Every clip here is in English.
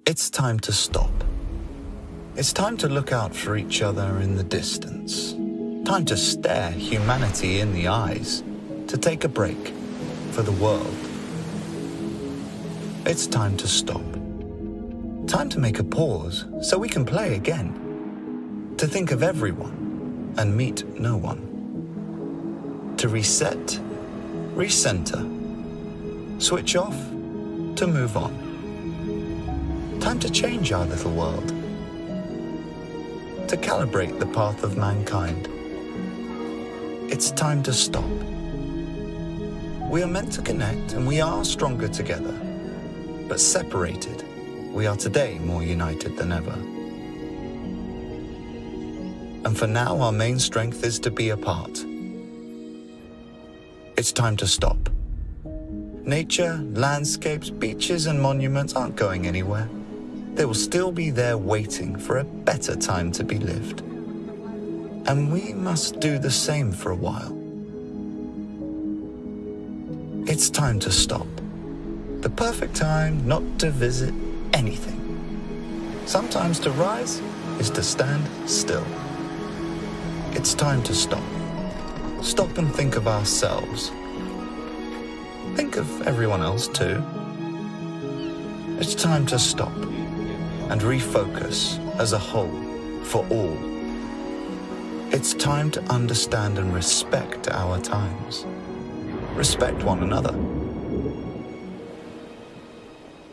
It's time to stop. It's time to look out for each other in the distance. Time to stare humanity in the eyes. To take a break for the world. It's time to stop. Time to make a pause so we can play again. To think of everyone and meet no one. To reset, recenter, switch off, to move on. Time to change our little world. To calibrate the path of mankind. It's time to stop. We are meant to connect and we are stronger together. But separated, we are today more united than ever. And for now, our main strength is to be apart. It's time to stop. Nature, landscapes, beaches and monuments aren't going anywhere. They will still be there waiting for a better time to be lived. And we must do the same for a while. It's time to stop. The perfect time not to visit anything. Sometimes to rise is to stand still. It's time to stop. Stop and think of ourselves. Think of everyone else too. It's time to stop and refocus as a whole for all. It's time to understand and respect our times. Respect one another.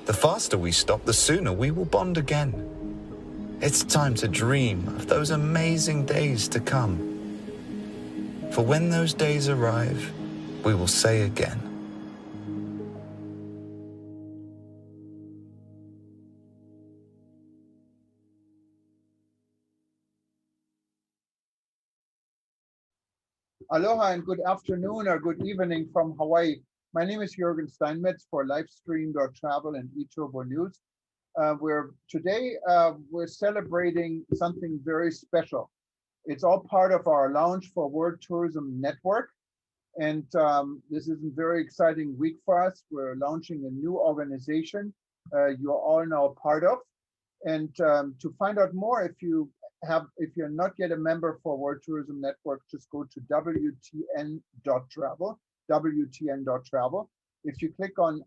The faster we stop, the sooner we will bond again. It's time to dream of those amazing days to come. For when those days arrive, we will say again. Aloha and good afternoon or good evening from Hawaii. My name is Jürgen Steinmetz for Livestream.travel and Iipt News. Today we're celebrating something very special. It's all part of our Launch for World Tourism Network. And this is a very exciting week for us. We're launching a new organization you're all now part of. And to find out more, if you're not yet a member for World Tourism Network, just go to WTN.travel, WTN.travel. If you click on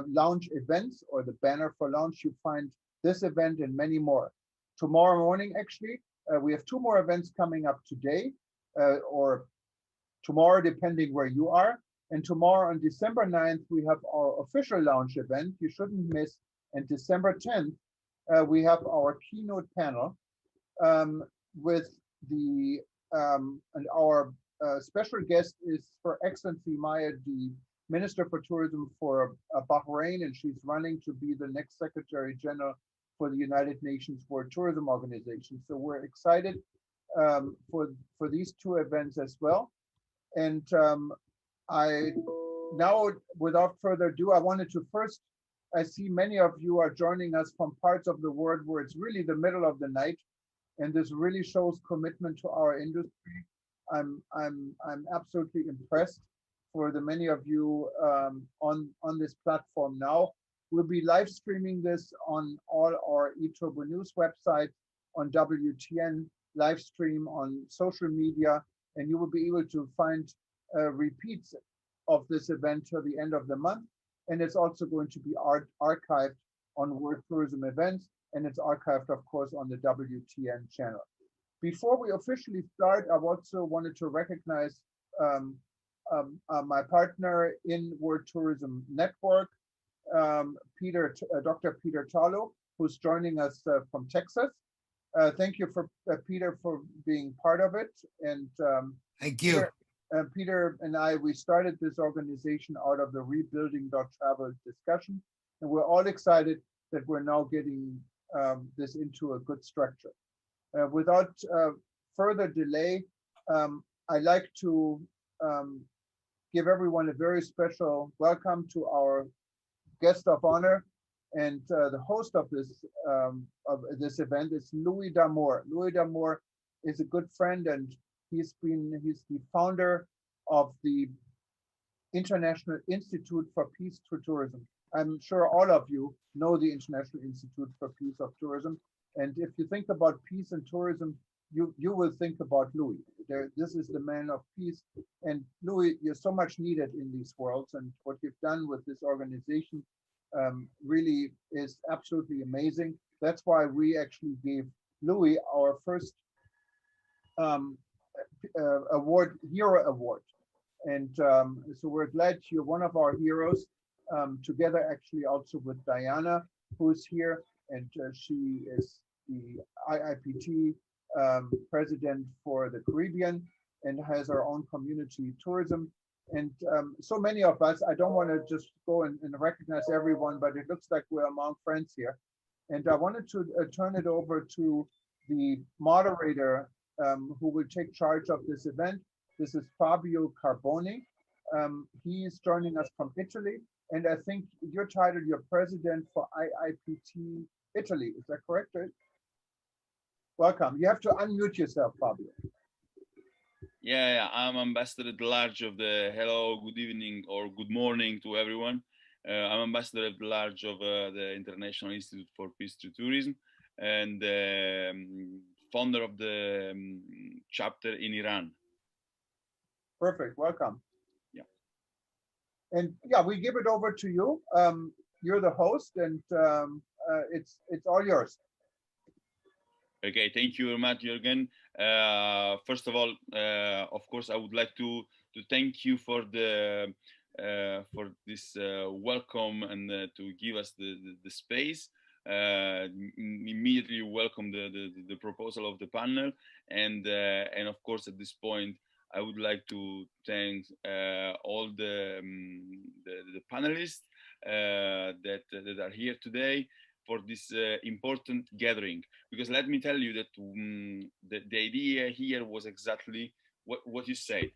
Launch Events or the banner for Launch, you find this event and many more. Tomorrow morning, actually, we have 2 more events coming up today or tomorrow, depending where you are. And tomorrow on December 9th, we have our official launch event you shouldn't miss. And December 10th, we have our keynote panel with the and our special guest is Her Excellency Maya, the Minister for Tourism for Bahrain, and she's running to be the next Secretary General for the United Nations World Tourism Organization. So we're excited for these 2 events as well. And now, without further ado, I wanted to first, I see many of you are joining us from parts of the world where it's really the middle of the night, and this really shows commitment to our industry. I'm absolutely impressed for the many of you on this platform now. We'll be live streaming this on all our Iipt News website, on WTN live stream, on social media, and you will be able to find repeats of this event till the end of the month. And it's also going to be archived on World Tourism Events, and it's archived, of course, on the WTN channel. Before we officially start, I also wanted to recognize my partner in World Tourism Network, Dr. Peter Talo, who's joining us from Texas. Thank you for Peter for being part of it. And thank you. Peter and we started this organization out of the Rebuilding.travel discussion, and we're all excited that we're now getting this into a good structure. Without further delay, I'd like to give everyone a very special welcome to our guest of honor, and the host of this event is Louis D'Amour. Louis D'Amour is a good friend, and he's the founder of the International Institute for Peace through Tourism. I'm sure all of you know the International Institute for Peace of Tourism. And if you think about peace and tourism, you will think about Louis. This is the man of peace. And Louis, you're so much needed in these worlds. And what you've done with this organization really is absolutely amazing. That's why we actually gave Louis our first award, Hero Award. And so we're glad you're one of our heroes, together actually also with Diana, who's here. And she is the Iipt president for the Caribbean and has our own community tourism. And so many of us, I don't want to just go and recognize everyone, but it looks like we're among friends here. And I wanted to turn it over to the moderator who will take charge of this event. This is Fabio Carboni. He is joining us from Italy. And I think you're titled, you're president for Iipt Italy. Is that correct? Welcome. You have to unmute yourself, Fabio. Yeah, I'm ambassador at large of the hello, good evening, or good morning to everyone. I'm ambassador at large of the International Institute for Peace Through Tourism and founder of the chapter in Iran. Perfect. Welcome. Yeah. And yeah, we give it over to you. You're the host, and it's all yours. Okay, thank you very much, Jürgen. First of all, of course, I would like to thank you for the for this welcome and to give us the space. Immediately welcome the proposal of the panel, and of course at this point I would like to thank all the panelists that are here today for this important gathering, because let me tell you that the idea here was exactly what you said,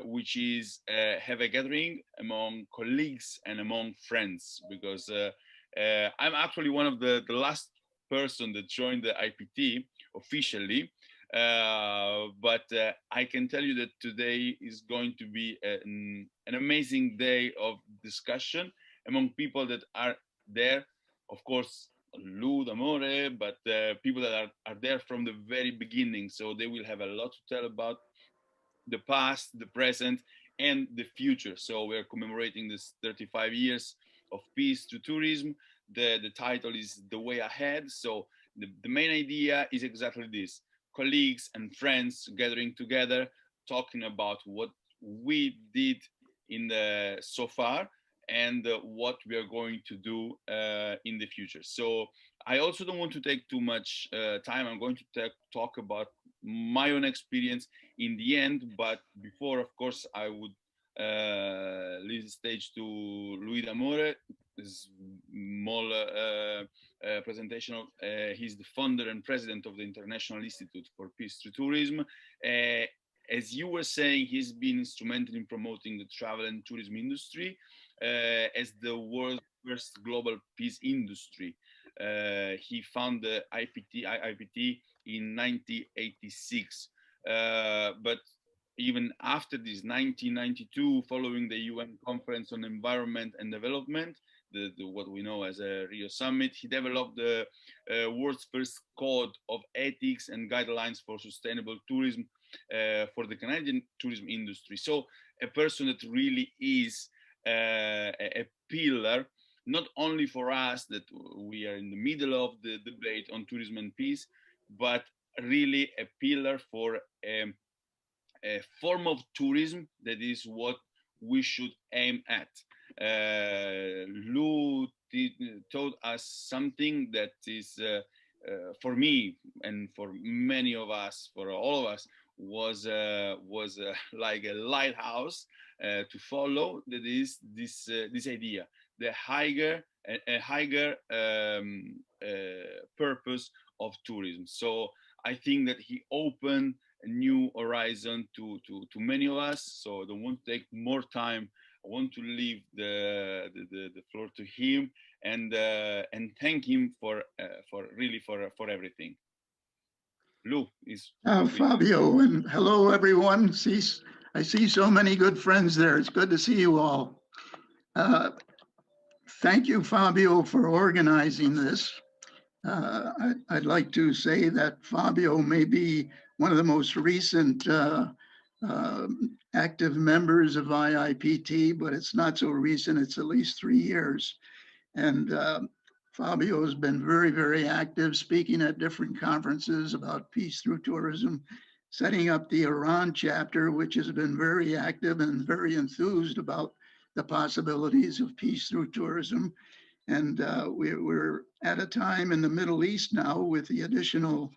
which is have a gathering among colleagues and among friends, because I'm actually one of the last person that joined the Iipt officially, but I can tell you that today is going to be an amazing day of discussion among people that are there. Of course, Lou, D'Amore, but people that are there from the very beginning. So they will have a lot to tell about the past, the present, and the future. So we're commemorating this 35 years of peace through tourism. The title is The Way Ahead. So the main idea is exactly this: colleagues and friends gathering together, talking about what we did in the so far, and what we are going to do in the future. So I also don't want to take too much time. I'm going to talk about my own experience in the end, but before, of course, I would leave the stage to Louis D'Amore. This small presentation of he's the founder and president of the International Institute for Peace Through Tourism. As you were saying, he's been instrumental in promoting the travel and tourism industry as the world's first global peace industry. He founded the Iipt in 1986. But even after this, 1992, following the UN Conference on Environment and Development, what we know as a Rio Summit, he developed the world's first code of ethics and guidelines for sustainable tourism for the Canadian tourism industry. So a person that really is a pillar, not only for us that we are in the middle of the debate on tourism and peace, but really a pillar for a form of tourism that is what we should aim at. Lou told us something that is for me and for many of us, for all of us, was like a lighthouse to follow. That is this idea, the higher purpose of tourism. So I think that he opened a new horizon to many of us. So I don't want to take more time. I want to leave the floor to him and thank him for everything. Lou is Fabio, and hello everyone. I see so many good friends there. It's good to see you all. Thank you, Fabio, for organizing this. I'd like to say that Fabio may be one of the most recent active members of IIPT, but it's not so recent. It's at least 3 years. And Fabio has been very, very active, speaking at different conferences about peace through tourism, setting up the Iran chapter, which has been very active and very enthused about the possibilities of peace through tourism. And we're at a time in the Middle East now with the additional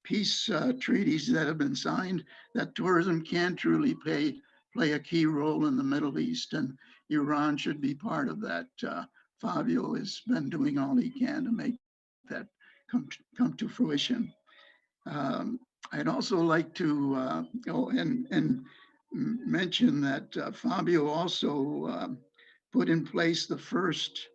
peace treaties that have been signed that tourism can truly play a key role in the Middle East, and Iran should be part of that. Fabio has been doing all he can to make that come to fruition. I'd also like to go and mention that Fabio also put in place the first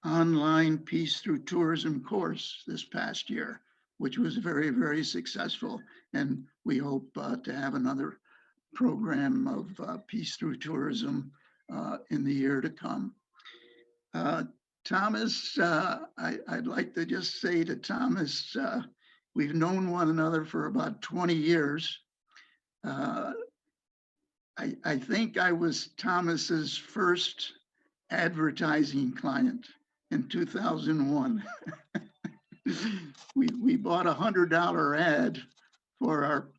online peace through tourism course this past year, which was very, very successful. And we hope to have another program of peace through tourism in the year to come. Thomas, I'd like to just say to Thomas, we've known one another for about 20 years. I think I was Thomas's first advertising client in 2001. we bought a $100 ad for our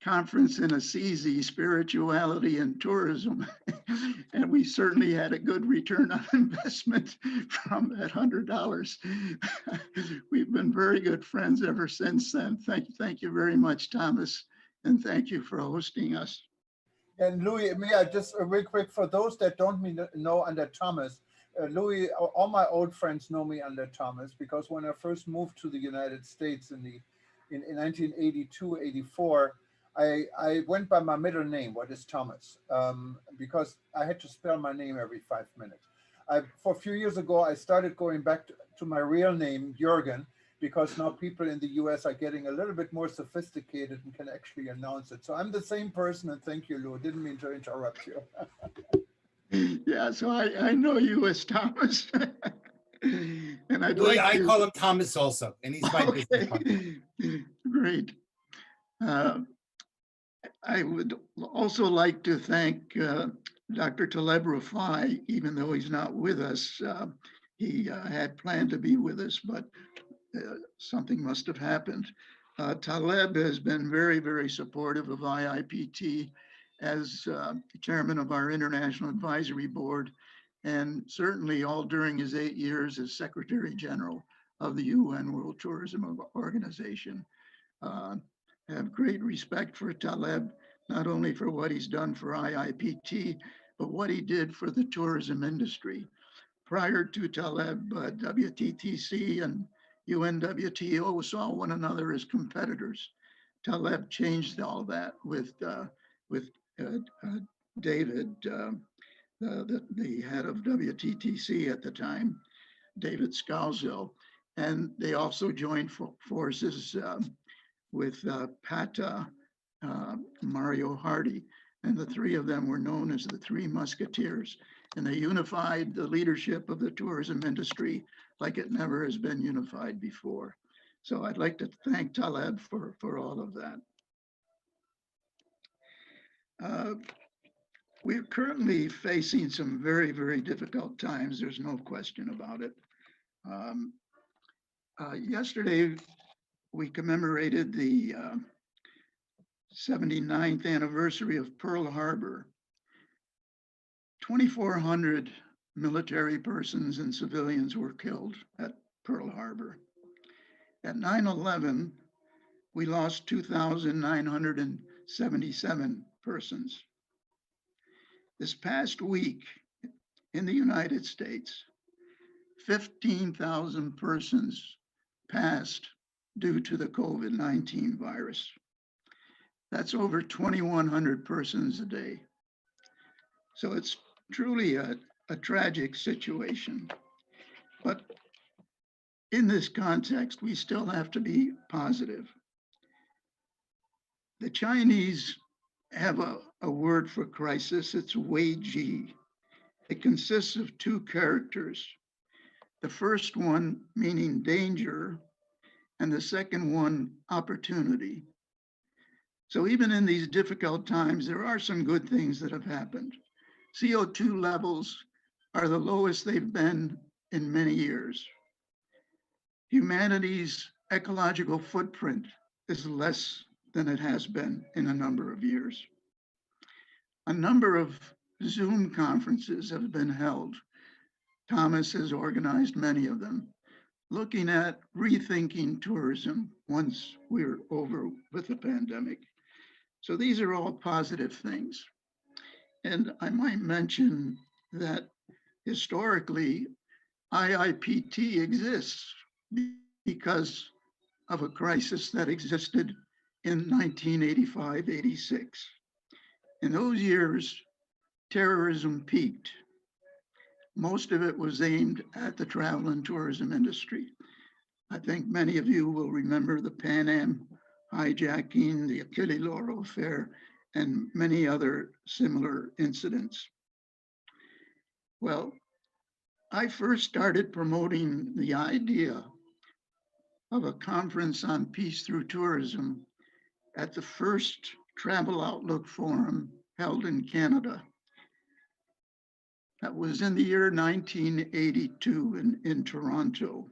conference in Assisi, Spirituality and Tourism. And we certainly had a good return on investment from that $100. We've been very good friends ever since then. Thank you very much, Thomas. And thank you for hosting us. And Louis, may I just real quick, for those that don't know under Thomas, Louis, all my old friends know me under Thomas, because when I first moved to the United States in 1982, 84, I went by my middle name, what is Thomas, because I had to spell my name every 5 minutes. For a few years ago, I started going back to my real name, Jürgen, because now people in the US are getting a little bit more sophisticated and can actually announce it. So I'm the same person, and thank you, Lou. Didn't mean to interrupt you. Yeah, so I know you as Thomas. And I'd Louis, like I call him Thomas also, and he's my business partner. Great. I would also like to thank Dr. Taleb Rafai, even though he's not with us. He had planned to be with us, but something must have happened. Taleb has been very, very supportive of IIPT as chairman of our International Advisory Board, and certainly all during his 8 years as Secretary General of the UN World Tourism Organization. I have great respect for Taleb, not only for what he's done for IIPT, but what he did for the tourism industry. Prior to Taleb, WTTC and UNWTO saw one another as competitors. Taleb changed all that with David, the head of WTTC at the time, David Scalzo, and they also joined forces with Pata, Mario Hardy, and the three of them were known as the Three Musketeers, and they unified the leadership of the tourism industry like it never has been unified before. So I'd like to thank Taleb for all of that. We're currently facing some very, very difficult times. There's no question about it. Yesterday, we commemorated the 79th anniversary of Pearl Harbor. 2,400 military persons and civilians were killed at Pearl Harbor. At 9/11, we lost 2,977 persons. This past week in the United States, 15,000 persons passed due to the COVID-19 virus. That's over 2,100 persons a day. So it's truly a tragic situation. But in this context, we still have to be positive. The Chinese have a word for crisis. It's Wei Ji. It consists of two characters, The first one meaning danger, and the second one opportunity. So even in these difficult times, there are some good things that have happened. CO2 levels are the lowest they've been in many years. Humanity's ecological footprint is less than it has been in a number of years. A number of Zoom conferences have been held. Thomas has organized many of them, looking at rethinking tourism once we're over with the pandemic. So these are all positive things. And I might mention that historically, Iipt exists because of a crisis that existed in 1985-86. In those years, terrorism peaked. Most of it was aimed at the travel and tourism industry. I think many of you will remember the Pan Am hijacking, the Achille Lauro affair, and many other similar incidents. Well, I first started promoting the idea of a conference on peace through tourism at the first Travel Outlook Forum held in Canada. That was in the year 1982 in Toronto.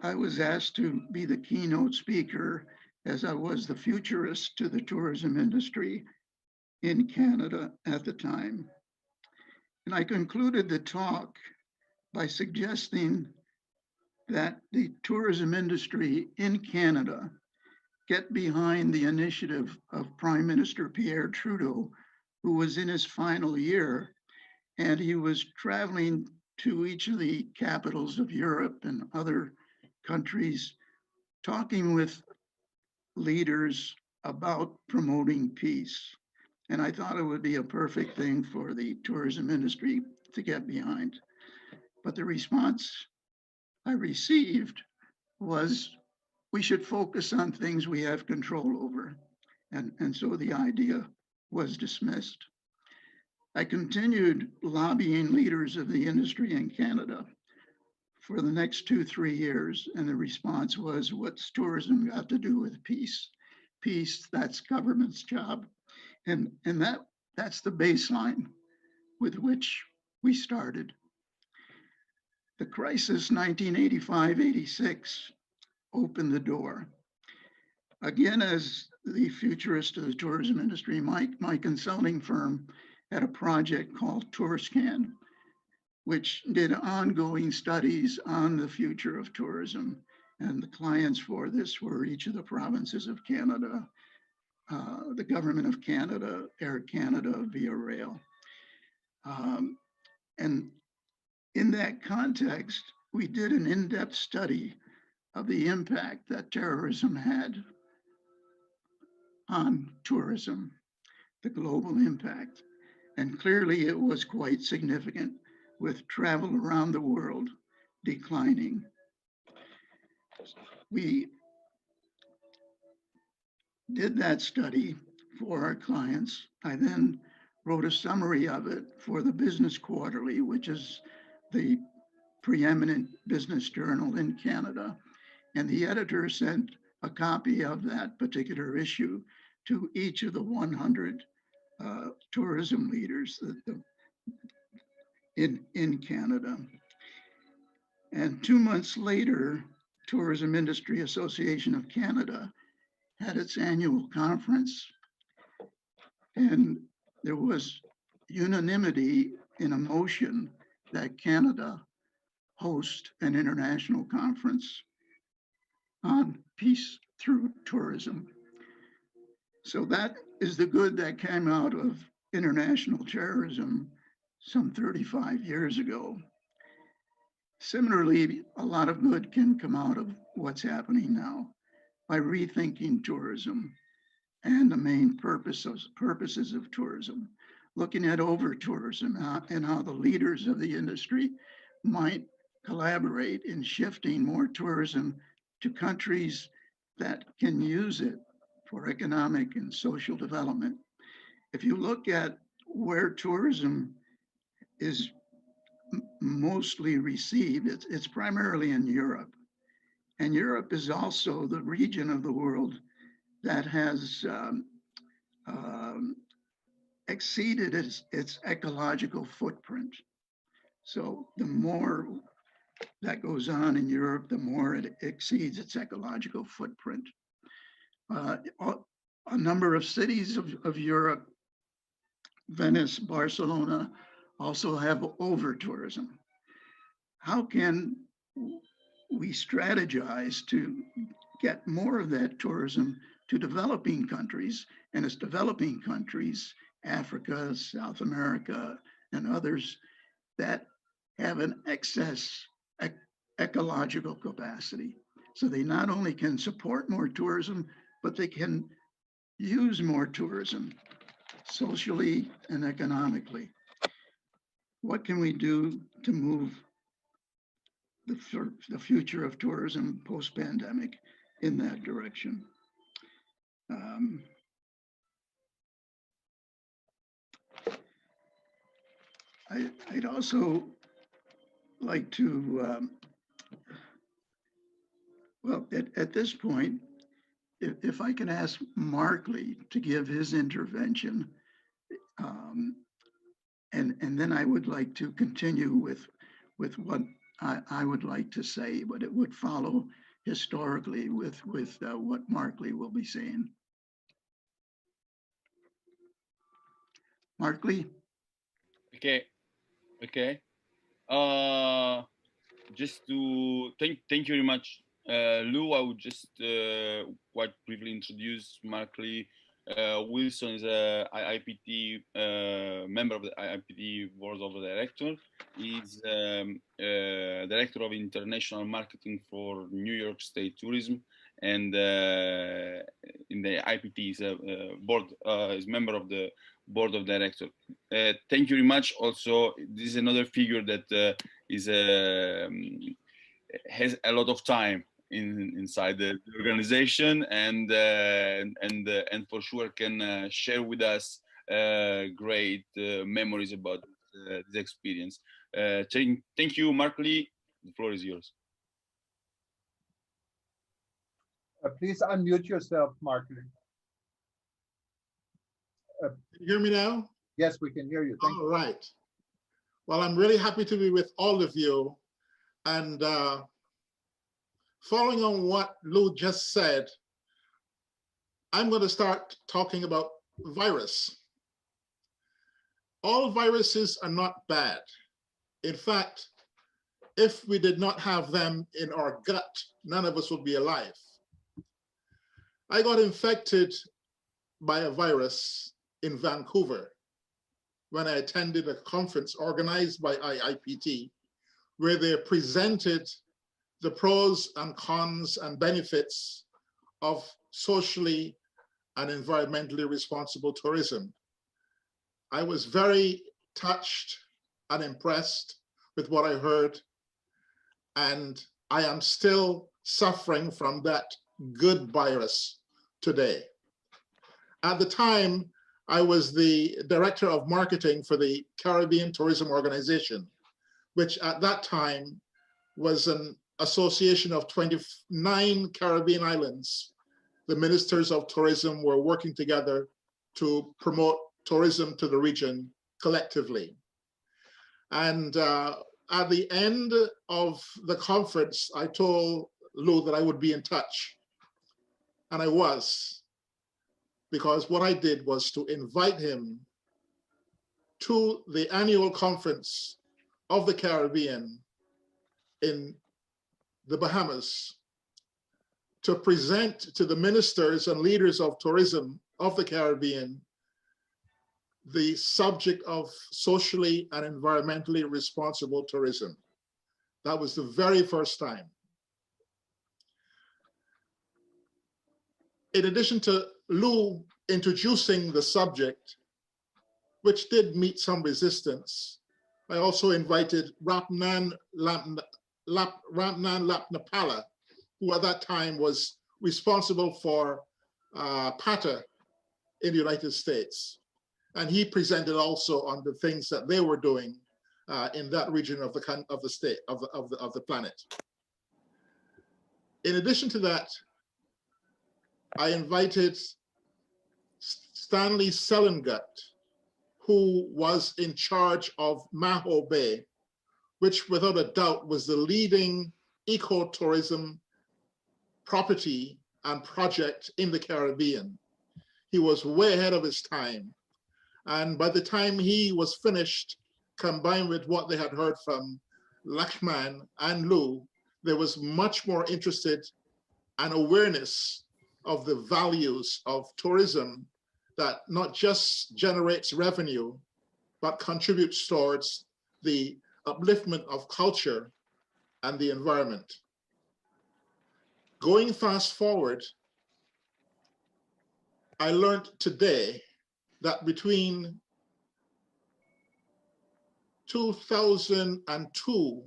I was asked to be the keynote speaker as I was the futurist to the tourism industry in Canada at the time. And I concluded the talk by suggesting that the tourism industry in Canada get behind the initiative of Prime Minister Pierre Trudeau, who was in his final year, and he was traveling to each of the capitals of Europe and other countries, talking with leaders about promoting peace. And I thought it would be a perfect thing for the tourism industry to get behind. But the response I received was, we should focus on things we have control over. And so the idea was dismissed. I continued lobbying leaders of the industry in Canada for the next 2-3 years, and the response was, what's tourism got to do with peace? Peace, that's government's job. And that's the baseline with which we started. The crisis 1985-86 opened the door. Again, as the futurist of the tourism industry, my consulting firm had a project called TourScan, which did ongoing studies on the future of tourism. And the clients for this were each of the provinces of Canada, the government of Canada, Air Canada, via rail. And in that context, we did an in-depth study of the impact that terrorism had on tourism, the global impact. And clearly it was quite significant, with travel around the world declining. We did that study for our clients. I then wrote a summary of it for the Business Quarterly, which is the preeminent business journal in Canada. And the editor sent a copy of that particular issue to each of the 100 tourism leaders in Canada. And 2 months later, Tourism Industry Association of Canada had its annual conference, and there was unanimity in a motion that Canada host an international conference on peace through tourism. So that is the good that came out of international terrorism some 35 years ago. Similarly, a lot of good can come out of what's happening now by rethinking tourism and the main purposes of tourism, looking at over-tourism and how the leaders of the industry might collaborate in shifting more tourism to countries that can use it for economic and social development. If you look at where tourism is mostly received. It's primarily in Europe. And Europe is also the region of the world that has exceeded its ecological footprint. So the more that goes on in Europe, the more it exceeds its ecological footprint. A number of cities of Europe, Venice, Barcelona, also have over-tourism. How can we strategize to get more of that tourism to developing countries? And as developing countries, Africa, South America, and others that have an excess ecological capacity. So they not only can support more tourism, but they can use more tourism socially and economically. What can we do to move the future of tourism post-pandemic in that direction? I'd also like to, well, at this point, if I can ask Markley to give his intervention, and then I would like to continue with what I would like to say, but it would follow historically with what Markley will be saying. Markley? Okay. Just to thank you very much, Lou. I would just quite briefly introduce Markley. Wilson is a Iipt member of the Iipt board of directors. He's director of international marketing for New York State Tourism, and in the Iipt is a board is member of the board of directors. Thank you very much. Also, this is another figure that has a lot of time inside the organization, and for sure can share with us great memories about this experience. Thank you, Markley. The floor is yours. Please unmute yourself, Markley. Can you hear me now? Yes, we can hear you. Thank you. All right. Well, I'm really happy to be with all of you. And following on what Lou just said, I'm going to start talking about virus. All viruses are not bad. In fact, if we did not have them in our gut, none of us would be alive. I got infected by a virus in Vancouver when I attended a conference organized by Iipt, where they presented the pros and cons and benefits of socially and environmentally responsible tourism. I was very touched and impressed with what I heard, and I am still suffering from that good virus today. At the time, I was the director of marketing for the Caribbean Tourism Organization, which at that time was an association of 29 Caribbean islands. The ministers of tourism were working together to promote tourism to the region collectively. And at the end of the conference, I told Lou that I would be in touch. And I was, because what I did was to invite him to the annual conference of the Caribbean in the Bahamas to present to the ministers and leaders of tourism of the Caribbean the subject of socially and environmentally responsible tourism. That was the very first time. In addition to Lou introducing the subject, which did meet some resistance, I also invited Rapnan Lapnapala, who at that time was responsible for PATA in the United States. And he presented also on the things that they were doing in that region of the state of the planet. In addition to that, I invited Stanley Selengut, who was in charge of Maho Bay, which without a doubt was the leading ecotourism property and project in the Caribbean. He was way ahead of his time. And by the time he was finished, combined with what they had heard from Lakshman and Lou, there was much more interested and awareness of the values of tourism that not just generates revenue, but contributes towards the upliftment of culture and the environment. Going fast forward, I learned today that between 2002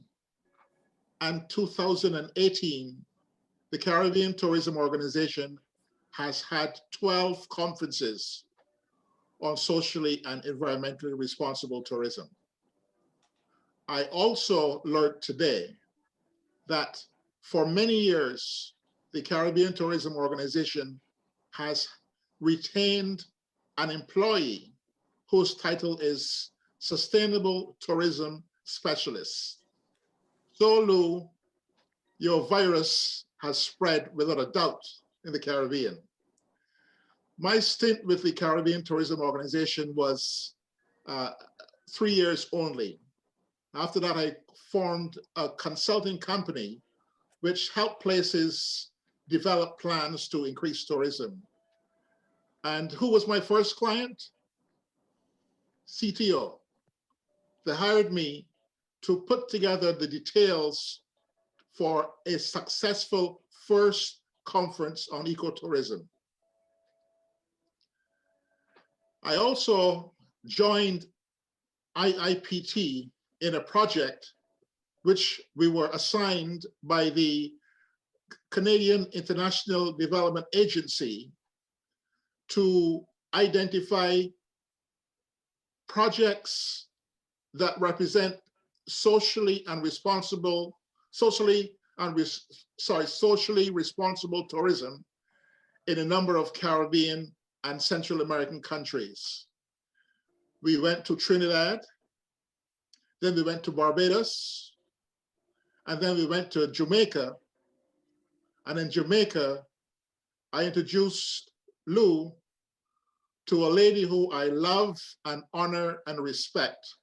and 2018, the Caribbean Tourism Organization has had 12 conferences on socially and environmentally responsible tourism. I also learned today that for many years, the Caribbean Tourism Organization has retained an employee whose title is Sustainable Tourism Specialist. So Lou, your virus has spread without a doubt in the Caribbean. My stint with the Caribbean Tourism Organization was 3 years only. After that, I formed a consulting company which helped places develop plans to increase tourism. And who was my first client? CTO. They hired me to put together the details for a successful first conference on ecotourism. I also joined Iipt in a project which we were assigned by the Canadian International Development Agency to identify projects that represent socially responsible tourism in a number of Caribbean and Central American countries. We went to Trinidad, then we went to Barbados, and then we went to Jamaica. And in Jamaica, I introduced Lou to a lady who I love and honor and respect.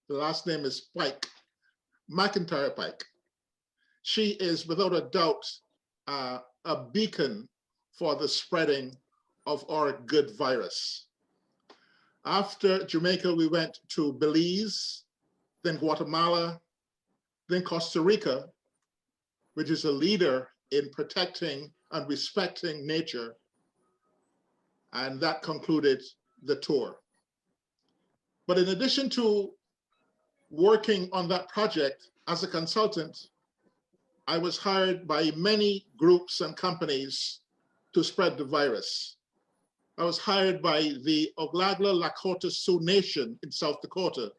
The last name is Pike, McIntyre Pike. She is without a doubt a beacon for the spreading of our good virus. After Jamaica, we went to Belize, then Guatemala, then Costa Rica, which is a leader in protecting and respecting nature. And that concluded the tour. But in addition to working on that project as a consultant, I was hired by many groups and companies to spread the virus. I was hired by the Oglala Lakota Sioux Nation in South Dakota,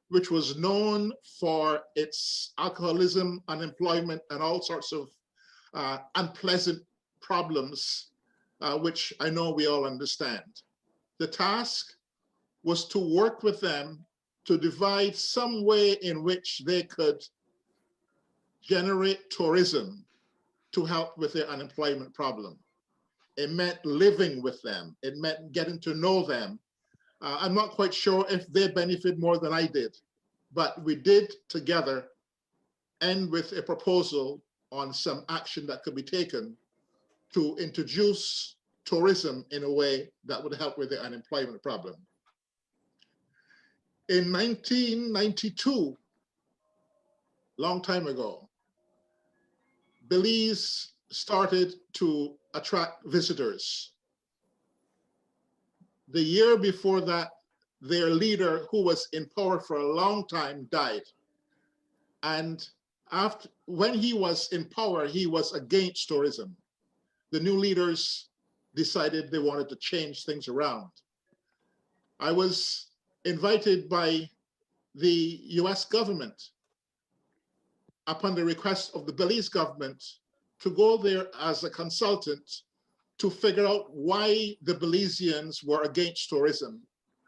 which was known for its alcoholism, unemployment, and all sorts of unpleasant problems, which I know we all understand. The task was to work with them to devise some way in which they could generate tourism to help with their unemployment problem. It meant living with them. It meant getting to know them. I'm not quite sure if they benefit more than I did, but we did together end with a proposal on some action that could be taken to introduce tourism in a way that would help with the unemployment problem. In 1992, long time ago, Belize started to attract visitors. The year before that, their leader, who was in power for a long time, died. And when he was in power, he was against tourism. The new leaders decided they wanted to change things around. I was invited by the US government, upon the request of the Belize government, to go there as a consultant to figure out why the Belizeans were against tourism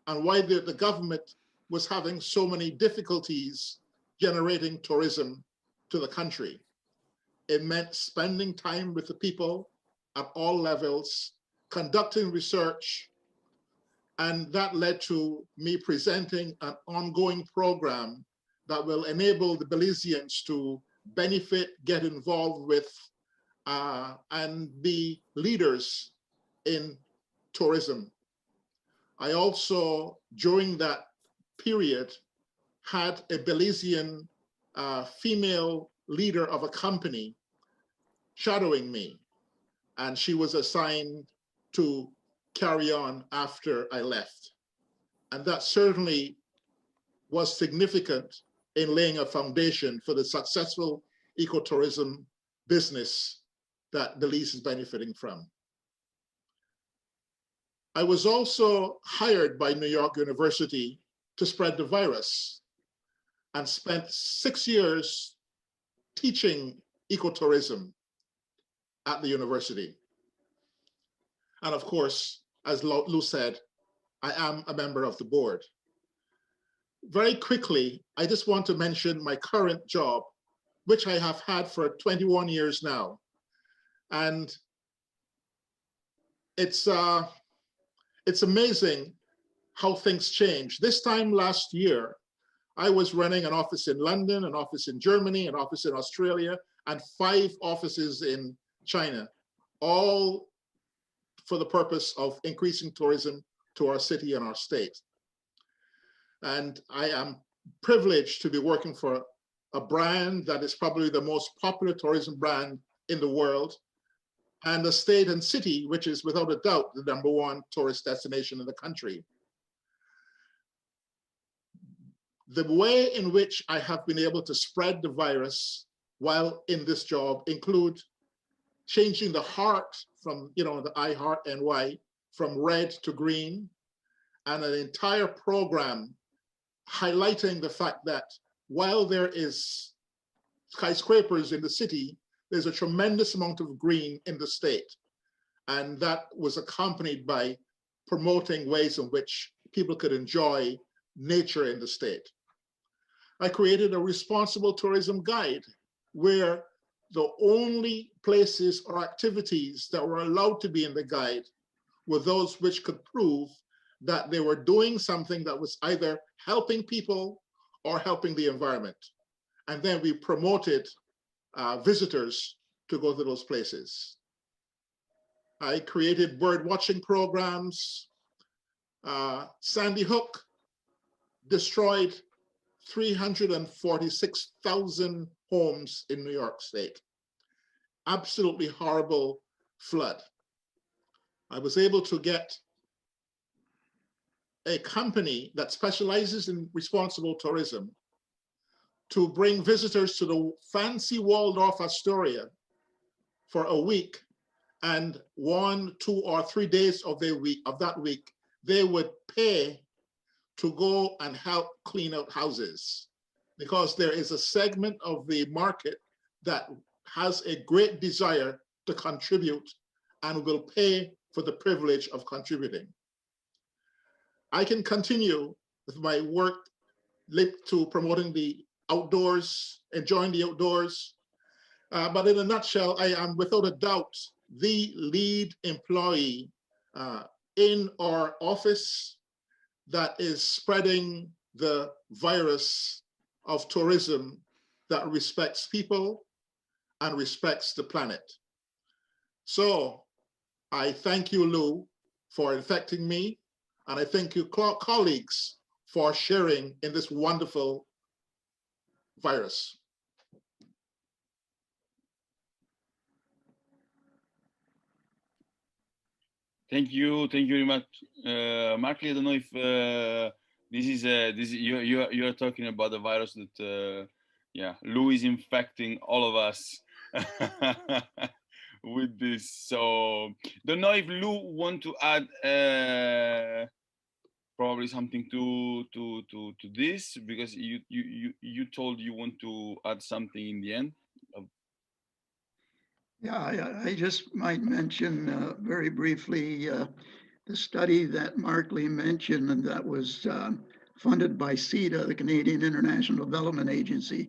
and why the government was having so many difficulties generating tourism to the country. It meant spending time with the people at all levels, conducting research, and that led to me presenting an ongoing program that will enable the Belizeans to benefit, get involved with, and be leaders in tourism. I also, during that period, had a Belizean female leader of a company shadowing me, and she was assigned to carry on after I left. And that certainly was significant in laying a foundation for the successful ecotourism business that Belize is benefiting from. I was also hired by New York University to spread the virus and spent 6 years teaching ecotourism at the university. And of course, as Lou said, I am a member of the board. Very quickly, I just want to mention my current job, which I have had for 21 years now. And it's amazing how things change. This time last year, I was running an office in London, an office in Germany, an office in Australia, and 5 offices in China, all for the purpose of increasing tourism to our city and our state. And I am privileged to be working for a brand that is probably the most popular tourism brand in the world, and a state and city which is without a doubt the #1 tourist destination in the country. The way in which I have been able to spread the virus while in this job include changing the heart from, the I Heart NY from red to green, and an entire program highlighting the fact that while there is skyscrapers in the city, there's a tremendous amount of green in the state. And that was accompanied by promoting ways in which people could enjoy nature in the state. I created a responsible tourism guide where the only places or activities that were allowed to be in the guide were those which could prove that they were doing something that was either helping people or helping the environment. And then we promoted visitors to go to those places. I created bird watching programs. Sandy Hook destroyed 346,000 homes in New York State. Absolutely horrible flood. I was able to get a company that specializes in responsible tourism to bring visitors to the fancy Waldorf Astoria for a week, and 1, 2, or 3 days of that week, they would pay to go and help clean out houses, because there is a segment of the market that has a great desire to contribute and will pay for the privilege of contributing. I can continue with my work linked to promoting the outdoors, enjoying the outdoors. But in a nutshell, I am without a doubt the lead employee in our office that is spreading the virus of tourism that respects people and respects the planet. So I thank you, Lou, for infecting me, and I thank you, colleagues, for sharing in this wonderful virus. Thank you very much, Markley. I don't know if you are talking about the virus that Lou is infecting all of us with this. So don't know if Lou want to add probably something to this, because you told you want to add something in the end. Yeah, I just might mention very briefly the study that Mark Lee mentioned, and that was funded by CEDA, the Canadian International Development Agency.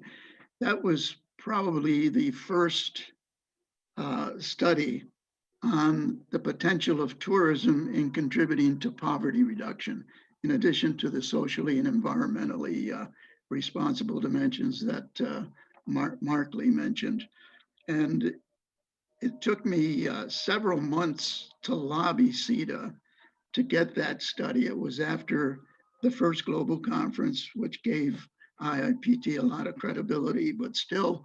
That was probably the first study on the potential of tourism in contributing to poverty reduction, in addition to the socially and environmentally responsible dimensions that Mark Lee mentioned. And it took me several months to lobby CEDA to get that study. It was after the first global conference, which gave IIPT a lot of credibility, but still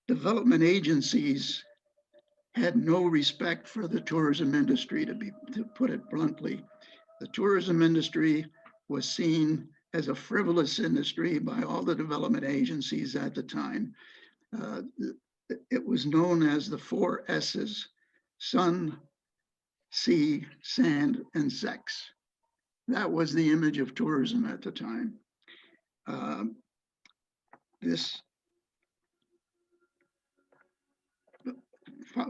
development agencies had no respect for the tourism industry, to put it bluntly. The tourism industry was seen as a frivolous industry by all the development agencies at the time. It was known as the 4 S's: sun, sea, sand, and sex. That was the image of tourism at the time.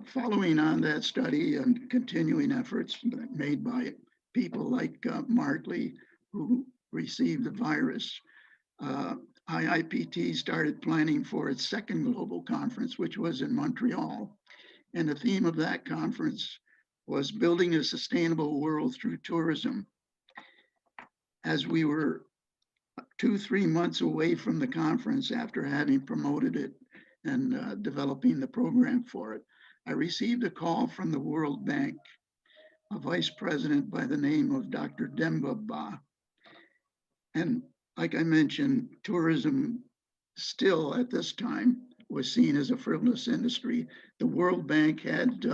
Following on that study and continuing efforts made by people like Mark Lee, who received the virus, IIPT started planning for its second global conference, which was in Montreal. And the theme of that conference was building a sustainable world through tourism. As we were 2-3 months away from the conference, after having promoted it and developing the program for it, I received a call from the World Bank, a vice president by the name of Dr. Demba Ba. And like I mentioned, tourism still at this time was seen as a frivolous industry. The World Bank had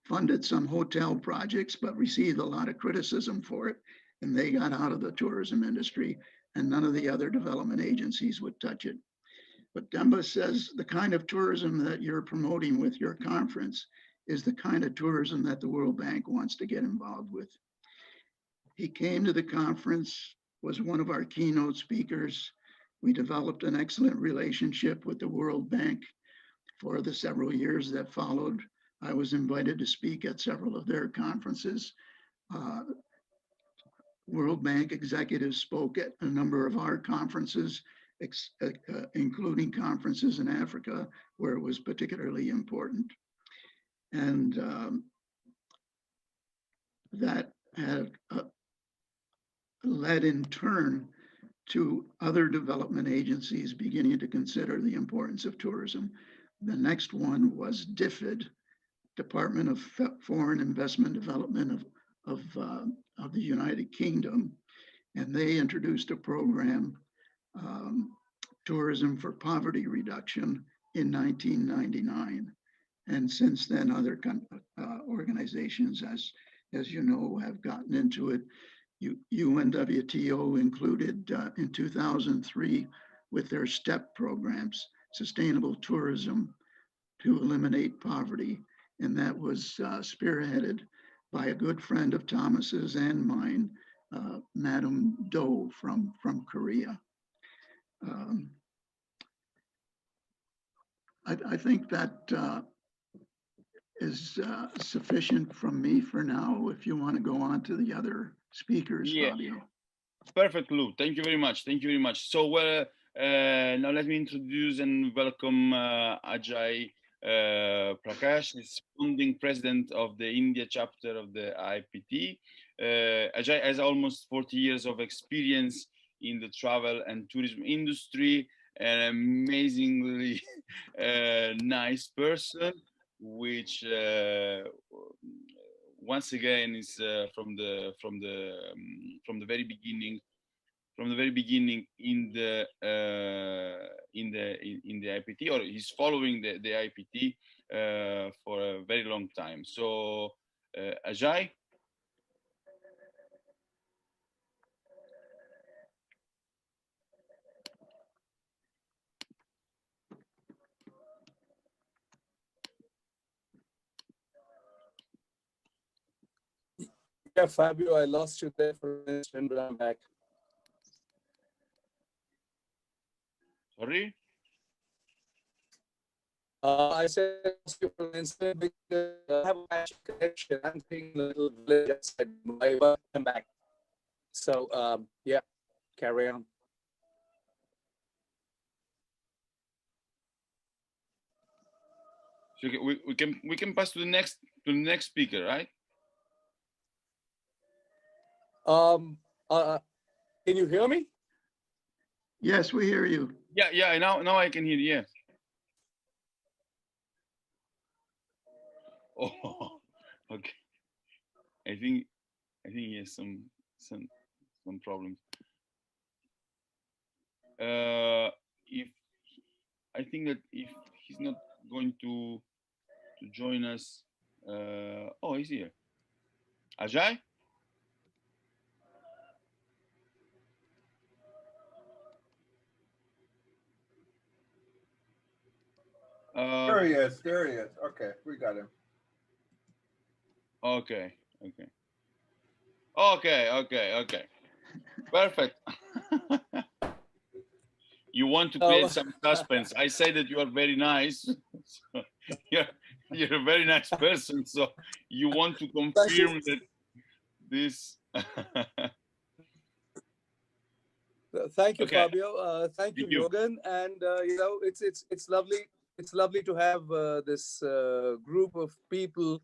funded some hotel projects, but received a lot of criticism for it. And they got out of the tourism industry, and none of the other development agencies would touch it. But Demba says the kind of tourism that you're promoting with your conference is the kind of tourism that the World Bank wants to get involved with. He came to the conference, was one of our keynote speakers. We developed an excellent relationship with the World Bank for the several years that followed. I was invited to speak at several of their conferences. World Bank executives spoke at a number of our conferences, including conferences in Africa, where it was particularly important. And that had led in turn to other development agencies beginning to consider the importance of tourism. The next one was DFID, Department of Foreign Investment Development of the United Kingdom. And they introduced a program, Tourism for Poverty Reduction, in 1999. And since then, other organizations, as you know, have gotten into it. UNWTO included in 2003 with their STEP programs, Sustainable Tourism to Eliminate Poverty. And that was spearheaded by a good friend of Thomas's and mine, Madam Do from Korea. I think that is sufficient from me for now. If you want to go on to the other speakers, Yeah. Fabio. Perfect, Lou. Thank you very much. Thank you very much. So now let me introduce and welcome Ajay Prakash, is founding president of the India chapter of the Iipt. Ajay has almost 40 years of experience in the travel and tourism industry, an amazingly nice person, which once again is from the very beginning. From the very beginning in the Iipt, or he's following the Iipt for a very long time. So Ajay. Yeah, Fabio, I lost you there for an instant, but I'm back. Sorry? I said I lost you for an instant because I have a patchy connection. I'm seeing a little village outside Mumbai, but I'm back. So, yeah, carry on. So we can pass to the next speaker, right? Can you hear me? Yes, we hear you. Yeah. Now I can hear you. Yes. Oh, okay. I think he has some problems. If I think that if he's not going to join us, oh, he's here. Ajay? There he is. There he is. Okay, we got him. Okay. Perfect. You want to create some suspense. I say that you are very nice. So you're a very nice person. So you want to confirm that this. Thank you, Okay. Fabio. Thank you, Logan. And it's lovely. It's lovely to have this group of people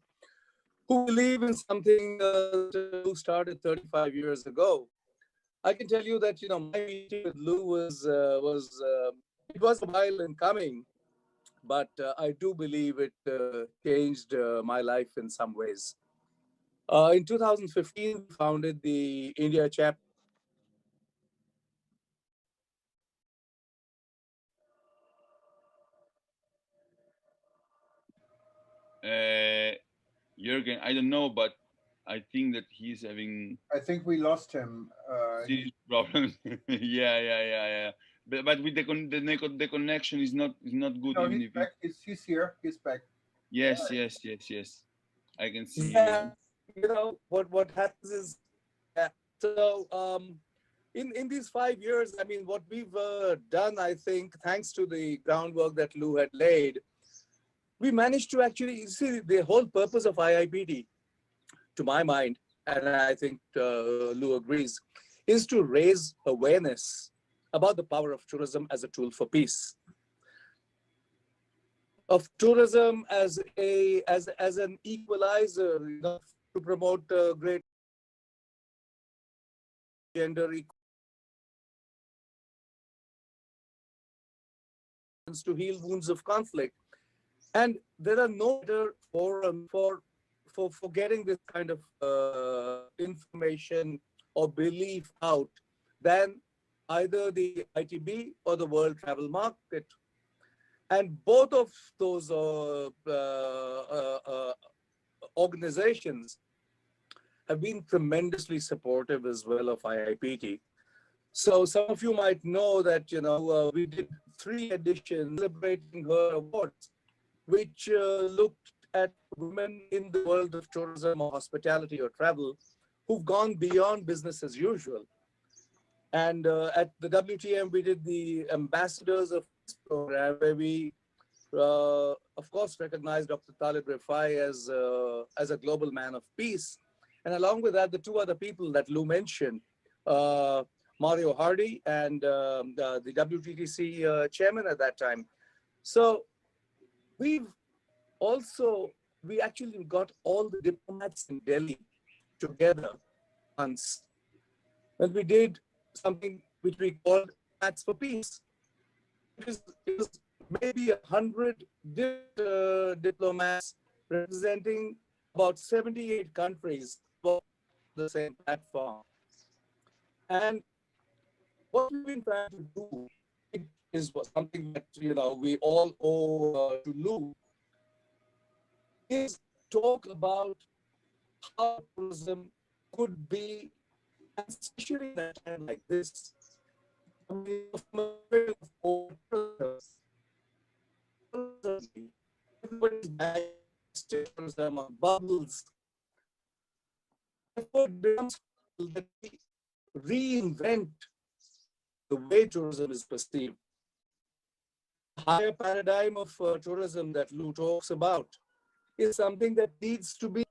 who believe in something who started 35 years ago. I can tell you that my meeting with Lou was it was a while in coming, but I do believe it changed my life in some ways. In 2015, we founded the India chapter. Jürgen, I don't know, but I think that he's having. I think we lost him. Serious problems. Yeah. But with the connection is not good. No, even he's if back. He's here. He's back. Yes. I can see. Yeah, what happens is, so in these 5 years, I mean, what we've done, I think, thanks to the groundwork that Lou had laid, we managed to actually see the whole purpose of Iipt, to my mind, and I think Lou agrees, is to raise awareness about the power of tourism as a tool for peace, of tourism as an equalizer, to promote great gender equality, to heal wounds of conflict. And there are no better forum for getting this kind of information or belief out than either the ITB or the World Travel Market. And both of those organizations have been tremendously supportive as well of Iipt. So some of you might know that we did 3 editions celebrating her awards, which looked at women in the world of tourism or hospitality or travel who've gone beyond business as usual. And at the WTM, we did the Ambassadors of Peace program, where we, of course, recognized Dr. Talib Rifai as a global man of peace. And along with that, the 2 other people that Lou mentioned, Mario Hardy and the WTTC chairman at that time. So we actually got all the diplomats in Delhi together once, when we did something which we called Diplomats for Peace. It was maybe 100 diplomats representing about 78 countries on the same platform. And what we've been trying to do is something that we all owe to Lou, is talk about how tourism could be, especially in a time like this, everybody's tourism on bubbles. therefore, it becomes that we reinvent the way tourism is perceived. The higher paradigm of tourism that Lou talks about is something that needs to be.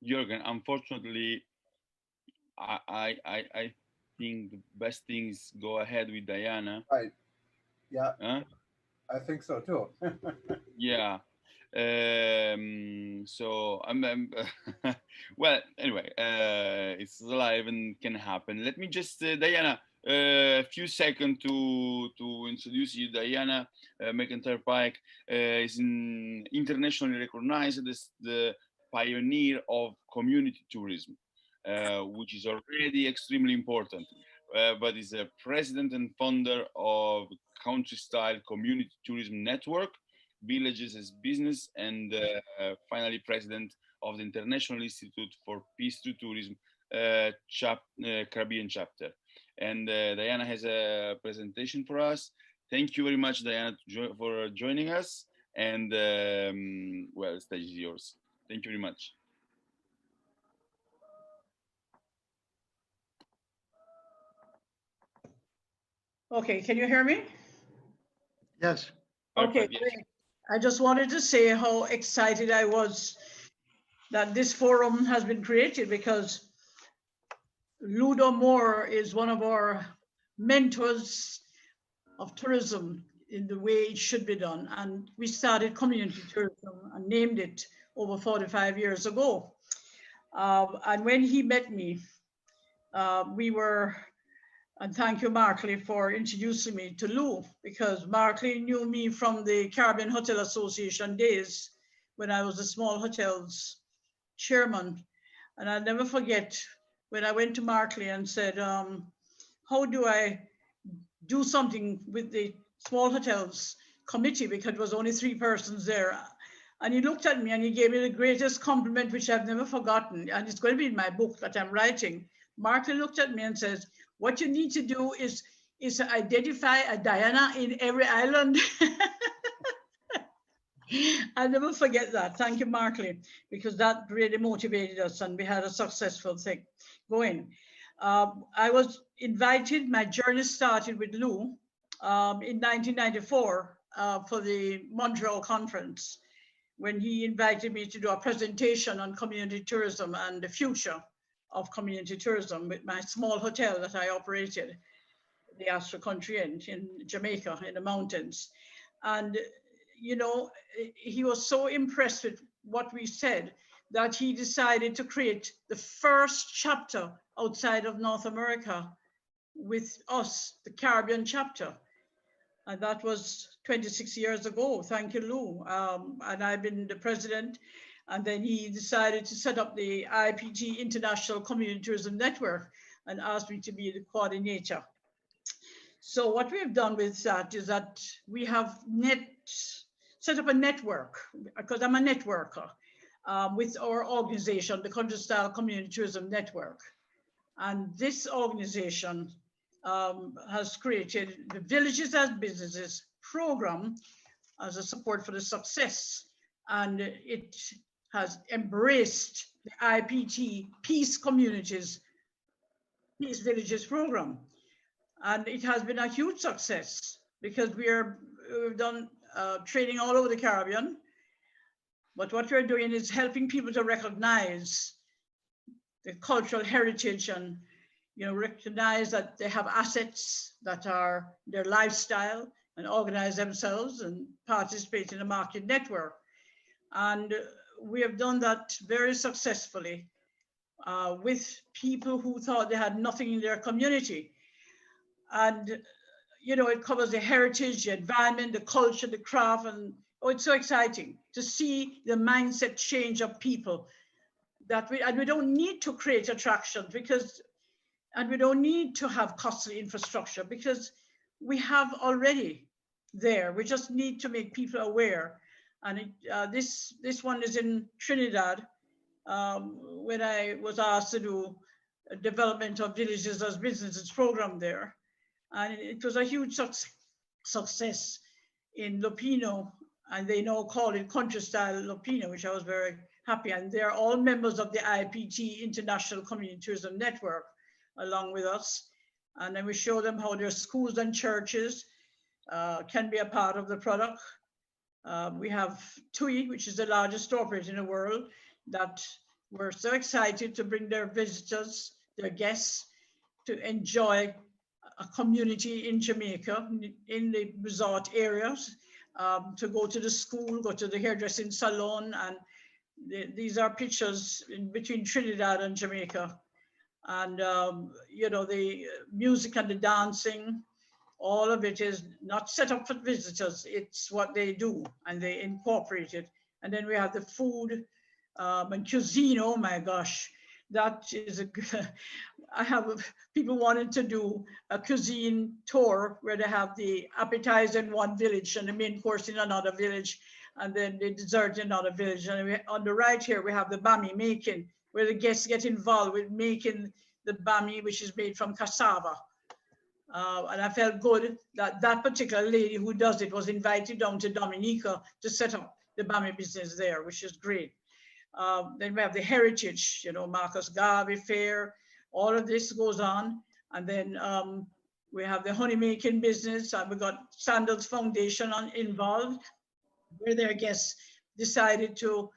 Jürgen, unfortunately, I think the best thing is go ahead with Diana. Right. Yeah, Huh? I think so too. Yeah. So I'm well, anyway, it's live and can happen. Let me just, Diana, a few seconds to introduce you. Diana McIntyre Pike is internationally recognized as the pioneer of community tourism, which is already extremely important, but is a president and founder of Country Style Community Tourism Network, Villages as Business, and finally president of the International Institute for Peace Through Tourism Caribbean chapter. And Diana has a presentation for us. Thank you very much, Diana, for joining us. And well, the stage is yours. Thank you very much. Okay, can you hear me? Yes. Okay, Perfect, yes. great. I just wanted to say how excited I was that this forum has been created, because Ludo Moore is one of our mentors of tourism in the way it should be done. And we started community tourism and named it over 45 years ago. And when he met me, and thank you, Markley, for introducing me to Lou, because Markley knew me from the Caribbean Hotel Association days when I was the small hotels chairman. And I'll never forget when I went to Markley and said, how do I do something with the small hotels committee, because there was only 3 persons there. And he looked at me and he gave me the greatest compliment, which I've never forgotten. And it's going to be in my book that I'm writing. Markley looked at me and says, what you need to do is identify a Diana in every island. I'll never forget that. Thank you, Markley, because that really motivated us and we had a successful thing going. I was invited, my journey started with Lou in 1994 for the Montreal conference, when he invited me to do a presentation on community tourism and the future of community tourism with my small hotel that I operated, the Astro Country Inn in Jamaica in the mountains. And, you know, he was so impressed with what we said that he decided to create the first chapter outside of North America with us, the Caribbean chapter. And that was 26 years ago. Thank you, Lou. And I've been the president. And then he decided to set up the Iipt International Community Tourism Network and asked me to be the coordinator. So what we have done with that is that we have set up a network, because I'm a networker, with our organization, the Country Style Community Tourism Network. And this organization has created the Villages as Businesses program as a support for the success. And it has embraced the Iipt Peace Communities, Peace Villages program. And it has been a huge success because we've done training all over the Caribbean. But what we're doing is helping people to recognize the cultural heritage and, you know, recognize that they have assets that are their lifestyle and organize themselves and participate in the market network. And we have done that very successfully with people who thought they had nothing in their community. And, you know, it covers the heritage, the environment, the culture, the craft, and oh, it's so exciting to see the mindset change of people that we don't need to create attractions and we don't need to have costly infrastructure because we have already there. We just need to make people aware. And this one is in Trinidad, when I was asked to do a development of Villages as Businesses program there. And it was a huge success in Lupino and they now call it country style Lupino, which I was very happy. And they're all members of the Iipt International Community Tourism Network along with us. And then we show them how their schools and churches can be a part of the product. We have TUI, which is the largest operator in the world, that we're so excited to bring their visitors, their guests, to enjoy a community in Jamaica, in the resort areas, to go to the school, go to the hairdressing salon. And these are pictures in between Trinidad and Jamaica. And, you know, the music and the dancing, all of it is not set up for visitors. It's what they do, and they incorporate it. And then we have the food and cuisine. Oh my gosh, that is I have people wanting to do a cuisine tour where they have the appetizer in one village and the main course in another village, and then the dessert in another village. And on the right here, we have the bami making, where the guests get involved with making the bami, which is made from cassava. And I felt good that that particular lady who does it was invited down to Dominica to set up the bami business there, which is great. Then we have the heritage, you know, Marcus Garvey Fair, all of this goes on. And then we have the honey making business, and we got Sandals Foundation involved, where their guests decided to,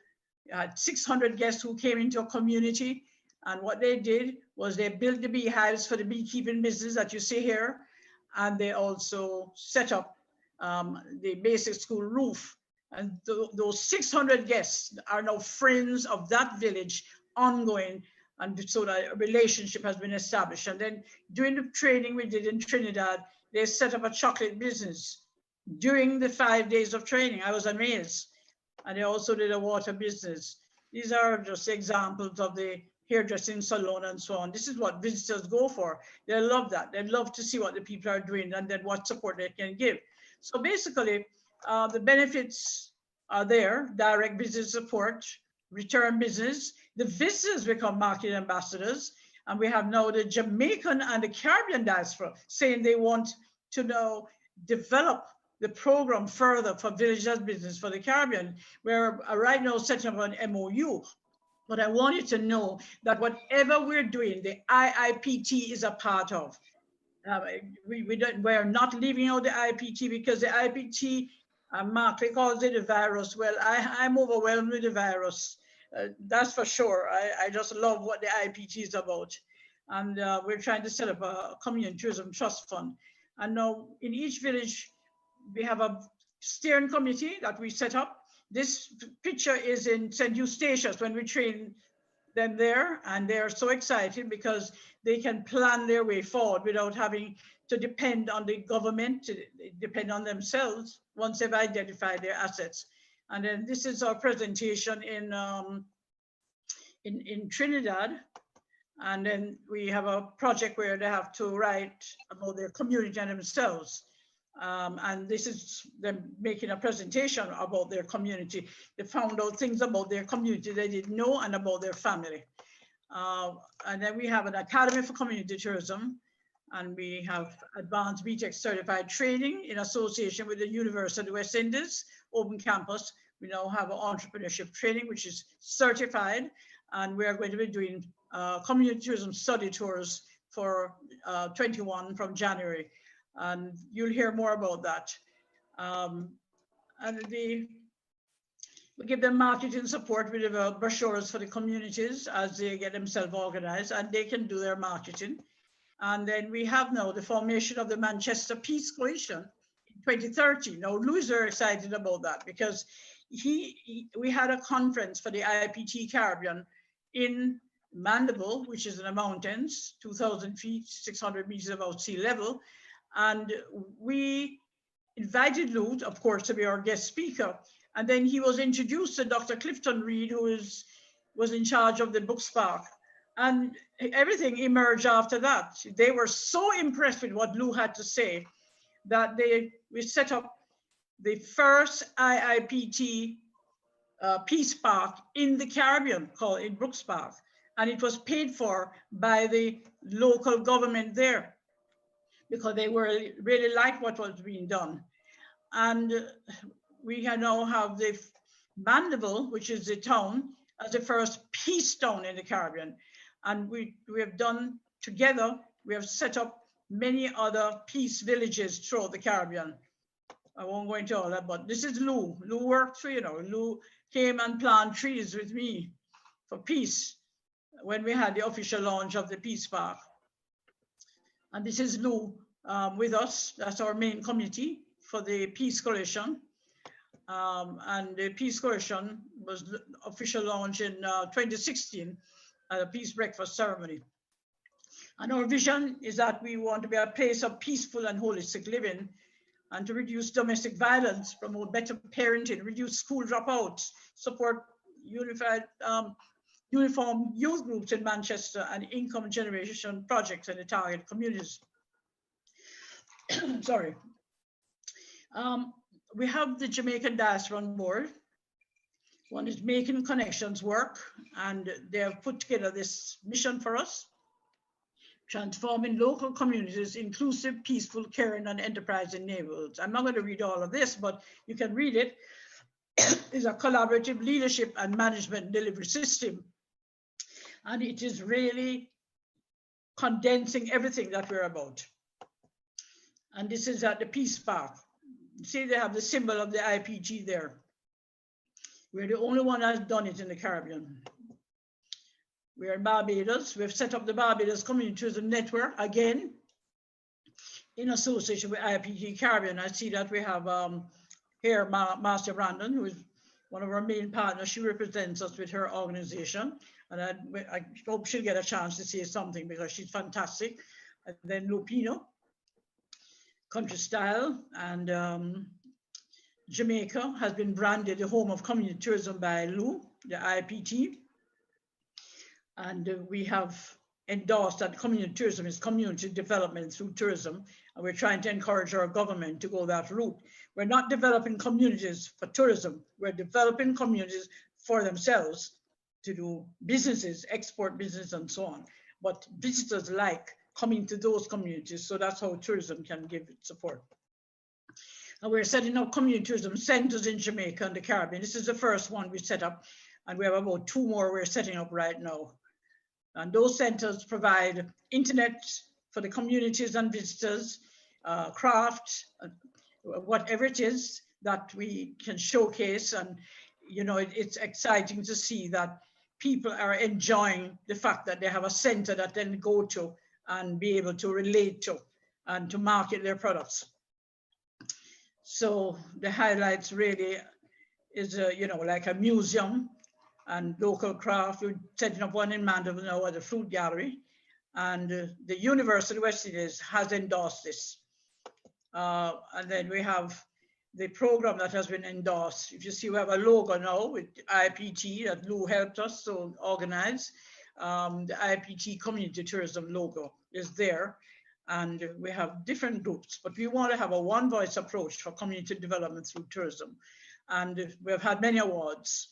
600 guests who came into a community. And what they did was they built the beehives for the beekeeping business that you see here. And they also set up the basic school roof. And those 600 guests are now friends of that village ongoing. And so that a relationship has been established. And then during the training we did in Trinidad, they set up a chocolate business. During the 5 days of training, I was amazed. And they also did a water business. These are just examples of the hairdressing salon and so on. This is what visitors go for. They love that. They love to see what the people are doing and then what support they can give. So basically, the benefits are there: direct business support, return business. The visitors become market ambassadors. And we have now the Jamaican and the Caribbean diaspora saying they want to now develop the program further for villagers business for the Caribbean. We're right now setting up an MOU. But I want you to know that whatever we're doing, the IIPT is a part of. We're not leaving out the IIPT, because the IIPT, Mark calls it a virus. Well, I'm overwhelmed with the virus. That's for sure. I just love what the IIPT is about. And we're trying to set up a community tourism trust fund. And now in each village, we have a steering committee that we set up. This picture is in St. Eustatius when we train them there, and they're so excited because they can plan their way forward without having to depend on the government, to depend on themselves once they've identified their assets. And then this is our presentation in Trinidad. And then we have a project where they have to write about their community and themselves. And this is them making a presentation about their community. They found out things about their community they didn't know, and about their family. And then we have an Academy for Community Tourism, and we have advanced BTEC certified training in association with the University of the West Indies Open Campus. We now have an entrepreneurship training, which is certified, and we are going to be doing community tourism study tours for 21 from January. And you'll hear more about that. And we give them marketing support. We develop brochures for the communities as they get themselves organized, and they can do their marketing. And then we have now the formation of the Manchester Peace Coalition in 2030. Now, Lou is very excited about that, because we had a conference for the IIPT Caribbean in Mandeville, which is in the mountains, 2,000 feet, 600 meters above sea level. And we invited Lou, of course, to be our guest speaker. And then he was introduced to Dr. Clifton Reed, who was in charge of the Book Spark. And everything emerged after that. They were so impressed with what Lou had to say that we set up the first IIPT Peace Park in the Caribbean, called in Brooks Park. And it was paid for by the local government there, because they really liked what was being done. And we can now have the Mandeville, which is the town, as the first peace town in the Caribbean. And we have done together, we have set up many other peace villages throughout the Caribbean. I won't go into all that, but this is Lou. Lou worked for, Lou came and planted trees with me for peace when we had the official launch of the Peace Park. And this is Lou with us. That's our main committee for the Peace Coalition. And the Peace Coalition was official launch in 2016 at a peace breakfast ceremony. And our vision is that we want to be a place of peaceful and holistic living, and to reduce domestic violence, promote better parenting, reduce school dropouts, support uniform youth groups in Manchester, and income generation projects in the target communities. Sorry. We have the Jamaican diaspora on board. One is making connections work, and they have put together this mission for us: transforming local communities, inclusive, peaceful, caring, and enterprising neighborhoods. I'm not going to read all of this, but you can read it. It's a collaborative leadership and management delivery system. And it is really condensing everything that we're about. And this is at the Peace Park. You see, they have the symbol of the Iipt there. We're the only one that's done it in the Caribbean. We're in Barbados. We've set up the Barbados Community Tourism Network, again, in association with Iipt Caribbean. I see that we have here Marcia Brandon, who is one of our main partners. She represents us with her organization. And I hope she'll get a chance to say something, because she's fantastic. And then Lupino, Country Style, and Jamaica has been branded the home of community tourism by Lou, the Iipt. And we have endorsed that community tourism is community development through tourism. And we're trying to encourage our government to go that route. We're not developing communities for tourism. We're developing communities for themselves to do businesses, export business, and so on. But visitors like coming to those communities. So that's how tourism can give it support. And we're setting up community tourism centers in Jamaica and the Caribbean. This is the first one we set up, and we have about 2 more we're setting up right now. And those centers provide internet for the communities and visitors, craft, whatever it is that we can showcase. And, it's exciting to see that people are enjoying the fact that they have a center that they can go to and be able to relate to and to market their products. So the highlights really is, like a museum and local craft. We're setting up one in Mandeville now at the Fruit Gallery. And the University of West Indies has endorsed this. And then we have the program that has been endorsed. If you see, we have a logo now with Iipt that Lou helped us to organize. The Iipt Community Tourism logo is there. And we have different groups, but we want to have a one voice approach for community development through tourism. And we have had many awards.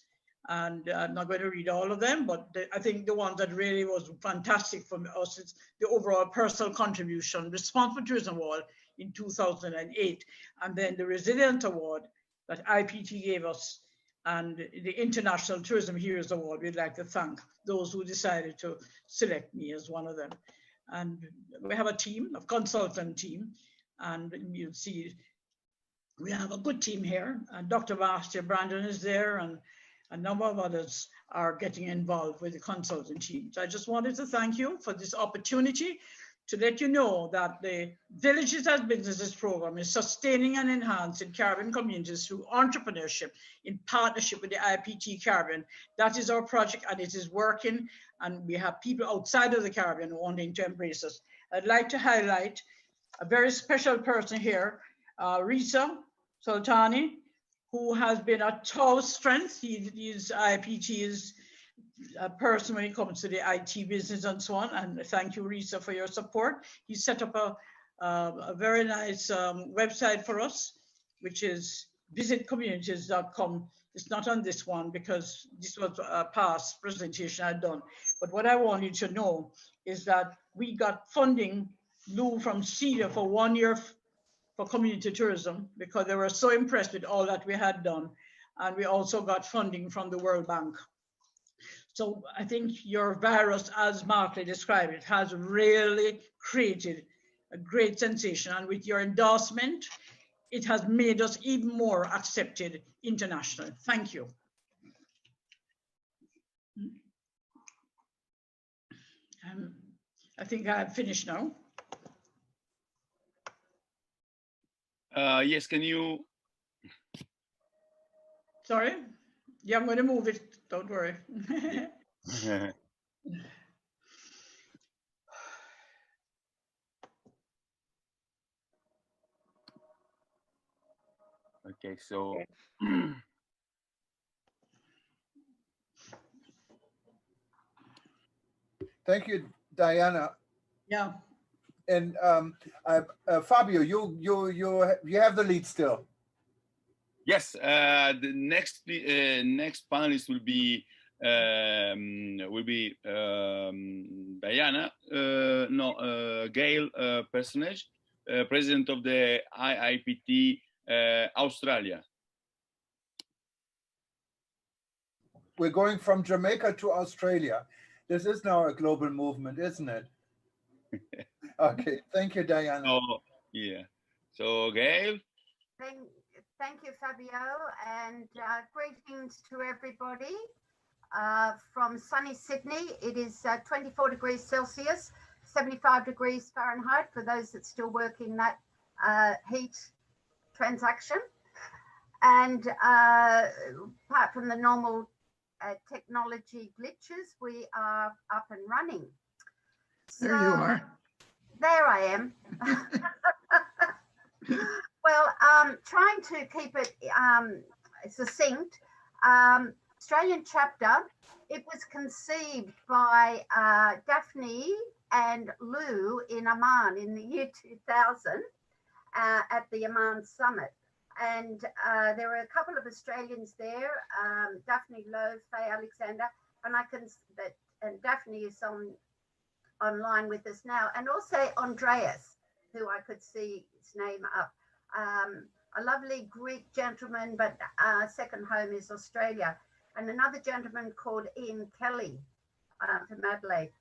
And I'm not going to read all of them, but I think the one that really was fantastic for us is the overall personal contribution, Responsible Tourism Award in 2008. And then the Resilient Award that Iipt gave us, and the International Tourism Heroes Award. We'd like to thank those who decided to select me as one of them. And we have a team, a consultant team, and you'll see we have a good team here. And Dr. Marcia Brandon is there, and a number of others are getting involved with the consultant team. So I just wanted to thank you for this opportunity to let you know that the Villages as Businesses program is sustaining and enhancing Caribbean communities through entrepreneurship in partnership with the Iipt Caribbean. That is our project, and it is working, and we have people outside of the Caribbean wanting to embrace us. I'd like to highlight a very special person here, Risa Sultani, who has been a tall strength. He's Iipt's person when it comes to the IT business and so on. And thank you, Risa, for your support. He set up a very nice website for us, which is visitcommunities.com. It's not on this one because this was a past presentation I'd done. But what I want you to know is that we got funding, Lou, from CEDA for 1 year for community tourism because they were so impressed with all that we had done. And we also got funding from the World Bank. So I think your virus, as Markley described it, has really created a great sensation. And with your endorsement, it has made us even more accepted internationally. Thank you. I think I've finished now. Yes, can you? Sorry? Yeah, I'm going to move it. Don't worry. Okay, so. Thank you, Diana. Yeah. And Fabio, you have the lead still. Yes, the next panelist will be Diana, Gail Personage, president of the Iipt Australia. We're going from Jamaica to Australia. This is now a global movement, isn't it? Okay, thank you, Diana. So, yeah. So, Gail. Thank you, Fabio, and greetings to everybody from sunny Sydney. It is 24 degrees Celsius, 75 degrees Fahrenheit for those that still work in that heat transaction. And apart from the normal technology glitches, we are up and running. There you are. There I am. Well, trying to keep it succinct, Australian chapter, it was conceived by Daphne and Lou in Amman in the year 2000 at the Amman Summit. And there were a couple of Australians there, Daphne Lowe, Faye Alexander, and and Daphne is online with us now, and also Andreas, who I could see his name up. A lovely Greek gentleman, but second home is Australia, and another gentleman called Ian Kelly from Adelaide.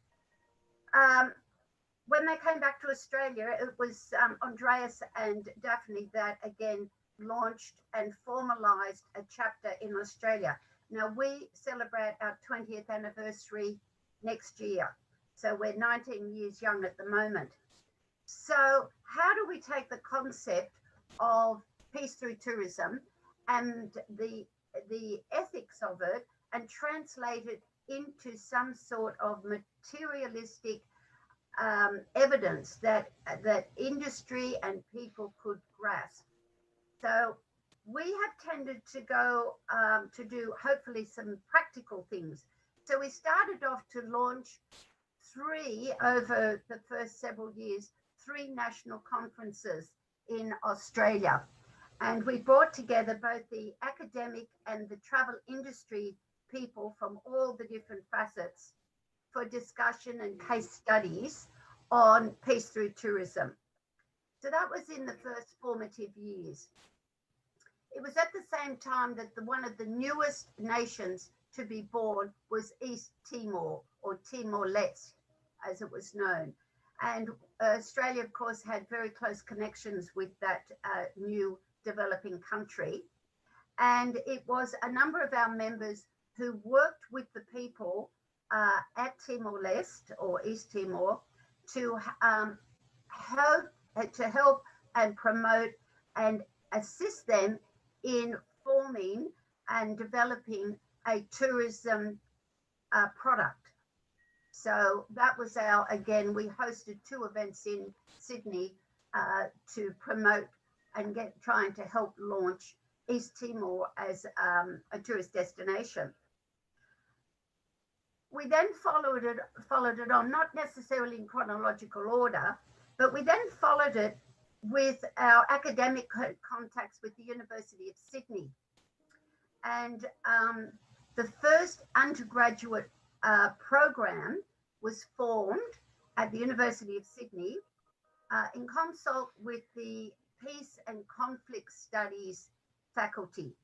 When they came back to Australia, it was Andreas and Daphne that again launched and formalized a chapter in Australia. Now we celebrate our 20th anniversary next year. So we're 19 years young at the moment. So how do we take the concept of peace through tourism and the ethics of it and translate it into some sort of materialistic evidence that industry and people could grasp? So we have tended to go to do hopefully some practical things. So we started off to launch over the first several years, 3 national conferences in Australia. And we brought together both the academic and the travel industry people from all the different facets for discussion and case studies on peace through tourism. So that was in the first formative years. It was at the same time that one of the newest nations to be born was East Timor, or Timor-Leste, as it was known. And Australia, of course, had very close connections with that new developing country. And it was a number of our members who worked with the people at Timor-Leste, or East Timor, to help and promote and assist them in forming and developing a tourism product. So that was again, we hosted 2 events in Sydney to promote and trying to help launch East Timor as a tourist destination. We then followed it on, not necessarily in chronological order, but we then followed it with our academic contacts with the University of Sydney. And the first undergraduate program was formed at the University of Sydney in consult with the Peace and Conflict Studies faculty.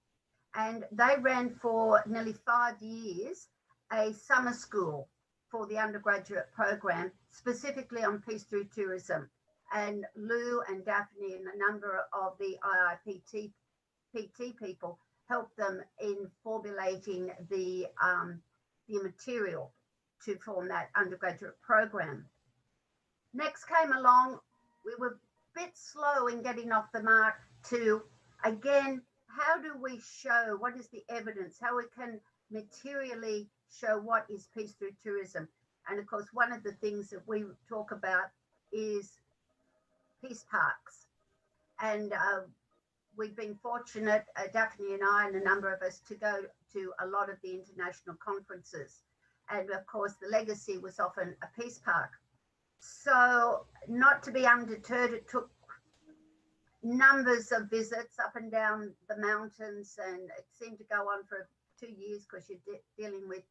And they ran for nearly 5 years a summer school for the undergraduate program, specifically on peace through tourism. And Lou and Daphne and a number of the Iipt PT people helped them in formulating the material to form that undergraduate program. Next came along, we were a bit slow in getting off the mark to, again, how do we show, what is the evidence, how we can materially show what is peace through tourism. And of course, one of the things that we talk about is peace parks. And we've been fortunate, Daphne and I and a number of us, to go to a lot of the international conferences. And of course, the legacy was often a peace park. So not to be undeterred, it took numbers of visits up and down the mountains, and it seemed to go on for 2 years because you're dealing with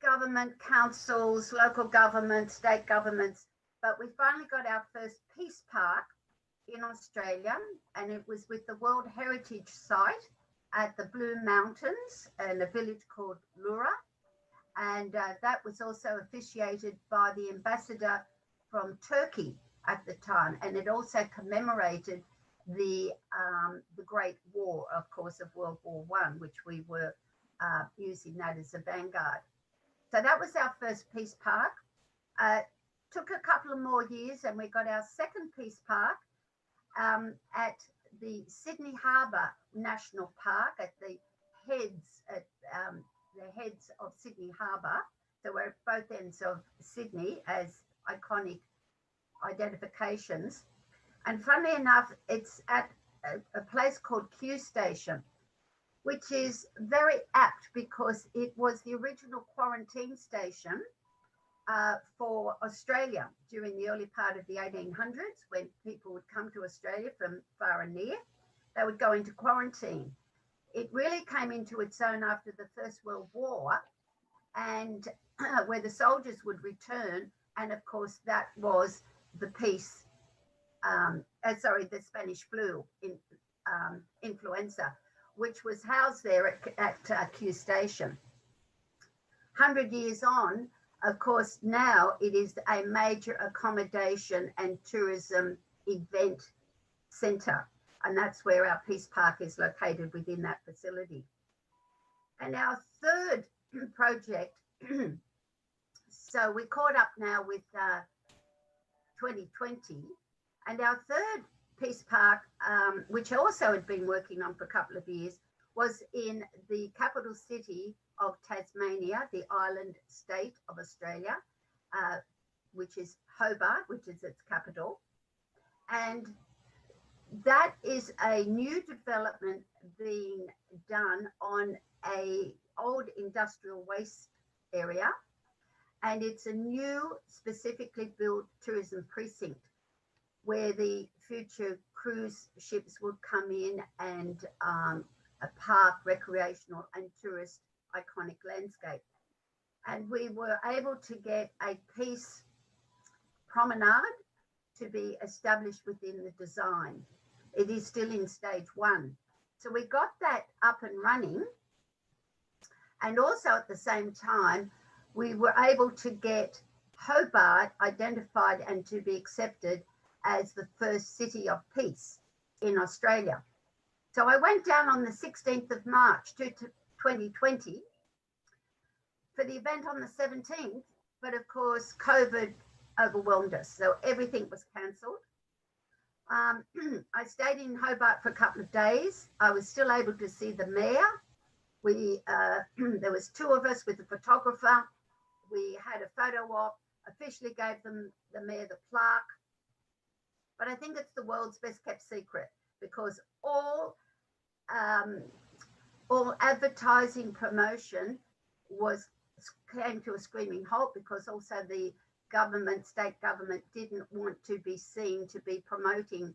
government, councils, local governments, state governments. But we finally got our first peace park in Australia, and it was with the World Heritage Site at the Blue Mountains in a village called Lura. And that was also officiated by the ambassador from Turkey at the time, and it also commemorated the Great War, of course, of World War I, which we were using that as a vanguard. So that was our first peace park. Took a couple of more years, and we got our second peace park at the Sydney Harbour National Park at the heads of Sydney Harbour. So we're at both ends of Sydney as iconic identifications. And funnily enough, it's at a place called Q Station, which is very apt because it was the original quarantine station for Australia during the early part of the 1800s, when people would come to Australia from far and near. They would go into quarantine. It really came into its own after the First World War, and where the soldiers would return. And of course, that was the peace, the Spanish flu, influenza, which was housed there at Q Station. 100 years on, of course, now it is a major accommodation and tourism event centre. And that's where our Peace Park is located, within that facility. And our third project, so we caught up now with 2020, and our third Peace Park, which I also had been working on for a couple of years, was in the capital city of Tasmania, the island state of Australia, which is Hobart, which is its capital. And that is a new development being done on a old industrial waste area, and it's a new specifically built tourism precinct where the future cruise ships would come in and a park, recreational and tourist iconic landscape. And we were able to get a peace promenade to be established within the design. It is still in stage 1. So we got that up and running. And also at the same time, we were able to get Hobart identified and to be accepted as the first city of peace in Australia. So I went down on the 16th of March 2020 for the event on the 17th, but of course COVID overwhelmed us, so everything was cancelled. I stayed in Hobart for a couple of days. I was still able to see the mayor. There was 2 of us with a photographer. We had a photo op, officially gave them the mayor the plaque. But I think it's the world's best kept secret, because all advertising promotion came to a screaming halt, because also the government, state government, didn't want to be seen to be promoting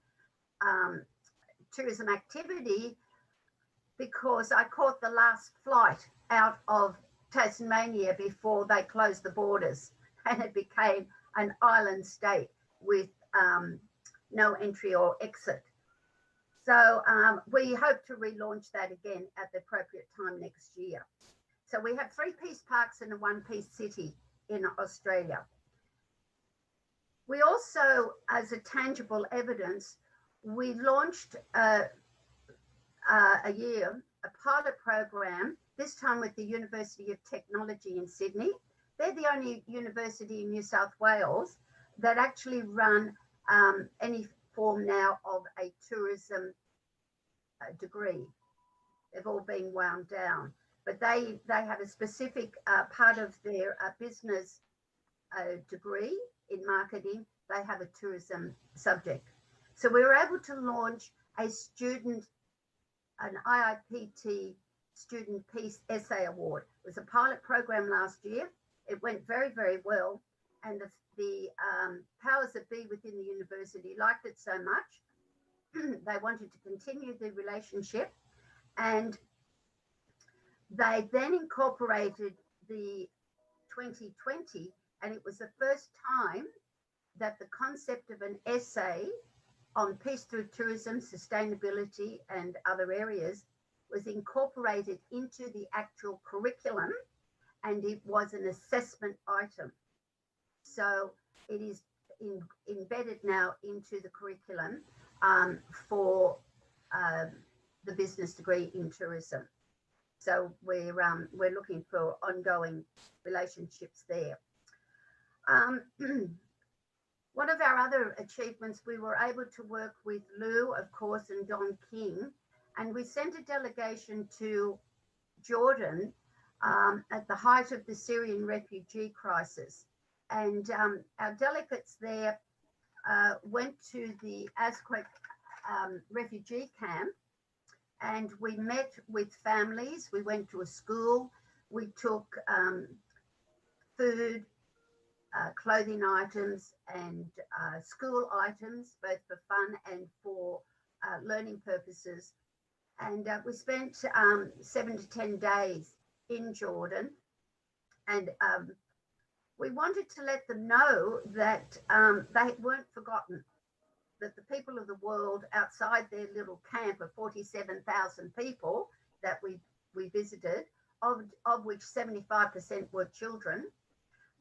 tourism activity, because I caught the last flight out of Tasmania before they closed the borders, and it became an island state with no entry or exit. So we hope to relaunch that again at the appropriate time next year. So we have 3 peace parks and a 1 peace city in Australia. We also, as a tangible evidence, we launched a pilot program, this time with the University of Technology in Sydney. They're the only university in New South Wales that actually run any form now of a tourism degree. They've all been wound down, but they have a specific part of their business degree in marketing. They have a tourism subject. So we were able to launch an Iipt Student Peace Essay Award. It was a pilot program last year. It went very, very well. And the powers that be within the university liked it so much, they wanted to continue the relationship. And they then incorporated the 2020, and it was the first time that the concept of an essay on peace through tourism, sustainability, and other areas was incorporated into the actual curriculum, and it was an assessment item. So it is embedded now into the curriculum for the business degree in tourism. So we're looking for ongoing relationships there. One of our other achievements, we were able to work with Lou, of course, and Don King, and we sent a delegation to Jordan at the height of the Syrian refugee crisis. And our delegates there went to the Azquat refugee camp, and we met with families. We went to a school. We took food, clothing items, and school items, both for fun and for learning purposes. And we spent 7 to 10 days in Jordan. And we wanted to let them know that they weren't forgotten, that the people of the world outside their little camp of 47,000 people that we visited, of which 75% were children,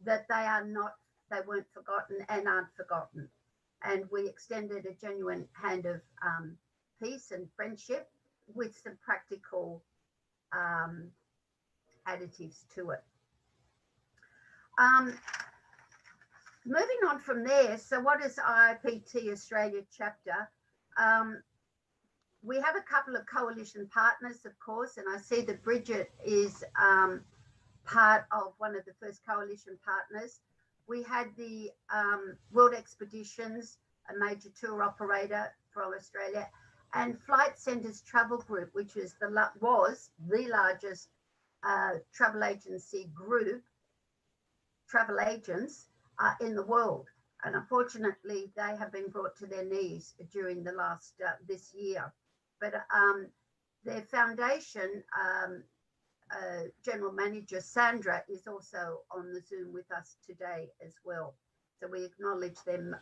that they weren't forgotten and aren't forgotten. And we extended a genuine hand of peace and friendship with some practical additives to it. Moving on from there, so what is Iipt Australia chapter? We have a couple of coalition partners, of course, and I see that Brigitte is part of one of the first coalition partners. We had the World Expeditions, a major tour operator from Australia, and Flight Centres Travel Group, which was the largest travel agency group, travel agents in the world. And unfortunately, they have been brought to their knees during the last, this year. But their foundation, General Manager Sandra, is also on the Zoom with us today as well. So we acknowledge them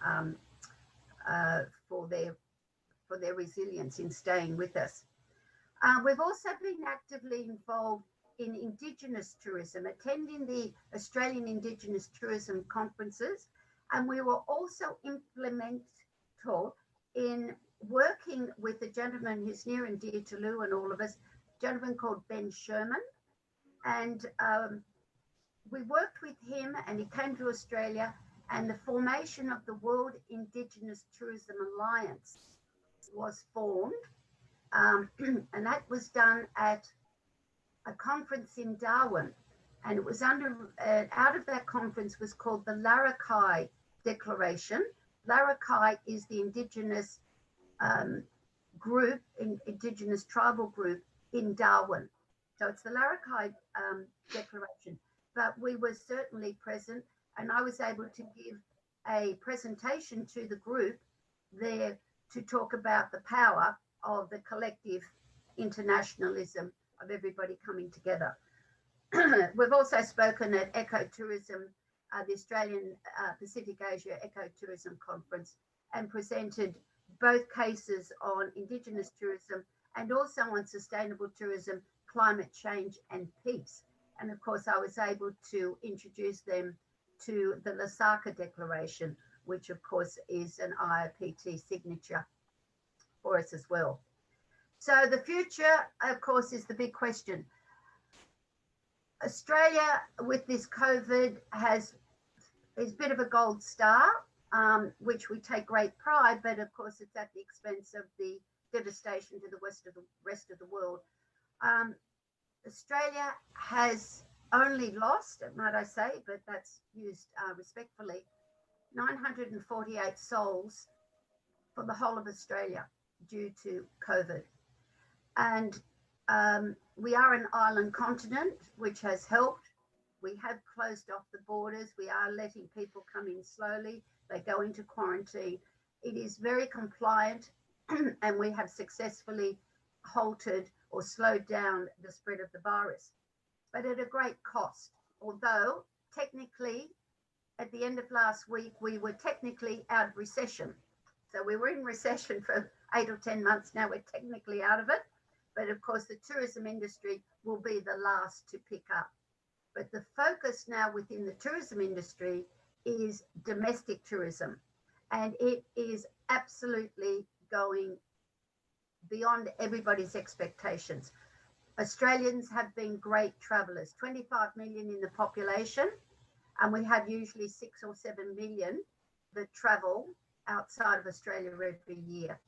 for their resilience in staying with us. We've also been actively involved in Indigenous tourism, attending the Australian Indigenous Tourism Conferences, and we were also instrumental in working with a gentleman who's near and dear to Lou and all of us, a gentleman called Ben Sherman. And we worked with him, and he came to Australia, and the formation of the World Indigenous Tourism Alliance was formed. And that was done at a conference in Darwin. And it was out of that conference was called the Larrakai Declaration. Larrakai is the Indigenous group, Indigenous tribal group in Darwin. So it's the Larrakai Declaration. But we were certainly present, and I was able to give a presentation to the group there to talk about the power of the collective internationalism of everybody coming together. We've also spoken at Ecotourism, the Australian Pacific Asia Ecotourism Conference, and presented both cases on Indigenous tourism and also on sustainable tourism, climate change and peace. And of course, I was able to introduce them to the Lusaka Declaration, which of course is an Iipt signature for us as well. So the future, of course, is the big question. Australia with this COVID is a bit of a gold star, which we take great pride, but of course it's at the expense of the devastation to the rest of the world. Australia has only lost, might I say, but that's used respectfully, 948 souls for the whole of Australia due to COVID. And we are an island continent, which has helped. We have closed off the borders. We are letting people come in slowly. They go into quarantine. It is very compliant, and we have successfully halted or slowed down the spread of the virus, but at a great cost. Although technically, at the end of last week, we were technically out of recession. So we were in recession for 8 or 10 months. Now we're technically out of it. But of course, the tourism industry will be the last to pick up. But the focus now within the tourism industry is domestic tourism. And it is absolutely going beyond everybody's expectations. Australians have been great travellers, 25 million in the population, and we have usually 6 or 7 million that travel outside of Australia every year.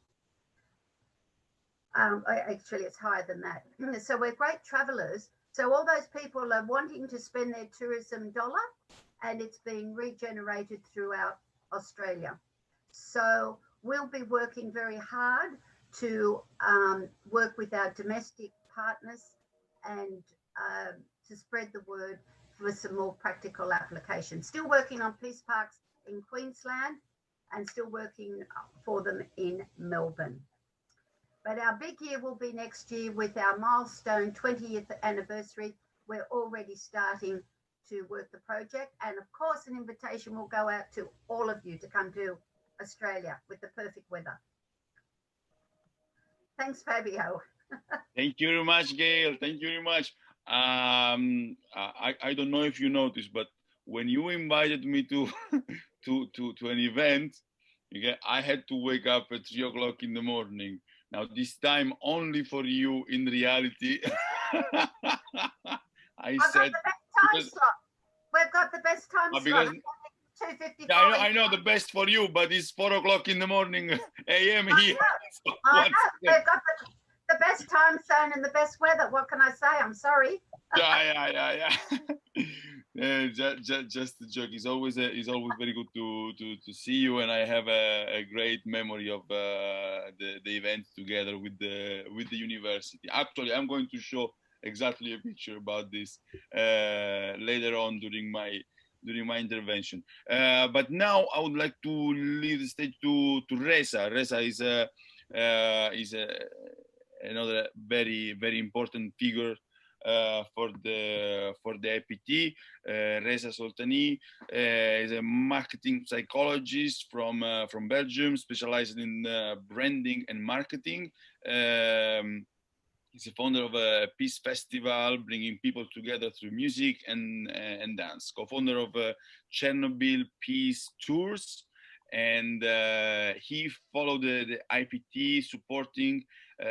Actually, it's higher than that. So we're great travellers. So all those people are wanting to spend their tourism dollar, and it's being regenerated throughout Australia. So we'll be working very hard to work with our domestic partners and to spread the word for some more practical applications. Still working on peace parks in Queensland and still working for them in Melbourne. But our big year will be next year with our milestone 20th anniversary. We're already starting to work the project. And of course, an invitation will go out to all of you to come to Australia with the perfect weather. Thanks, Fabio. Thank you very much, Gail. Thank you very much. I don't know if you noticed, but when you invited me to to an event, okay, I had to wake up at 3 o'clock in the morning. Now this time only for you. In reality, I've got the best time slot. We've got the best time slot. 2:55. Yeah, I know the best for you, but it's 4 o'clock in the morning AM here. So I know. We've got the best time zone and the best weather. What can I say? I'm sorry. Yeah. Just a joke. It's always very good to see you, and I have a great memory of the event together with the university. Actually, I'm going to show exactly a picture about this later on during my intervention. But now I would like to leave the stage to Reza. Reza is another very important figure for the Iipt. Reza Soltani is a marketing psychologist from Belgium, specialized in branding and marketing. He's a founder of a peace festival, bringing people together through music and dance. Co-founder of Chernobyl Peace Tours, and he followed the Iipt,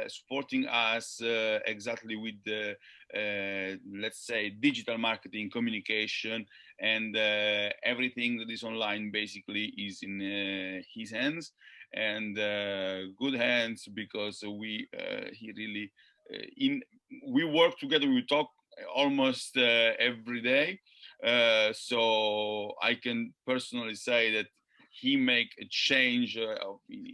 supporting us exactly with the let's say digital marketing, communication, and everything that is online basically is in his hands, and good hands, because he really we work together. We talk almost every day, so I can personally say that he make a change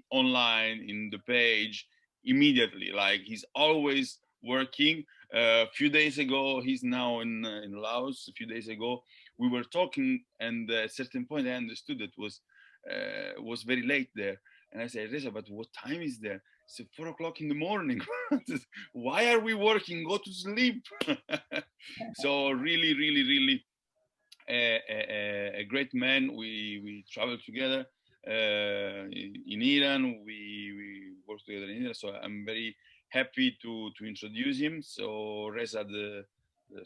online in the page immediately. Like, he's always working. A few days ago, he's now in Laos. A few days ago, we were talking, and at a certain point, I understood it was very late there. And I said, Reza, but what time is there? It's 4 o'clock in the morning. Why are we working? Go to sleep. So really a great man. We travel together. in Iran. We work together in Iran, so I'm very happy to introduce him. So Reza, the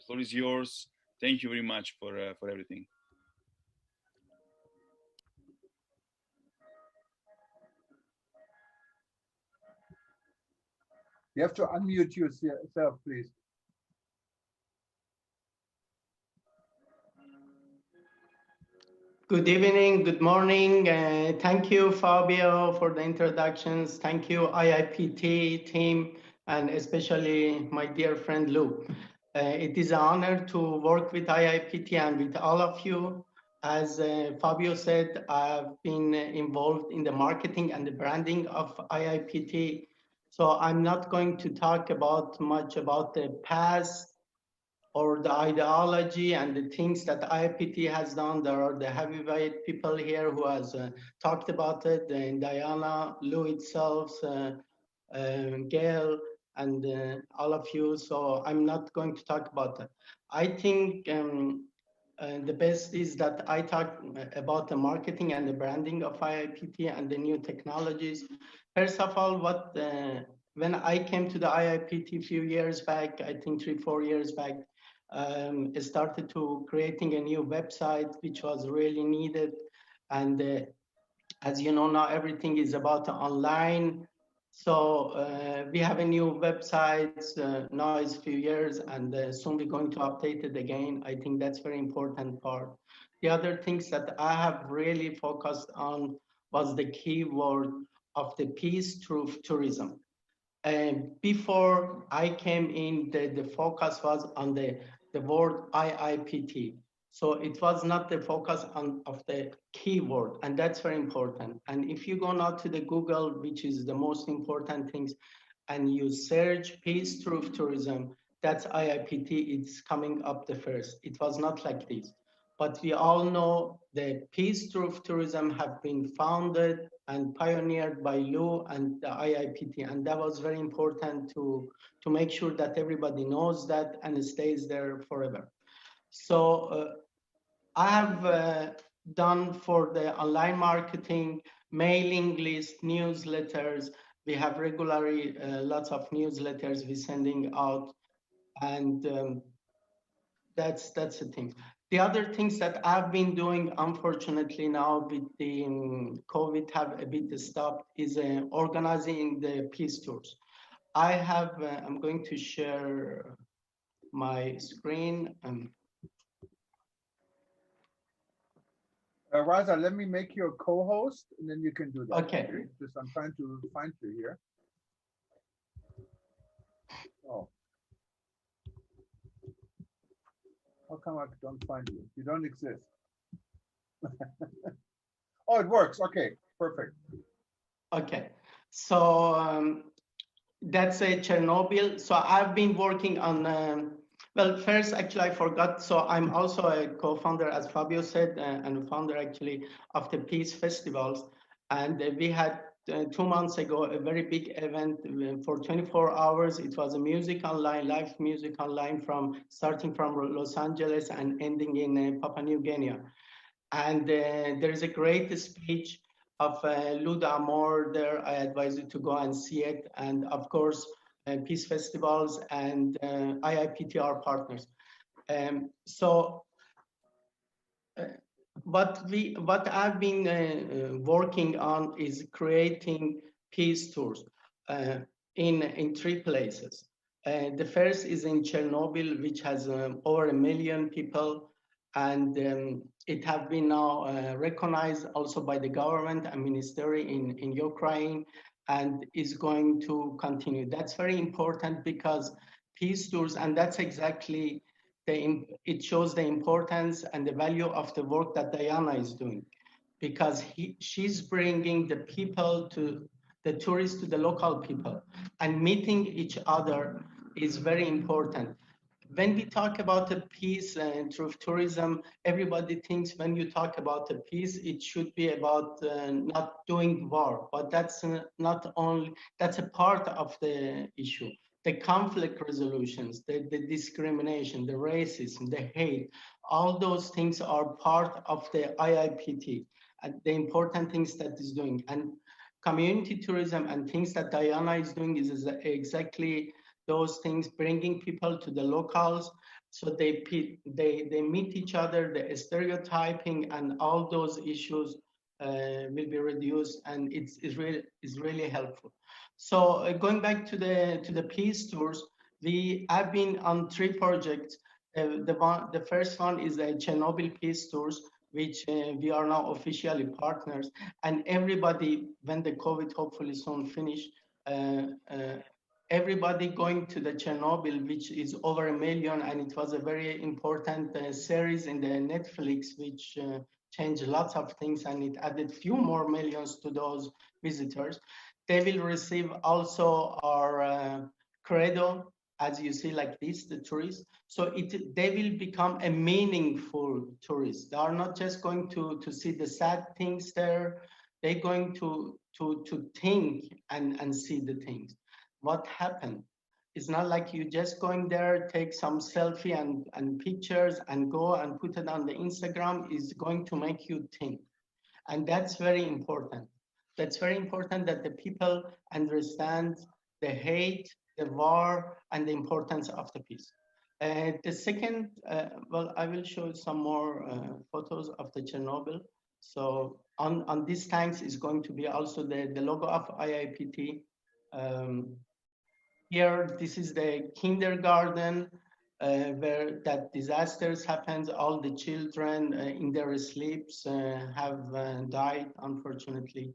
floor is yours. Thank you very much for everything. You have to unmute yourself, please. Good evening, good morning. Thank you, Fabio, for the introductions. Thank you, IIPT team, and especially my dear friend Lou. It is an honor to work with IIPT and with all of you. As Fabio said, I've been involved in the marketing and the branding of IIPT. So I'm not going to talk much about the past or the ideology and the things that IIPT has done. There are the heavyweight people here who has talked about it, and Diana, Lou itself, Gail, and all of you. So I'm not going to talk about that. I think the best is that I talk about the marketing and the branding of IIPT and the new technologies. First of all, when I came to the IIPT a few years back, I think 3-4 years back, started to creating a new website, which was really needed. And as you know, now everything is about online. So we have a new website, now it's a few years, and soon we're going to update it again. I think that's very important part. The other things that I have really focused on was the keyword of the peace through tourism. And before I came in, the focus was on the word IIPT. So it was not the focus of the keyword, and that's very important. And if you go now to the Google, which is the most important things, and you search peace through tourism, that's IIPT, it's coming up the first. It was not like this. But we all know the peace through tourism have been founded and pioneered by Lou and the IIPT, and that was very important to make sure that everybody knows that and it stays there forever. So I have done for the online marketing, mailing list, newsletters. We have regularly lots of newsletters we're sending out, and that's the thing. The other things that I've been doing, unfortunately now with the COVID have a bit stopped, is organizing the peace tours. I have, I'm going to share my screen. Raza, let me make you a co-host, and then you can do that. Okay. Just I'm trying to find you here. Oh. How come I don't find you? You don't exist. Oh, it works. Okay, perfect. Okay, so that's a Chernobyl. So I've been working on, well, first, actually, I forgot. So I'm also a co-founder, as Fabio said, and a founder actually of the Peace Festivals. And we had 2 months ago a very big event for 24 hours. It was a music online, live music online, starting from Los Angeles and ending in Papua New Guinea. And there is a great speech of Lou D'Amour there. I advise you to go and see it. And of course, Peace Festivals and IIPT are partners. What I've been working on is creating peace tours in 3 places. The first is in Chernobyl, which has over 1 million people, and it has been now recognized also by the government and ministry in Ukraine, and is going to continue. That's very important because peace tours, and that's exactly it shows the importance and the value of the work that Diana is doing, because she's bringing the people to the tourists to the local people, and meeting each other is very important. When we talk about the peace and through tourism, everybody thinks when you talk about the peace, it should be about not doing war, but that's not only, that's a part of the issue. The conflict resolutions, the discrimination, the racism, the hate, all those things are part of the IIPT. the important things that is doing. And community tourism and things that Diana is doing is exactly those things, bringing people to the locals, so they meet each other, the stereotyping and all those issues will be reduced, and it's really helpful. So going back to the peace tours, we have been on 3 projects. The first one is the Chernobyl peace tours, which we are now officially partners. And everybody, when the COVID hopefully soon finish, everybody going to the Chernobyl, which is over 1 million, and it was a very important series in the Netflix, which changed lots of things, and it added few more millions to those visitors. They will receive also our credo, as you see like this, the tourists. So they will become a meaningful tourist. They are not just going to see the sad things there. They're going to think and see the things. What happened? It's not like you just going there, take some selfie and pictures and go and put it on the Instagram. Is going to make you think. And that's very important. That's very important that the people understand the hate, the war, and the importance of the peace. The second, well, I will show some more photos of the Chernobyl. So on these tanks is going to be also the logo of IIPT. Here, this is the kindergarten where that disasters happens. All the children in their sleeps have died, unfortunately.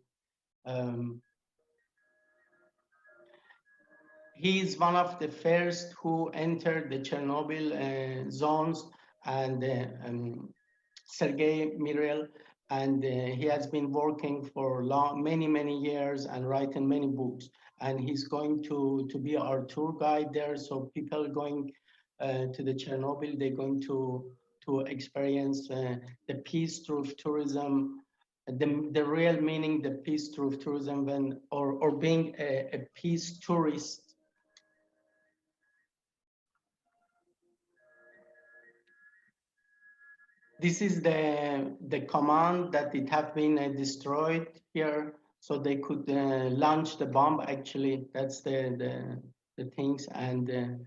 He is one of the first who entered the Chernobyl zones, and Sergei Mirel, and he has been working for many years and writing many books. And he's going to be our tour guide there. So people going to the Chernobyl, they're going to experience the peace through tourism, the real meaning, the peace through tourism, or being a peace tourist. This is the command that it have been destroyed here, so they could launch the bomb. Actually, that's the things. And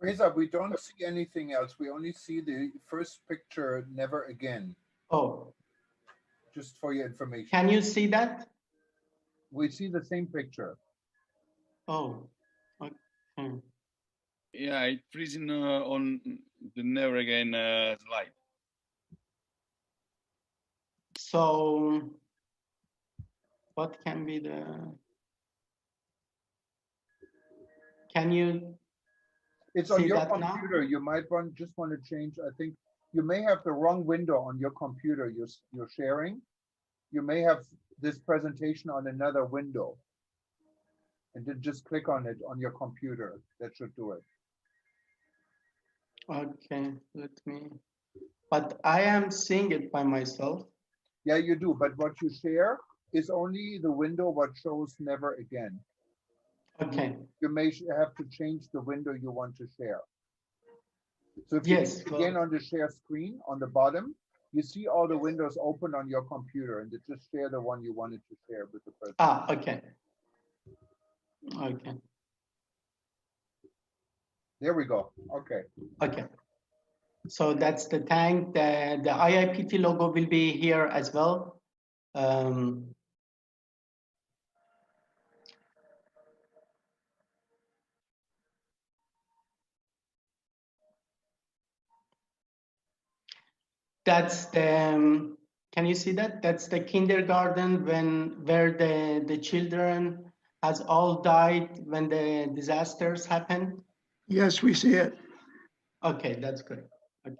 Reza, we don't see anything else. We only see the first picture, Never Again. Oh, just for your information. Can you see that? We see the same picture. Oh, okay. Yeah, it's freezing on the Never Again slide. So, what can be the? Can you? It's on your computer. Now? You might just want to change. I think you may have the wrong window on your computer you're sharing. You may have this presentation on another window. And then just click on it on your computer. That should do it. Okay, let me. But I am seeing it by myself. Yeah, you do. But what you share is only the window what shows Never Again. Okay. You may have to change the window you want to share. So if you again on the share screen on the bottom, you see all the windows open on your computer, and just share the one you wanted to share with the person. Ah, okay. Okay. There we go. Okay. Okay. So that's the tank. The IIPT logo will be here as well. That's the, can you see that? That's the kindergarten where the children has all died when the disasters happened. Yes, we see it. Okay, that's good. Okay.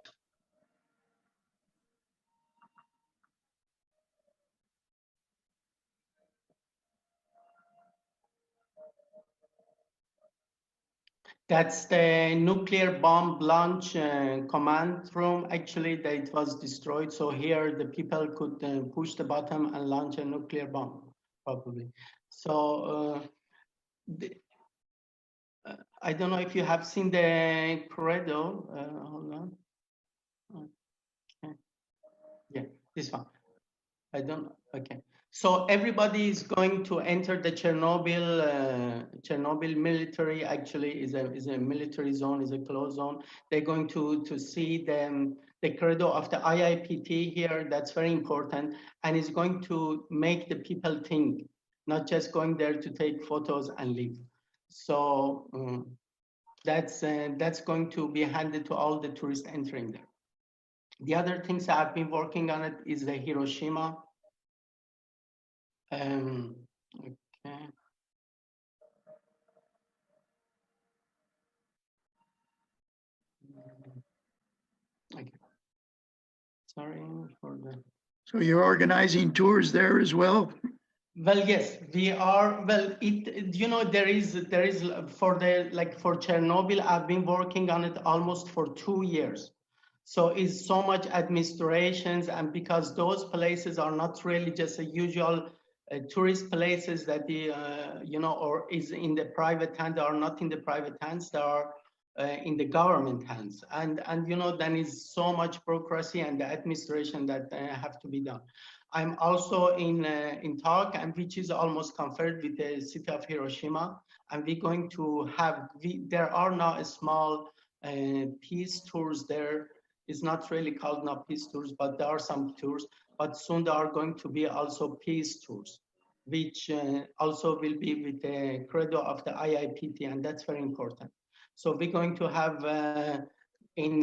That's the nuclear bomb launch command room. Actually, that it was destroyed. So here the people could push the button and launch a nuclear bomb, probably. So I don't know if you have seen the credo. Hold on. Okay. Yeah, this one. I don't. Okay. So everybody is going to enter the Chernobyl. Chernobyl military actually is a military zone, is a closed zone. They're going to see the credo of the IIPT here. That's very important, and it's going to make the people think, not just going there to take photos and leave. So that's going to be handed to all the tourists entering there. The other things that I've been working on it is the Hiroshima. Okay. Okay. Sorry for the. So you're organizing tours there as well? Well, yes, we are. Well, there is for for Chernobyl, I've been working on it almost for 2 years. So it's so much administrations, and because those places are not really just a usual tourist places that or is in the private hand, are not in the private hands, they are in the government hands, and then is so much bureaucracy and the administration that have to be done. I'm also in talk, and which is almost confirmed with the city of Hiroshima, and we're going to have. There are now a small peace tours there. It's not really called now peace tours, but there are some tours. But soon there are going to be also peace tours, which also will be with the credo of the IIPT, and that's very important. So we're going to have in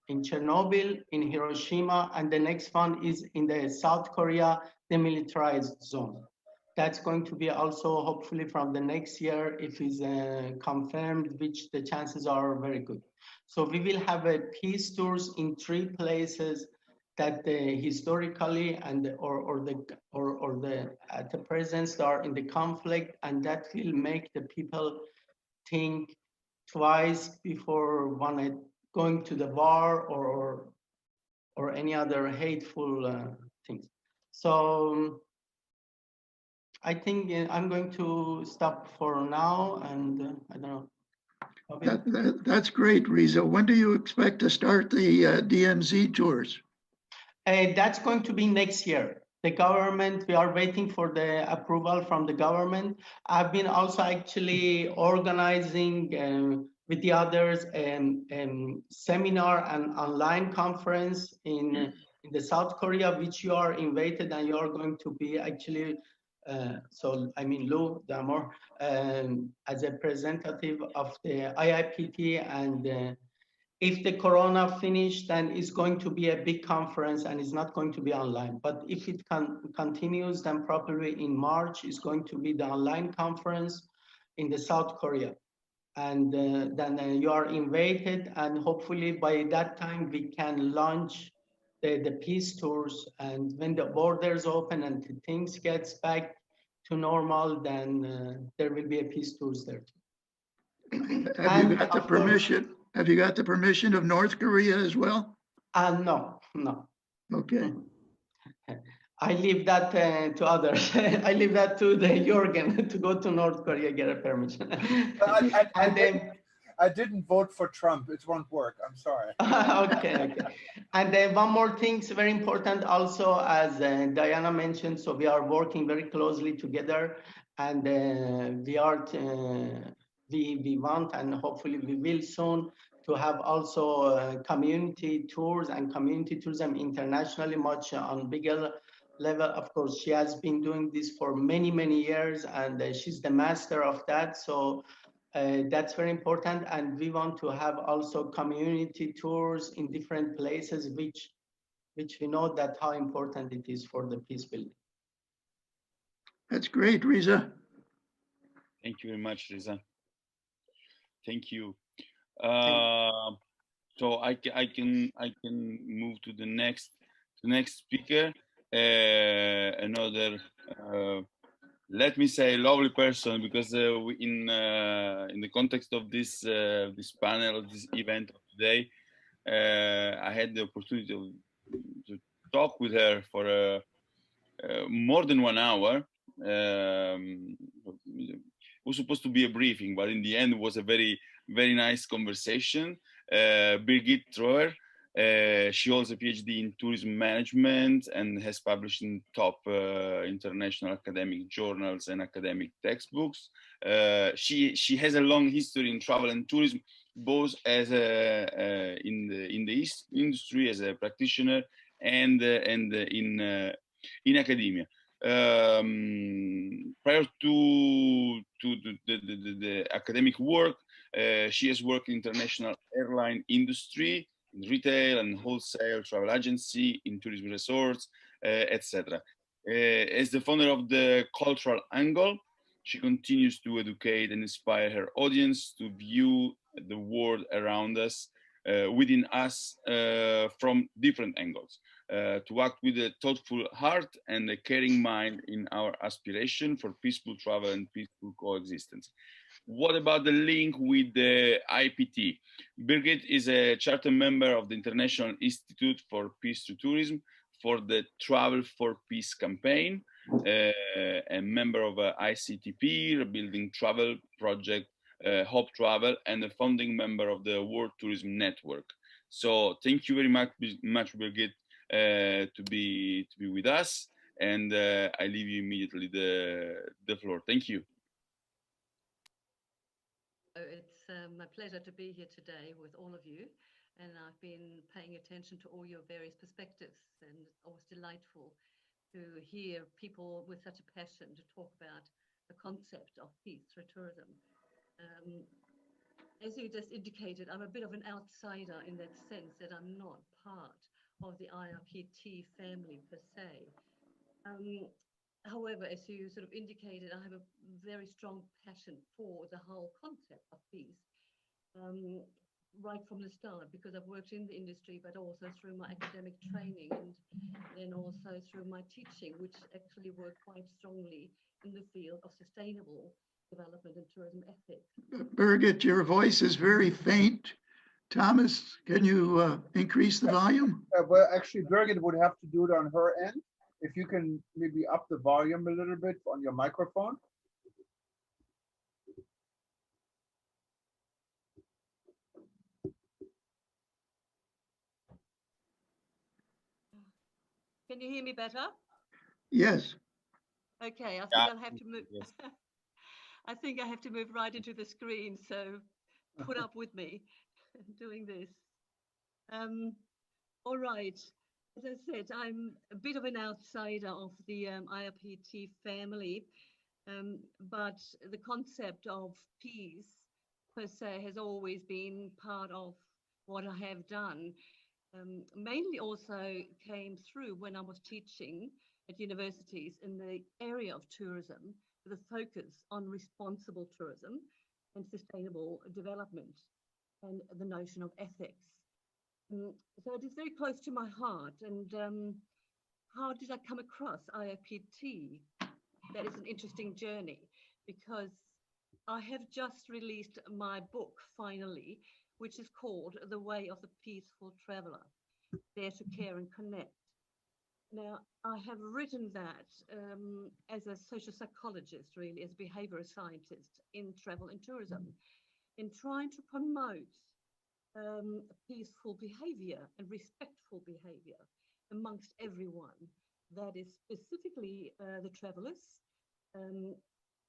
Chernobyl, in Hiroshima, and the next one is in the South Korea demilitarized zone. That's going to be also hopefully from the next year, if it's confirmed, which the chances are very good. So we will have a peace tours in 3 places that historically and at the present are in the conflict, and that will make the people think twice before going to the war or any other hateful things. So I think I'm going to stop for now, and I don't know. That's great, Riza. When do you expect to start the DMZ tours? That's going to be next year. The government, we are waiting for the approval from the government. I've been also actually organizing with the others seminar and online conference in the South Korea, which you are invited, and you are going to be actually so I mean Lou Damor as a representative of the IIPT, and if the corona finished, then it's going to be a big conference and it's not going to be online. But if it continues, then probably in March is going to be the online conference in the South Korea. And then you are invited, and hopefully by that time we can launch the peace tours. And when the borders open and things gets back to normal, then there will be a peace tours there too. Have you got the permission? Have you got the permission of North Korea as well? No. Okay. I leave that to others. I leave that to the Jürgen to go to North Korea, get a permission. I didn't vote for Trump. It won't work. I'm sorry. Okay. And then one more thing is very important also, as Diana mentioned, so we are working very closely together, and we want, and hopefully we will soon, to have also community tours and community tourism internationally, much on bigger level. Of course, she has been doing this for many, many years, and she's the master of that. So that's very important. And we want to have also community tours in different places, which we know that how important it is for the peace building. That's great, Riza. Thank you very much, Riza. Thank you. So I can move to the next speaker. Another let me say lovely person, because in the context of this panel, this event of today, I had the opportunity to talk with her for more than 1 hour. It was supposed to be a briefing, but in the end it was a very, very nice conversation. Brigitte Troyer, She holds a PhD in tourism management and has published in top international academic journals and academic textbooks. She has a long history in travel and tourism, both as in the industry as a practitioner and in academia. Prior to the academic work, she has worked in international airline industry, in retail and wholesale, travel agency, in tourism resorts, etc. As the founder of the Cultural Angle, she continues to educate and inspire her audience to view the world around us, within us, from different angles, to act with a thoughtful heart and a caring mind in our aspiration for peaceful travel and peaceful coexistence. What about the link with the Iipt? Brigitte is a charter member of the International Institute for Peace Through Tourism for the Travel for Peace campaign, a member of ICTP, Rebuilding Travel Project, Hope Travel, and a founding member of the World Tourism Network. So thank you very much Brigitte, to be with us, and I leave you immediately the floor. Thank you. It's my pleasure to be here today with all of you, and I've been paying attention to all your various perspectives, and it's always delightful to hear people with such a passion to talk about the concept of peace through tourism. As you just indicated, I'm a bit of an outsider in that sense that I'm not part of the Iipt family per se. However, as you sort of indicated, I have a very strong passion for the whole concept of peace, right from the start, because I've worked in the industry, but also through my academic training and then also through my teaching, which actually work quite strongly in the field of sustainable development and tourism ethics. Birgit, your voice is very faint. Thomas, can you increase the volume? Well, actually, Birgit would have to do it on her end. If you can maybe up the volume a little bit on your microphone. Can you hear me better? Yes. Okay, I think I'll have to move. Yes. I think I have to move right into the screen, so put up with me doing this. All right. As I said, I'm a bit of an outsider of the Iipt family, but the concept of peace per se has always been part of what I have done. Mainly also came through when I was teaching at universities in the area of tourism with a focus on responsible tourism and sustainable development and the notion of ethics. So it is very close to my heart. And how did I come across Iipt? That is an interesting journey, because I have just released my book finally, which is called The Way of the Peaceful Traveler, Dare to Care and Connect. Now, I have written that as a social psychologist, really, as a behavioral scientist in travel and tourism, in trying to promote peaceful behavior and respectful behavior amongst everyone. That is specifically the travelers,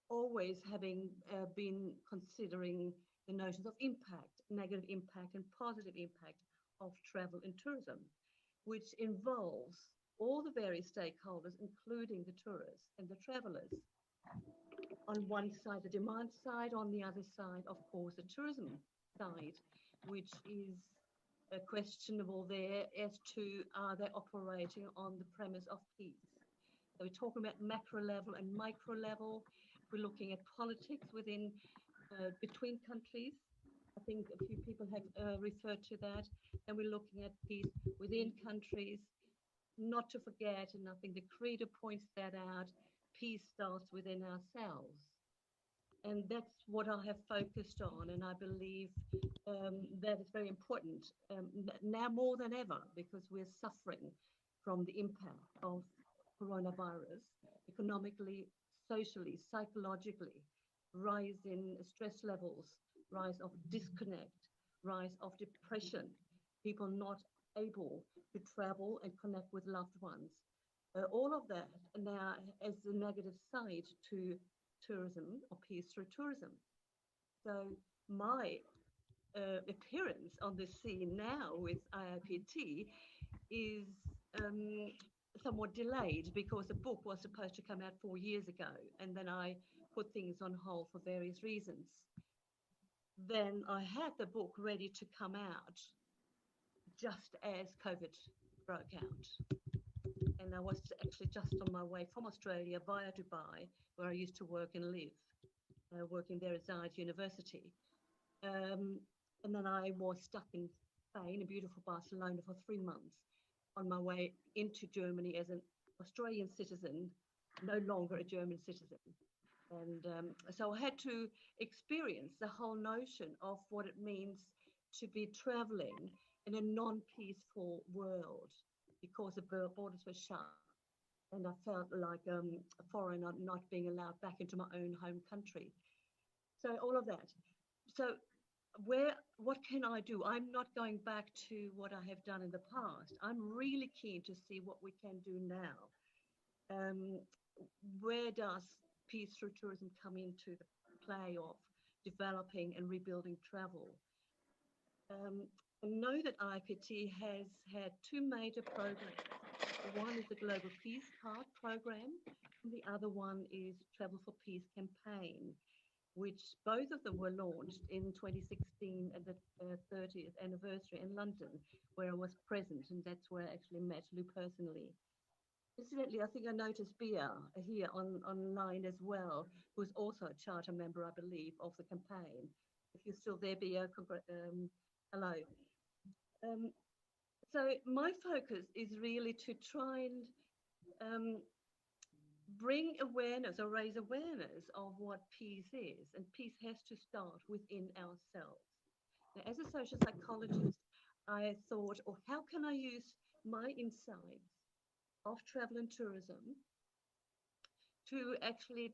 always having been considering the notions of impact, negative impact and positive impact of travel and tourism, which involves all the various stakeholders, including the tourists and the travelers. On one side, the demand side, on the other side, of course, the tourism side, which is questionable there as to are they operating on the premise of peace. So we're talking about macro level and micro level. We're looking at politics within, between countries. I think a few people have referred to that. And we're looking at peace within countries. Not to forget, and I think the Credo points that out, peace starts within ourselves. And that's what I have focused on, and I believe that is very important now more than ever, because we're suffering from the impact of coronavirus economically, socially, psychologically, rise in stress levels, rise of disconnect, rise of depression, people not able to travel and connect with loved ones. All of that now is the negative side to tourism or peace through tourism. So my appearance on the scene now with IIPT is somewhat delayed because the book was supposed to come out 4 years ago, and then I put things on hold for various reasons. Then I had the book ready to come out just as COVID broke out. And I was actually just on my way from Australia via Dubai, where I used to work and live, working there at Zayed University. And then I was stuck in Spain, in beautiful Barcelona, for 3 months on my way into Germany as an Australian citizen, no longer a German citizen. And so I had to experience the whole notion of what it means to be traveling in a non-peaceful world because the borders were shut. And I felt like a foreigner not being allowed back into my own home country. So all of that. So what can I do? I'm not going back to what I have done in the past. I'm really keen to see what we can do now. Where does peace through tourism come into the play of developing and rebuilding travel? I know that IIPT has had 2 major programs. One is the Global Peace Card program, and the other one is Travel for Peace campaign, which both of them were launched in 2016 at the 30th anniversary in London, where I was present, and that's where I actually met Lou personally. Incidentally, I think I noticed Bia here online as well, who's also a charter member, I believe, of the campaign. If you're still there, Bia, hello. So my focus is really to try and bring awareness or raise awareness of what peace is. And peace has to start within ourselves. Now, as a social psychologist, I thought, oh, how can I use my insights of travel and tourism to actually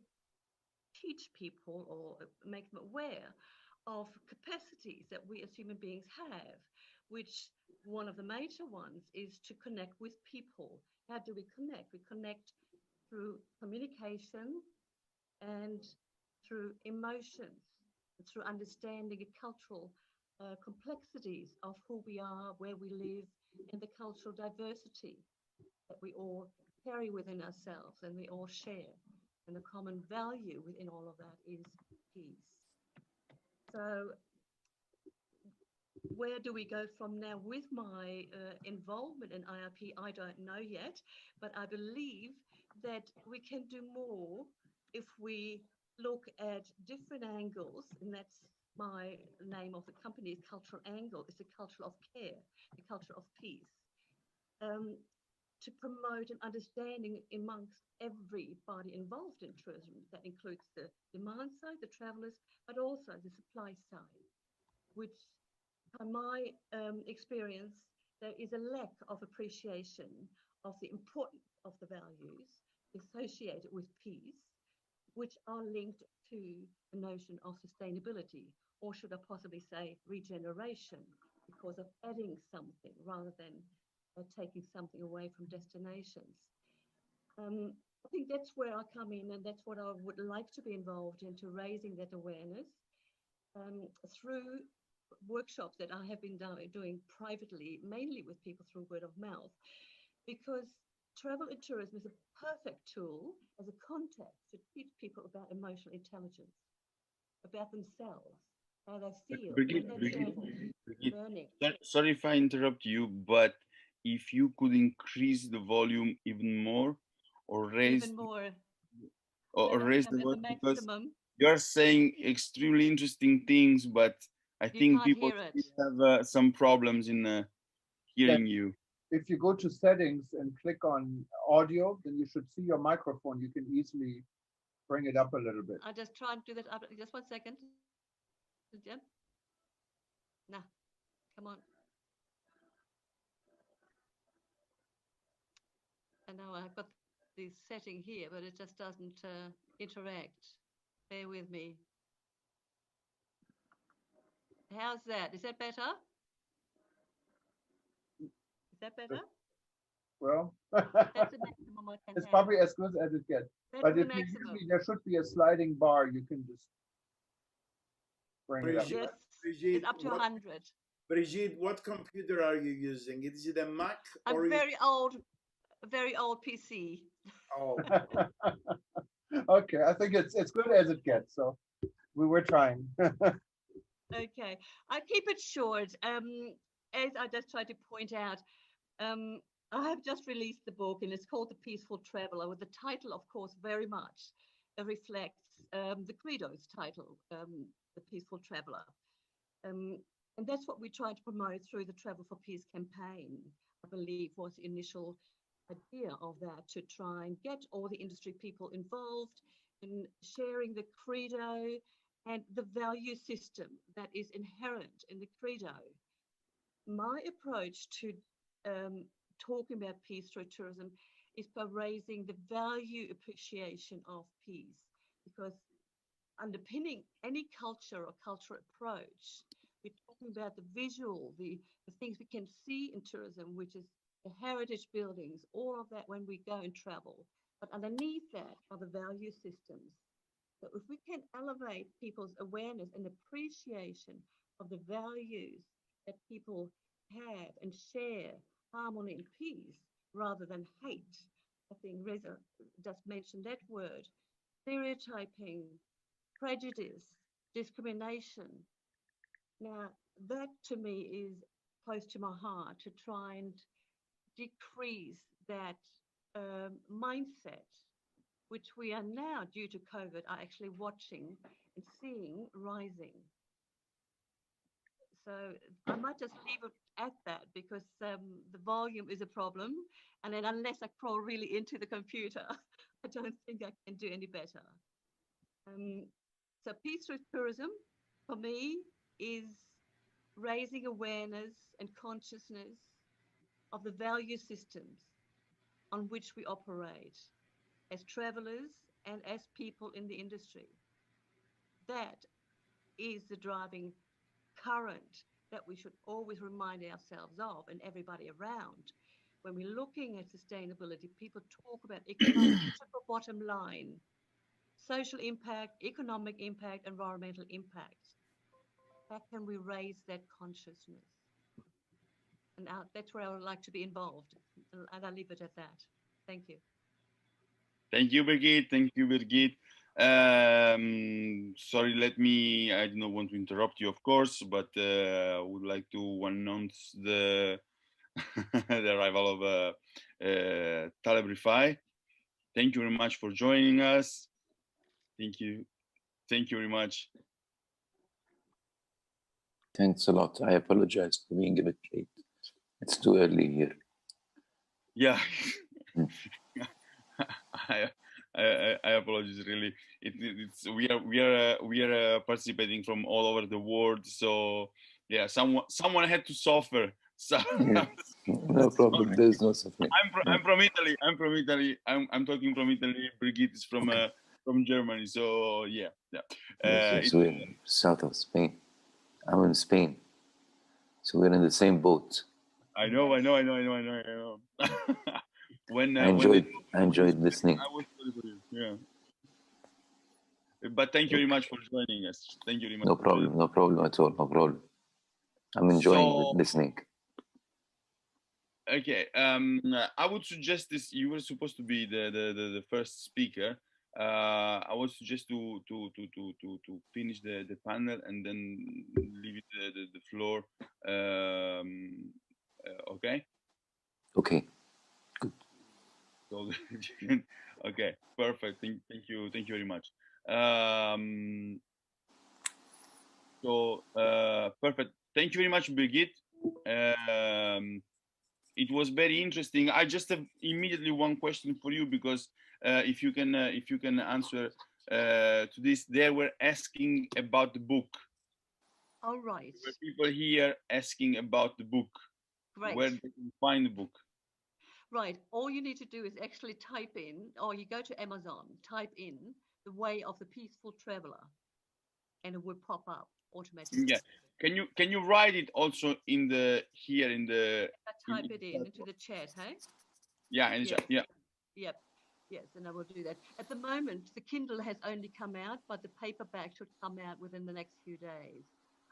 teach people or make them aware of capacities that we as human beings have, which one of the major ones is to connect with people. How do we connect? We connect through communication and through emotions, through understanding the cultural complexities of who we are, where we live, and the cultural diversity that we all carry within ourselves and we all share. And the common value within all of that is peace. So where do we go from now with my involvement in IIP? I don't know yet, but I believe that we can do more if we look at different angles, and that's my name of the company, Cultural Angle. It's the culture of care, the culture of peace, to promote an understanding amongst everybody involved in tourism. That includes the demand side, the travelers, but also the supply side, which by my experience, there is a lack of appreciation of the importance of the values associated with peace, which are linked to the notion of sustainability, or should I possibly say regeneration, because of adding something rather than taking something away from destinations. I think that's where I come in, and that's what I would like to be involved into, raising that awareness through workshops that I have been doing privately, mainly with people through word of mouth, because travel and tourism is a perfect tool as a context to teach people about emotional intelligence, about themselves, how they feel, Brigitte, when they travel, learning. sorry if I interrupt you, but if you could increase the volume even more, or raise Even more. or raise the At the volume, because maximum. you're saying extremely interesting things, but I think can't people hear it. have some problems in hearing you. If you go to settings and click on audio, then you should see your microphone. You can easily bring it up a little bit. I'll just try and do that up. Just 1 second. Jim? Nah, come on. And now I've got the setting here, but it just doesn't interact. Bear with me. How's that? Is that better? that better? Well, That's the maximum I can it's have. probably as good as it gets. That's But the if you maximum. usually, there should be a sliding bar. You can just bring it up. Yes, Brigitte, it's up to 100. Brigitte, what computer are you using? Is it a Mac I'm or is very old PC. oh Okay, I think it's good as it gets. So we were trying. Okay, I keep it short. As I just tried to point out, I have just released the book, and it's called The Peaceful Traveler, with the title, of course, very much reflects the Credo's title, The Peaceful Traveler. And that's what we try to promote through the Travel for Peace campaign, I believe was the initial idea of that, to try and get all the industry people involved in sharing the credo and the value system that is inherent in the credo. My approach to talking about peace through tourism is by raising the value appreciation of peace, because underpinning any culture or cultural approach, we're talking about the visual, the things we can see in tourism, which is the heritage buildings, all of that when we go and travel. But underneath that are the value systems. So if we can elevate people's awareness and appreciation of the values that people have and share, harmony and peace, rather than hate. I think Reza just mentioned that word. Stereotyping, prejudice, discrimination. Now, that to me is close to my heart, to try and decrease that mindset, which we are now, due to COVID, are actually watching and seeing rising. So I might just leave it at that, because the volume is a problem. And then unless I crawl really into the computer, I don't think I can do any better. So peace through tourism, for me, is raising awareness and consciousness of the value systems on which we operate as travelers and as people in the industry. That is the driving current that we should always remind ourselves of, and everybody around. When we're looking at sustainability, people talk about economic triple bottom line, social impact, economic impact, environmental impact. How can we raise that consciousness? And that's where I would like to be involved. And I'll leave it at that. Thank you. Thank you, Brigitte. Thank you, Brigitte. Sorry, I do not want to interrupt you, of course, but I would like to announce the the arrival of Taleb Rifai. Thank you very much for joining us. Thank you. Thank you very much. Thanks a lot. I apologize for being a bit late. It's too early here. Yeah. I apologize. Really, we are participating from all over the world. So yeah, someone had to suffer. So, Yeah. No problem. There's no suffering. I'm from Italy. I'm talking from Italy. Brigitte is from Germany. So yeah. Yes, we're south of Spain. I'm in Spain, so we're in the same boat. I know. When I enjoyed listening. Yeah. But thank you very much for joining us. Thank you very much. No problem at all. No problem. I'm enjoying listening. Okay. I would suggest this. You were supposed to be the first speaker. I would suggest to finish the panel and then leave it the floor. Okay. Okay. Good. So, okay. Perfect. Thank you very much. Perfect. Thank you very much, Brigitte. It was very interesting. I just have immediately one question for you, because if you can answer to this, they were asking about the book. All right. There were people here asking about the book. Great. Where they can find the book. Right. All you need to do is actually type in, or you go to Amazon, type in The Way of the Peaceful Traveler, and it will pop up automatically. Yeah. Can you write it also here in the type it into the chat, hey? Yeah, in the chat, yeah. Yep. Yes, and I will do that. At the moment, the Kindle has only come out, but the paperback should come out within the next few days.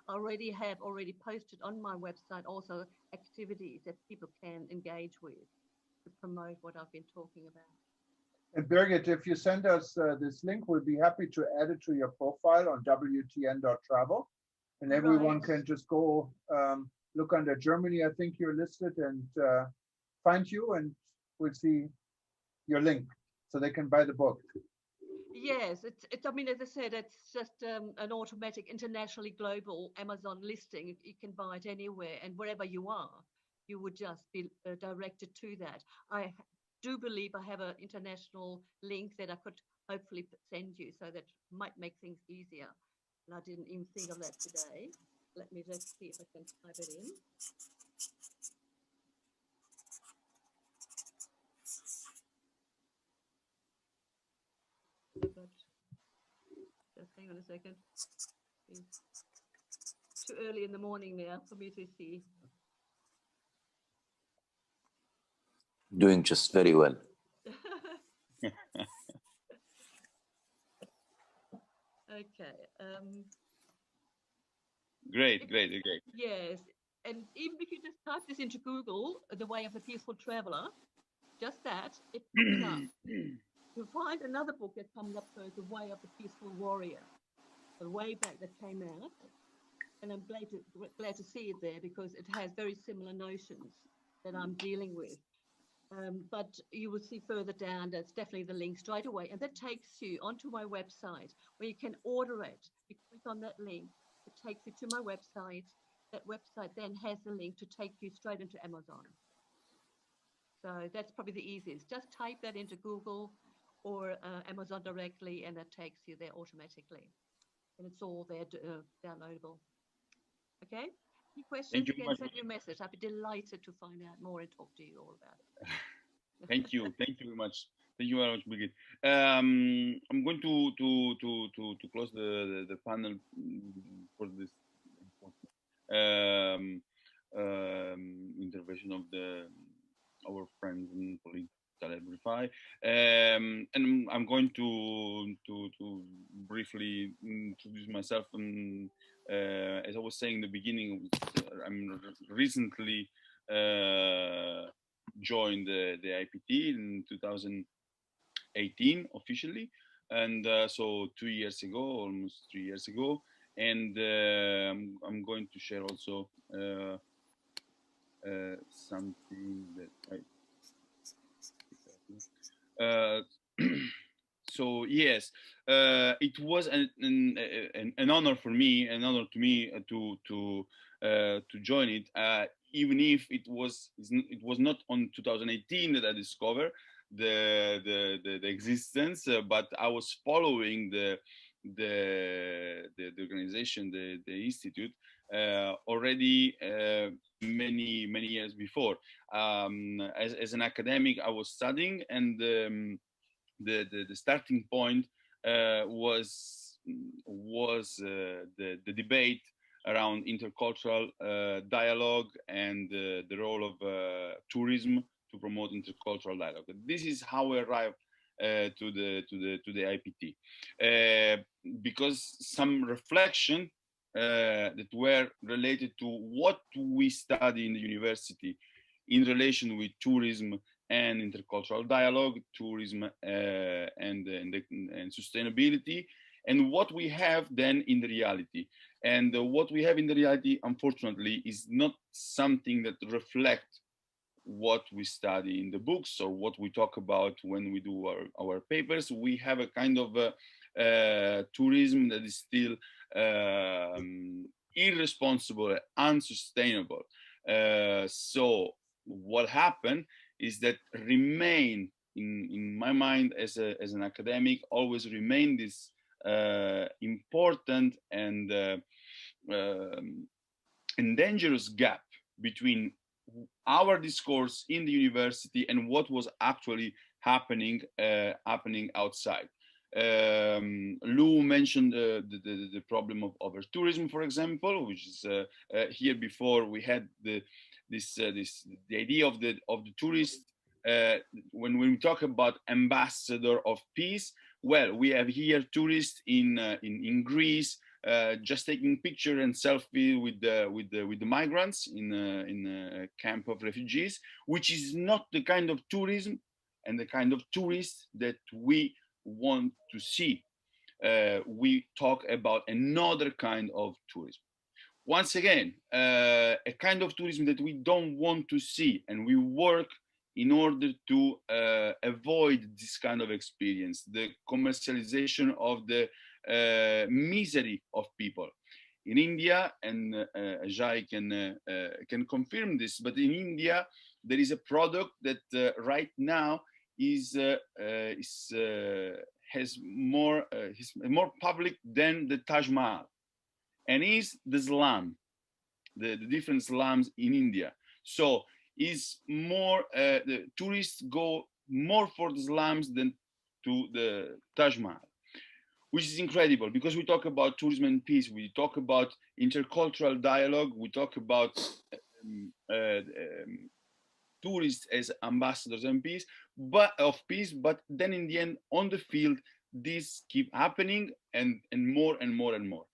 I have already posted on my website also activities that people can engage with to promote what I've been talking about. And Birgit, if you send us this link, we'll be happy to add it to your profile on WTN.travel. And everyone can just go look under Germany, I think you're listed, and find you, and we'll see your link so they can buy the book. Yes, it's. I mean, as I said, it's just an automatic, internationally global Amazon listing. You can buy it anywhere, and wherever you are, you would just be directed to that. I do believe I have an international link that I could hopefully send you, so that might make things easier. And I didn't even think of that today. Let me just see if I can type it in. But just hang on a second. It's too early in the morning now for me to see. Doing just very well. Okay. Great. Yes, and even if you just type this into Google, The Way of the Peaceful Traveler, just that, it comes up. You'll find another book that comes up first, The Way of the Peaceful Warrior, a way back that came out, and I'm glad to see it there because it has very similar notions that I'm dealing with. But you will see further down, that's definitely the link straight away, and that takes you onto my website where you can order it. You click on that link, it takes you to my website. That website then has the link to take you straight into Amazon. So that's probably the easiest. Just type that into Google or Amazon directly, and that takes you there automatically. And it's all there downloadable. Okay? Any questions? Again, send me a message. I'd be delighted to find out more and talk to you all about it. Thank you very much. Thank you very much, Brigitte. I'm going to close the panel for this intervention of our friends and colleagues Verify, and I'm going to briefly introduce myself. As I was saying in the beginning, I'm recently joined the Iipt in 2018 officially, and so 2 years ago, almost 3 years ago, and I'm going to share also something that so yes, it was an honor for me, an honor to me to join it, even if it was not on 2018 that I discovered the existence, but I was following the organization, the institute, already many years before. As an academic, I was studying, and the starting point was the debate around intercultural dialogue and the role of tourism to promote intercultural dialogue. This is how I arrived to the Iipt, because some reflection that were related to what we study in the university in relation with tourism and intercultural dialogue, tourism and sustainability, and what we have then in the reality. And what we have in the reality, unfortunately, is not something that reflects what we study in the books or what we talk about when we do our papers. We have a kind of tourism that is still irresponsible, unsustainable. So what happened is that remain in my mind as an academic, always remain this important and dangerous gap between our discourse in the university and what was actually happening outside. Lou mentioned the problem of over tourism, for example, which is here before we had the idea of the tourist. When we talk about ambassador of peace, well, we have here tourists in Greece just taking picture and selfie with the migrants in a camp of refugees, which is not the kind of tourism and the kind of tourists that we want to see. We talk about another kind of tourism. Once again, a kind of tourism that we don't want to see, and we work in order to avoid this kind of experience, the commercialization of the misery of people. In India, and Jai can confirm this, but in India, there is a product that right now is more public than the Taj Mahal, and is the slum, the different slums in India. So is more the tourists go more for the slums than to the Taj Mahal, which is incredible, because we talk about tourism and peace, we talk about intercultural dialogue, we talk about tourists as ambassadors and peace, but then in the end, on the field, this keep happening and more and more and more.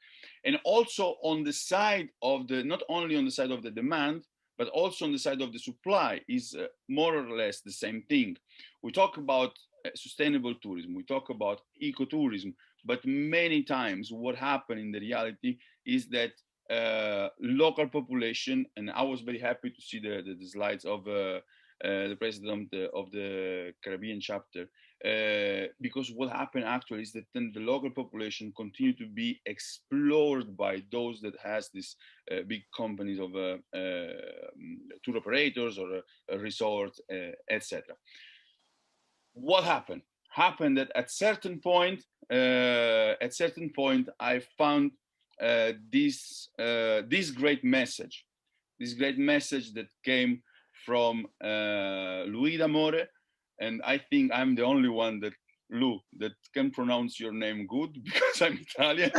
And also on the side of the, not only on the side of the demand, but also on the side of the supply is more or less the same thing. We talk about sustainable tourism, we talk about ecotourism, but many times what happens in the reality is that local population, and I was very happy to see the slides of the president of the Caribbean chapter, because what happened actually is that then the local population continue to be explored by those that has these big companies of tour operators or resorts, etc. What happened? Happened that at certain point I found this great message that came from Louis D'Amore, and I think I'm the only one that, Lou, that can pronounce your name good because I'm Italian.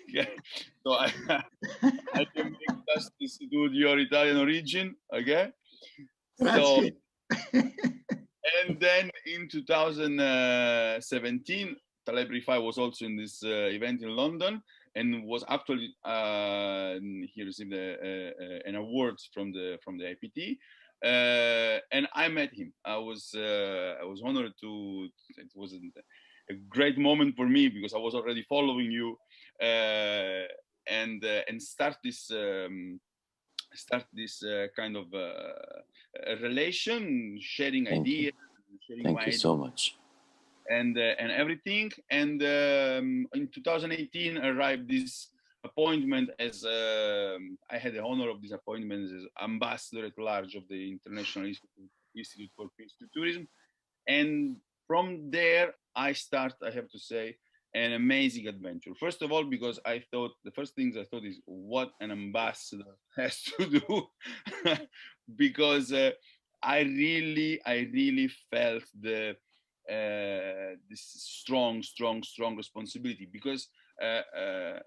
Yeah. So I can make justice to your Italian origin, okay? So, and then in 2017, Taleb Rifai was also in this event in London, and was actually he received an award from the Iipt, and I met him. I was honored to. It was a great moment for me because I was already following you, and start this kind of a relation, sharing ideas, sharing Thank you so much. And everything. And in 2018 arrived this appointment as I had the honor of this appointment as ambassador at large of the International Institute for Peace to Tourism. And from there, I have to say, an amazing adventure. First of all, because I thought, the first things I thought is what an ambassador has to do, because I really felt this strong responsibility, because I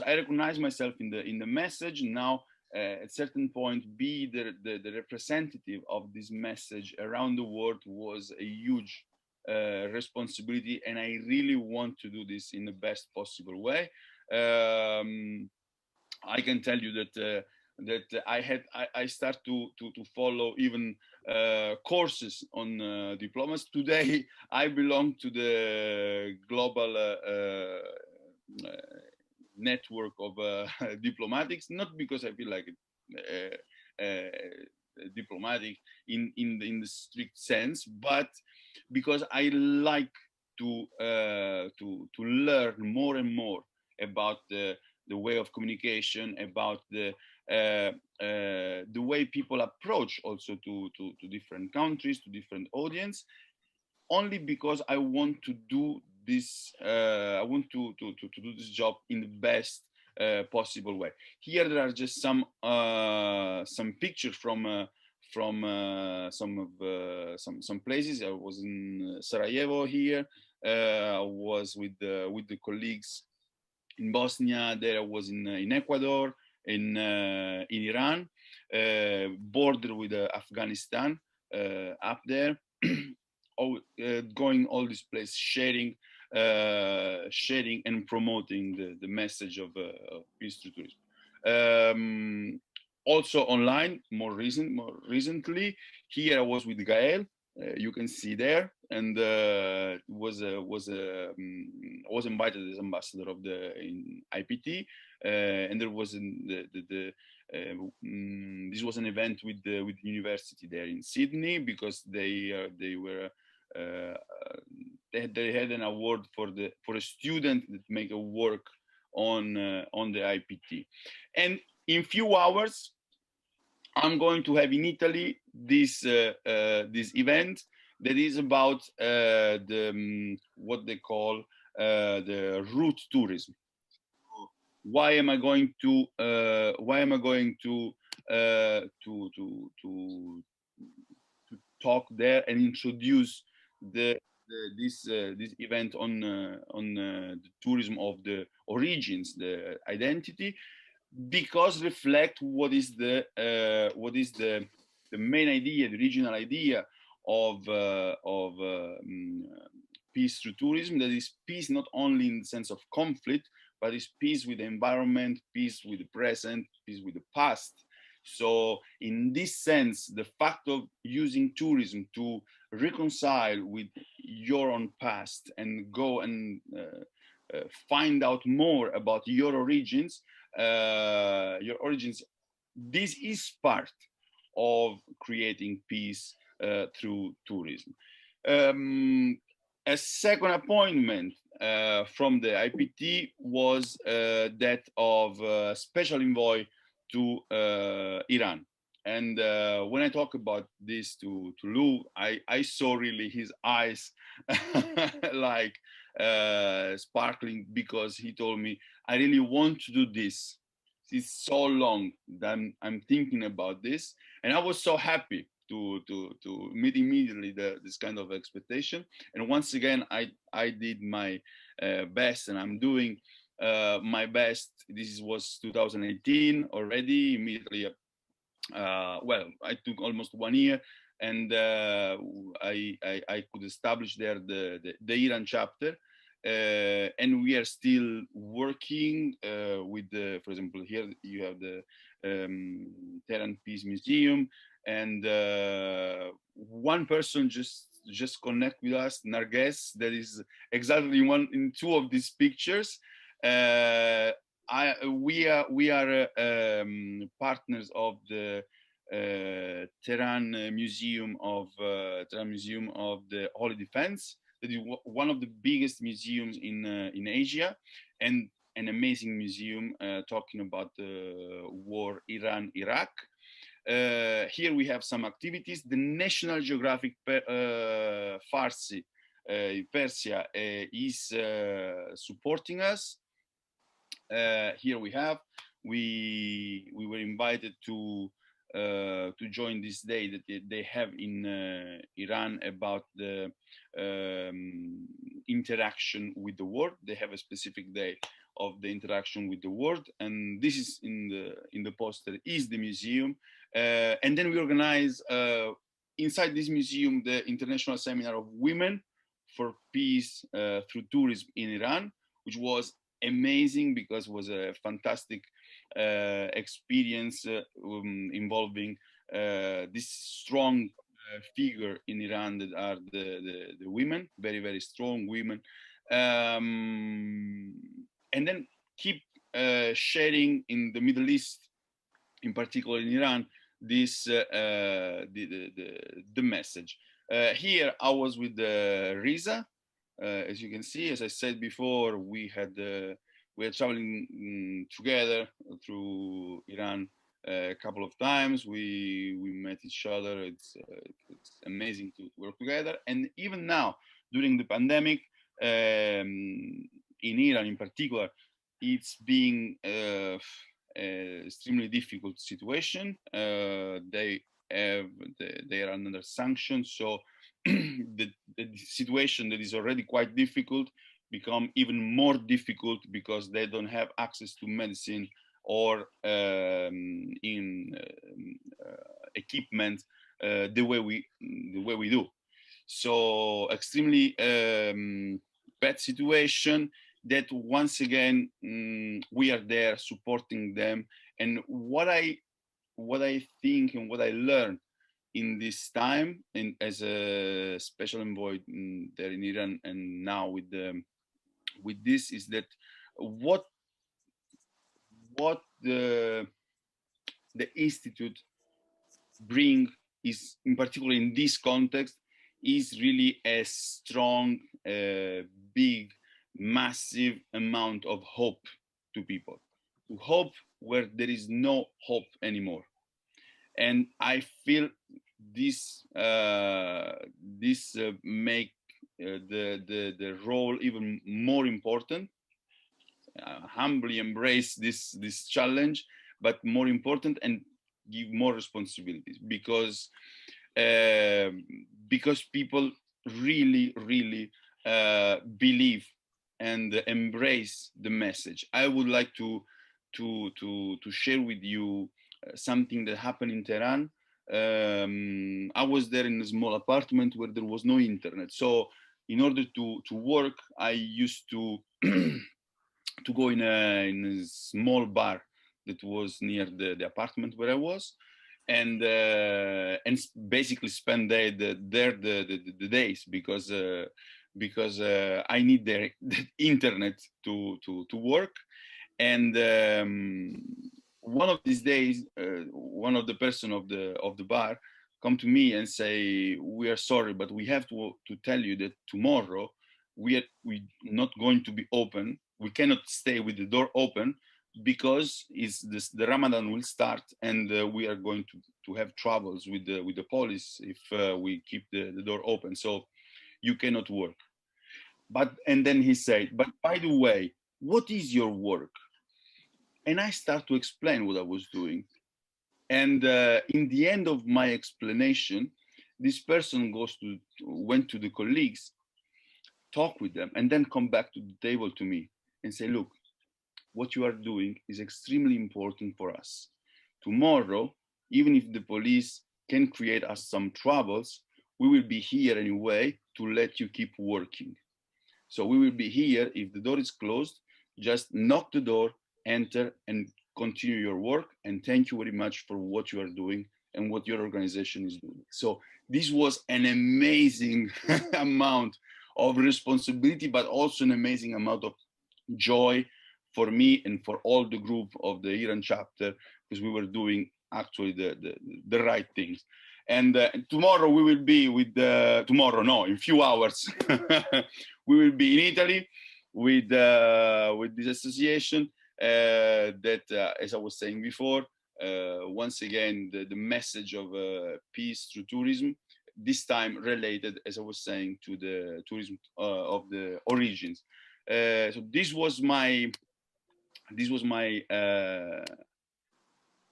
recognize myself in the message now. At certain point, be the representative of this message around the world was a huge responsibility, and I really want to do this in the best possible way. I can tell you that I start to follow even courses on diplomacy. Today, I belong to the global network of diplomatics, not because I feel like diplomatic in the strict sense, but because I like to learn more and more about the way of communication, about the way people approach also to different countries, to different audience, only because I want to do this. I want to do this job in the best possible way. Here there are just some pictures from from some places. I was in Sarajevo here. I was with the colleagues in Bosnia. There I was in Ecuador, in Iran, border with Afghanistan, up there. Going all these places, sharing and promoting the message of peace through tourism. Also online, more recently, here I was with Gael. You can see there, and was invited as ambassador of the Iipt, and there was this was an event with the university there in Sydney, because they had an award for a student that make a work on the Iipt. And in few hours I'm going to have in Italy this event that is about what they call the route tourism. Why am I going to talk there and introduce this event on the tourism of the origins, the identity? Because reflect what is the main idea, the original idea of peace through tourism. That is peace not only in the sense of conflict, but is peace with the environment, peace with the present, peace with the past. So in this sense, the fact of using tourism to reconcile with your own past and go and find out more about your origins, this is part of creating peace through tourism. A second appointment from the Iipt was that of special envoy to Iran. And when I talk about this to Lou, I saw really his eyes like sparkling, because he told me, I really want to do this. It's so long that I'm thinking about this. And I was so happy to meet immediately this kind of expectation. And once again, I did my best, and I'm doing my best. This was 2018 already, immediately. Well, I took almost 1 year, and I could establish there the Iran chapter. And we are still working with for example, here you have the Tehran Peace Museum, and one person just connect with us, Narges, that is exactly in two of these pictures. We are partners of the Tehran Museum of the Holy Defense. That is one of the biggest museums in Asia, and an amazing museum talking about the war Iran-Iraq. Here we have some activities. The National Geographic Farsi Persia is supporting us. Here we were invited to join this day that they have in Iran about the interaction with the world. They have a specific day of the interaction with the world, and this is in the poster is the museum. And then we organize inside this museum the International Seminar of Women for Peace through Tourism in Iran, which was amazing because it was a fantastic experience involving this strong figure in Iran that are the women, very, very strong women. And then keep sharing in the Middle East, in particular in Iran, this the message. Here I was with Riza. As you can see, as I said before, we are traveling together through Iran a couple of times. We met each other. It's amazing to work together. And even now, during the pandemic, in Iran in particular, it's being extremely difficult situation. They they are under sanctions. So the situation that is already quite difficult become even more difficult because they don't have access to medicine or equipment the way we do. So extremely bad situation that once again we are there supporting them. And what I think and what I learned in this time, and as a special envoy there in Iran, and now with this, is that what the institute bring is, in particular in this context, is really a strong, big, massive amount of hope to people, to hope where there is no hope anymore. And I feel this make the role even more important. Humbly embrace this challenge, but more important, and give more responsibilities, because people really believe and embrace the message. I would like to share with you something that happened in Tehran. I was there in a small apartment where there was no internet. So in order to work, I used to to go in a small bar that was near the apartment where I was, and basically spend there the days, because I need the internet to work. And one of these days, one of the person of the bar come to me and say, "We are sorry, but we have to tell you that tomorrow we not going to be open. We cannot stay with the door open, because the Ramadan will start, and we are going to have troubles with the police if we keep the door open. So you cannot work." And then he said, "But by the way, what is your work?" And I start to explain what I was doing. And in the end of my explanation, this person went to the colleagues, talk with them, and then come back to the table to me and say, "Look, what you are doing is extremely important for us. Tomorrow, even if the police can create us some troubles, we will be here anyway to let you keep working. So we will be here. If the door is closed, just knock the door, enter, and continue your work. And thank you very much for what you are doing and what your organization is doing." So this was an amazing amount of responsibility, but also an amazing amount of joy for me and for all the group of the Iran chapter, because we were doing actually the right things. And tomorrow we will be with in few hours, we will be in Italy with this association that, as I was saying before, once again, the message of peace through tourism, this time related, as I was saying, to the tourism of the origins. So this was my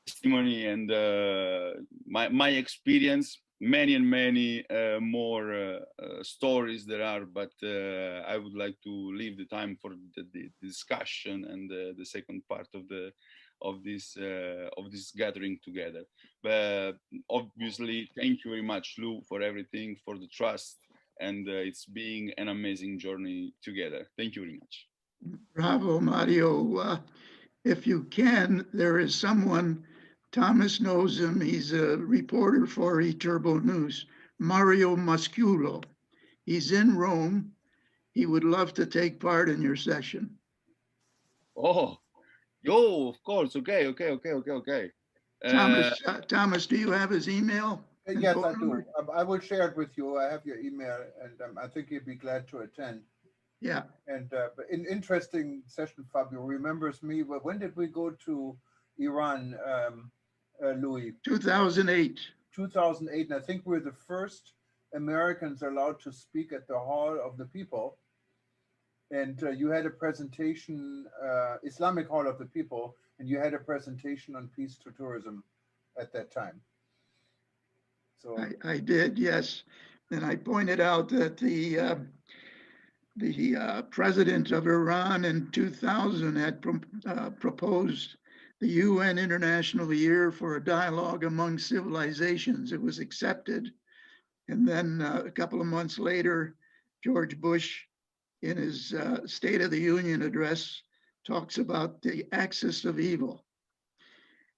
testimony and my experience. Many and many more stories there are, but I would like to leave the time for the discussion and the second part of this gathering together. But obviously, thank you very much, Lou, for everything, for the trust, and it's been an amazing journey together. Thank you very much. Bravo, Mario. If you can, there is someone, Thomas knows him, he's a reporter for eTurbo News, Mario Musculo. He's in Rome. He would love to take part in your session. Oh, of course. Okay. Thomas, do you have his email? Yes, I do. I will share it with you. I have your email, and I think he'd be glad to attend. Yeah. And an interesting session, Fabio remembers me. When did we go to Iran, Louis? 2008. 2008, and I think we're the first Americans allowed to speak at the Hall of the People. And you had a presentation, Islamic Hall of the People, and you had a presentation on peace to tourism at that time. So I did, yes. And I pointed out that the president of Iran in 2000 had proposed the UN International Year for a Dialogue Among Civilizations. It was accepted. And then a couple of months later, George Bush, in his State of the Union address, talks about the axis of evil.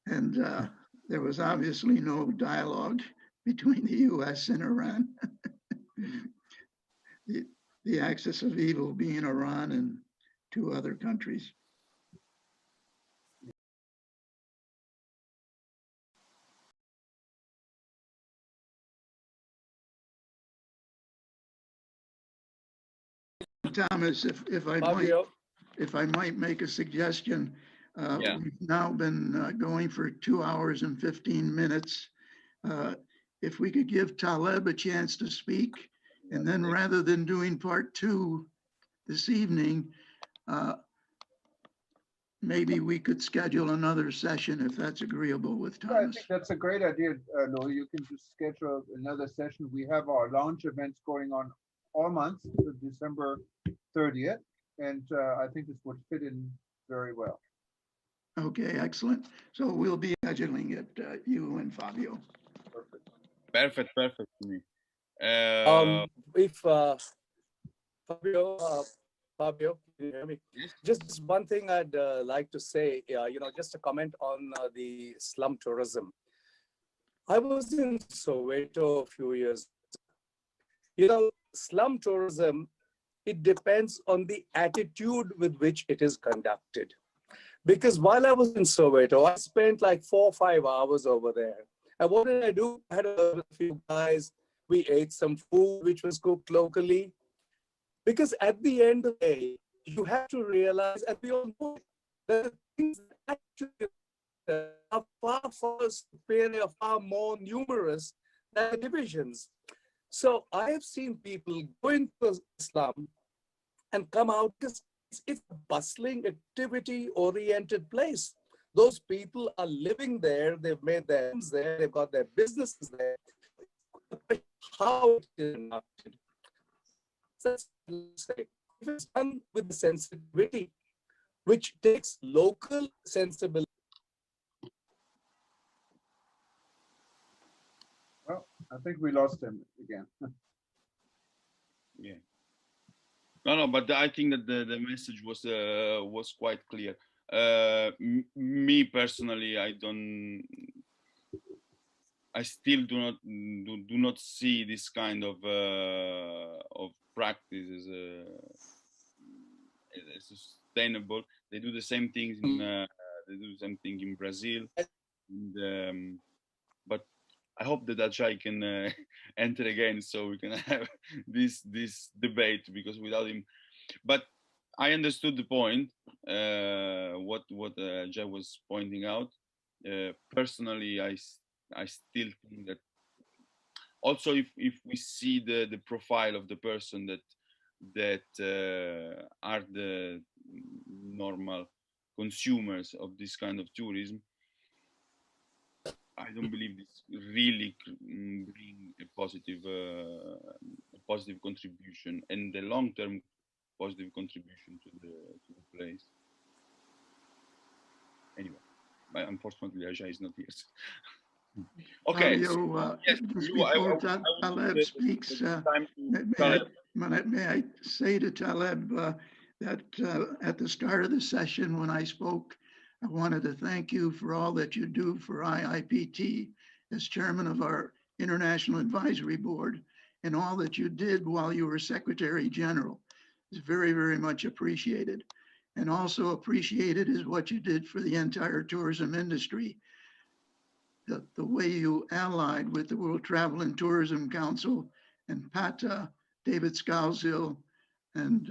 And there was obviously no dialogue between the US and Iran. The axis of evil being Iran and two other countries. Thomas, if I might make a suggestion, we've now been going for 2 hours and 15 minutes. If we could give Taleb a chance to speak, and then rather than doing part 2 this evening, maybe we could schedule another session if that's agreeable with Thomas. I think that's a great idea, Lou. You can just schedule another session. We have our launch events going on all month to December 30th, and I think this would fit in very well. Okay, excellent. So we'll be scheduling it, you and Fabio. Perfect to me. If Fabio, can you hear me? Just one thing I'd like to say, just a comment on the slum tourism. I was in Soweto a few years. Slum tourism, it depends on the attitude with which it is conducted. Because while I was in Soweto, I spent like 4 or 5 hours over there. And what did I do? I had a few guys. We ate some food which was cooked locally. Because at the end of the day, you have to realize, and we all know that things actually are far superior, far more numerous than the divisions. So I have seen people go into Islam and come out because it's a bustling, activity-oriented place. Those people are living there. They've made their homes there. They've got their businesses there. How it is conducted. If it's done with the sensitivity, which takes local sensibility. Well, I think we lost him again. Yeah. No, but I think that the message was quite clear. Me personally, I still do not see this kind of practice as sustainable. They do the same things in they do the same thing in Brazil, and, but I hope that Ajay can enter again so we can have this debate, because without him, but I understood the point. What Ajay was pointing out. Personally, I still think that also if we see the profile of the person that are the normal consumers of this kind of tourism, I don't believe this really bring a positive contribution and the long-term positive contribution to the place. Anyway, but unfortunately Ajay is not here. Okay. Fabio, yes, just before Taleb speaks, may I say to Taleb that at the start of the session when I spoke, I wanted to thank you for all that you do for IIPT as chairman of our International Advisory Board, and all that you did while you were Secretary General. It's very, very much appreciated. And also appreciated is what you did for the entire tourism industry. The way you allied with the World Travel and Tourism Council and PATA, David Scalzill, and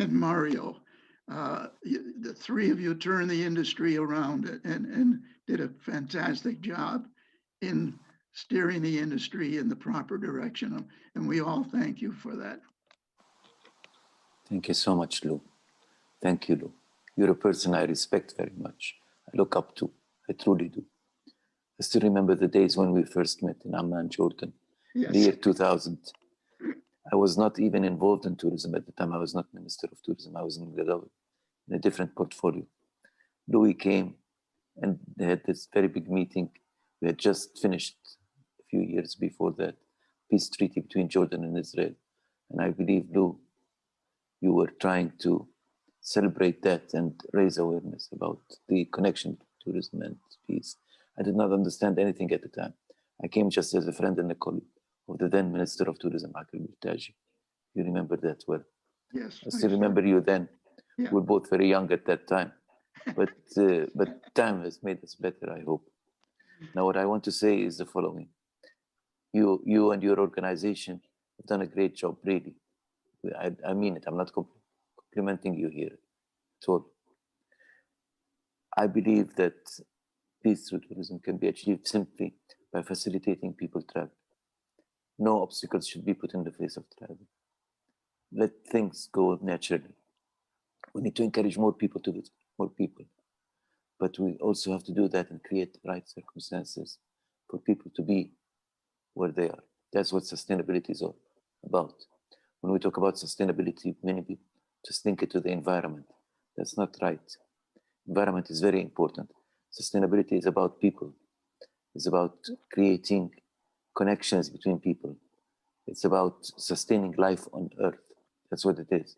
Mario. The three of you turned the industry around and did a fantastic job in steering the industry in the proper direction. And we all thank you for that. Thank you so much, Lou. Thank you, Lou. You're a person I respect very much. I look up to. I truly do. I still remember the days when we first met in Amman, Jordan, Yes. the year 2000. I was not even involved in tourism at the time. I was not Minister of Tourism. I was in a different portfolio. Louis came and they had this very big meeting. We had just finished a few years before that peace treaty between Jordan and Israel. And I believe, Lou, you were trying to celebrate that and raise awareness about the connection between tourism and peace. I did not understand anything at the time. I came just as a friend and a colleague of the then Minister of Tourism, Akil Murtaji. You remember that well. Yes. I still remember you then. Yeah. We were both very young at that time. But time has made us better, I hope. Now, what I want to say is the following. You and your organization have done a great job, really. I mean it. I'm not complimenting you here at all. I believe that peace through tourism can be achieved simply by facilitating people travel. No obstacles should be put in the face of travel. Let things go naturally. We need to encourage more people to visit, more people. But we also have to do that and create the right circumstances for people to be where they are. That's what sustainability is all about. When we talk about sustainability, many people just link it to the environment. That's not right. Environment is very important. Sustainability is about people. It's about creating connections between people. It's about sustaining life on Earth. That's what it is.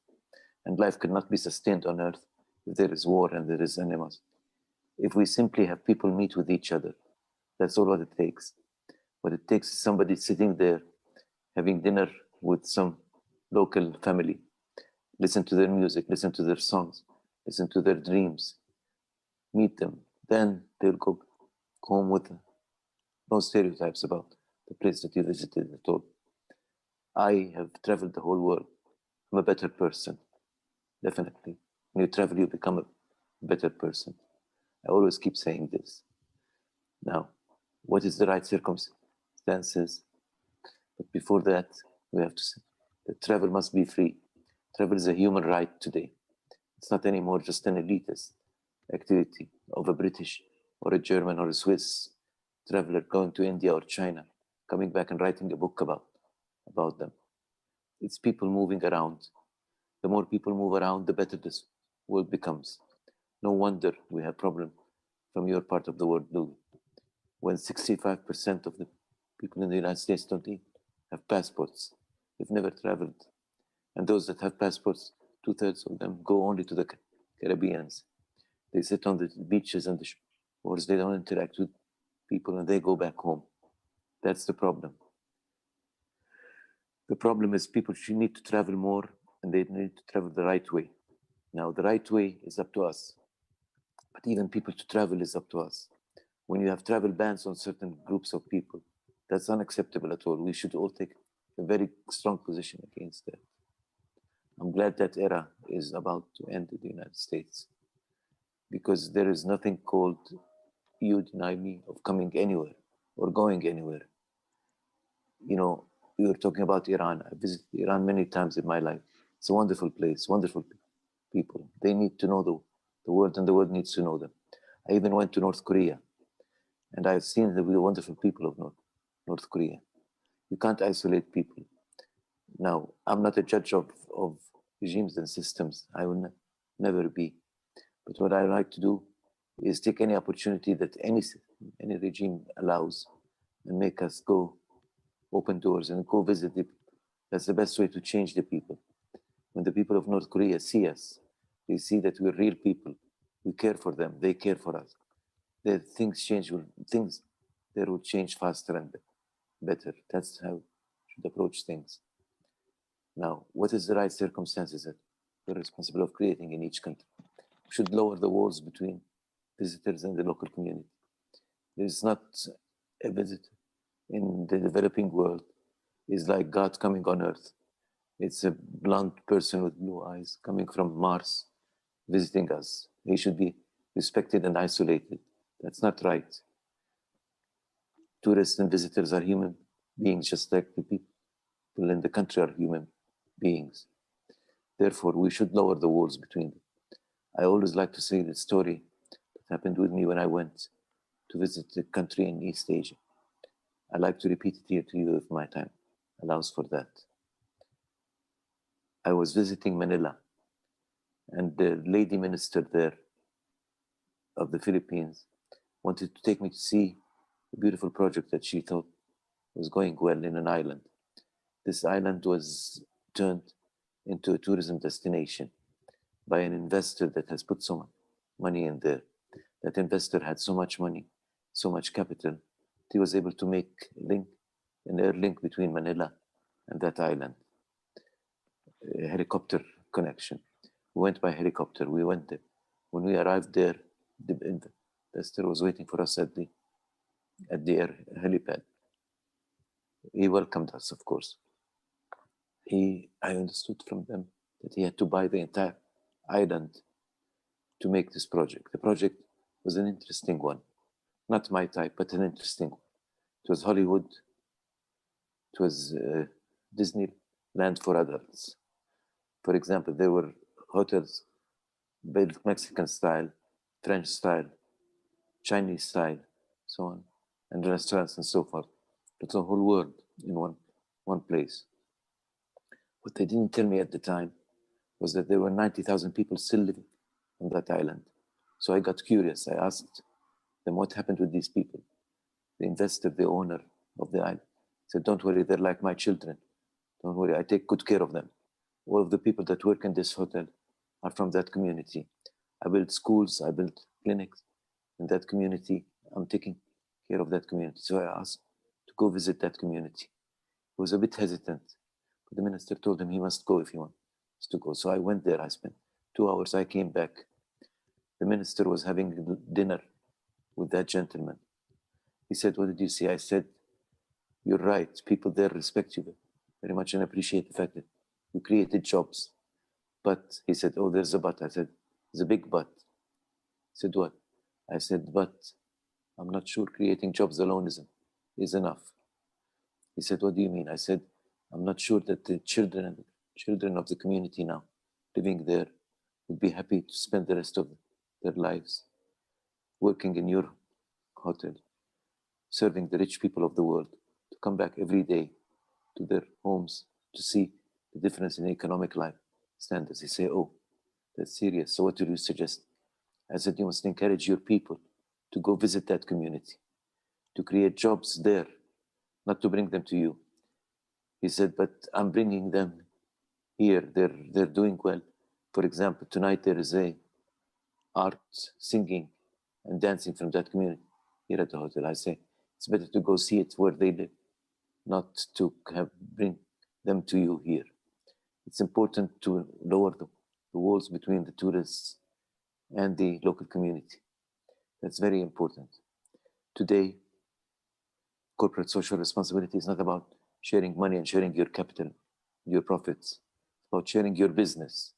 And life cannot be sustained on Earth if there is war and there is animals. If we simply have people meet with each other, that's all what it takes. What it takes is somebody sitting there, having dinner with some local family, listen to their music, listen to their songs, listen to their dreams, meet them. Then they'll go home with no stereotypes about the place that you visited at all. I have traveled the whole world. I'm a better person, definitely. When you travel, you become a better person. I always keep saying this. Now, what is the right circumstances? But before that, we have to say that travel must be free. Travel is a human right today. It's not anymore just an elitist activity of a British or a German or a Swiss traveler going to India or China, coming back and writing a book about them. It's people moving around. The more people move around, the better this world becomes. No wonder we have problems from your part of the world, Louis. When 65% of the people in the United States don't even have passports, they've never traveled. And those that have passports, 2/3 of them go only to the Caribbeans. They sit on the beaches and the shores, they don't interact with people and they go back home. That's the problem. The problem is people should need to travel more and they need to travel the right way. Now, the right way is up to us. But even people to travel is up to us. When you have travel bans on certain groups of people, that's unacceptable at all. We should all take a very strong position against that. I'm glad that era is about to end in the United States because there is nothing called you deny me of coming anywhere or going anywhere. You know, you were talking about Iran. I visited Iran many times in my life. It's a wonderful place, wonderful people. They need to know the world and the world needs to know them. I even went to North Korea and I've seen the wonderful people of North Korea. You can't isolate people. Now, I'm not a judge of regimes and systems. I will never be. But what I like to do is take any opportunity that any regime allows and make us go open doors and go visit the people. That's the best way to change the people. When the people of North Korea see us, they see that we're real people. We care for them. They care for us. Things change. Things there will change faster and better. That's how we should approach things. Now, what is the right circumstances that we're responsible of creating in each country? We should lower the walls between visitors and the local community. There's not a visitor in the developing world is like God coming on earth. It's a blonde person with blue eyes coming from Mars, visiting us. He should be respected and isolated. That's not right. Tourists and visitors are human beings, just like the people in the country are human beings. Therefore, we should lower the walls between them. I always like to say the story that happened with me when I went to visit a country in East Asia. I like to repeat it here to you if my time allows for that. I was visiting Manila, and the lady minister there of the Philippines wanted to take me to see a beautiful project that she thought was going well in an island. This island was turned into a tourism destination by an investor that has put so much money in there. That investor had so much money, so much capital, he was able to make an air link between Manila and that island, a helicopter connection. We went by helicopter, we went there. When we arrived there, the investor was waiting for us at the helipad. He welcomed us, of course. I understood from them that he had to buy the entire island to make this project. The project was an interesting one. Not my type, but an interesting one. It was Hollywood. It was Disneyland for adults. For example, there were hotels built Mexican style, French style, Chinese style, so on, and restaurants and so forth. It's a whole world in one place. What they didn't tell me at the time was that there were 90,000 people still living on that island. So I got curious. I asked them what happened with these people. The investor, the owner of the island, said, "Don't worry, they're like my children. Don't worry, I take good care of them. All of the people that work in this hotel are from that community. I built schools, I built clinics in that community. I'm taking care of that community." So I asked to go visit that community. He was a bit hesitant, but the minister told him he must go if he wants to go. So I went there, I spent 2 hours, I came back. The minister was having dinner with that gentleman. He said, "What did you see?" I said, "You're right, people there respect you very much and appreciate the fact that you created jobs." But he said, "Oh, there's a but." I said, "There's a big but." He said, "What?" I said, "But I'm not sure creating jobs alone is enough." He said, "What do you mean?" I said, "I'm not sure that the children of the community now living there would be happy to spend the rest of their lives working in your hotel, serving the rich people of the world, to come back every day to their homes to see the difference in economic life standards." He said, "Oh, that's serious. So what do you suggest?" I said, "You must encourage your people to go visit that community, to create jobs there, not to bring them to you." He said, "But I'm bringing them here. They're doing well. For example, tonight there is a art, singing and dancing from that community here at the hotel." I say, "It's better to go see it where they live, not to bring them to you here." It's important to lower the walls between the tourists and the local community. That's very important. Today, corporate social responsibility is not about sharing money and sharing your capital, your profits. It's about sharing your business.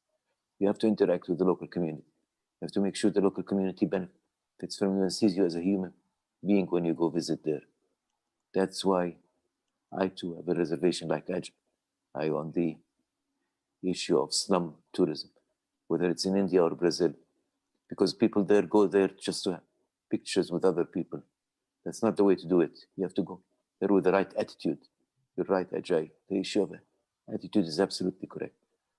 You have to interact with the local community. You have to make sure the local community benefits from you and sees you as a human being when you go visit there. That's why I too have a reservation like I on the issue of slum tourism, whether it's in India or Brazil, because people there go there just to have pictures with other people. That's not the way to do it. You have to go there with the right attitude. You're right, Ajay. The issue of attitude is absolutely correct.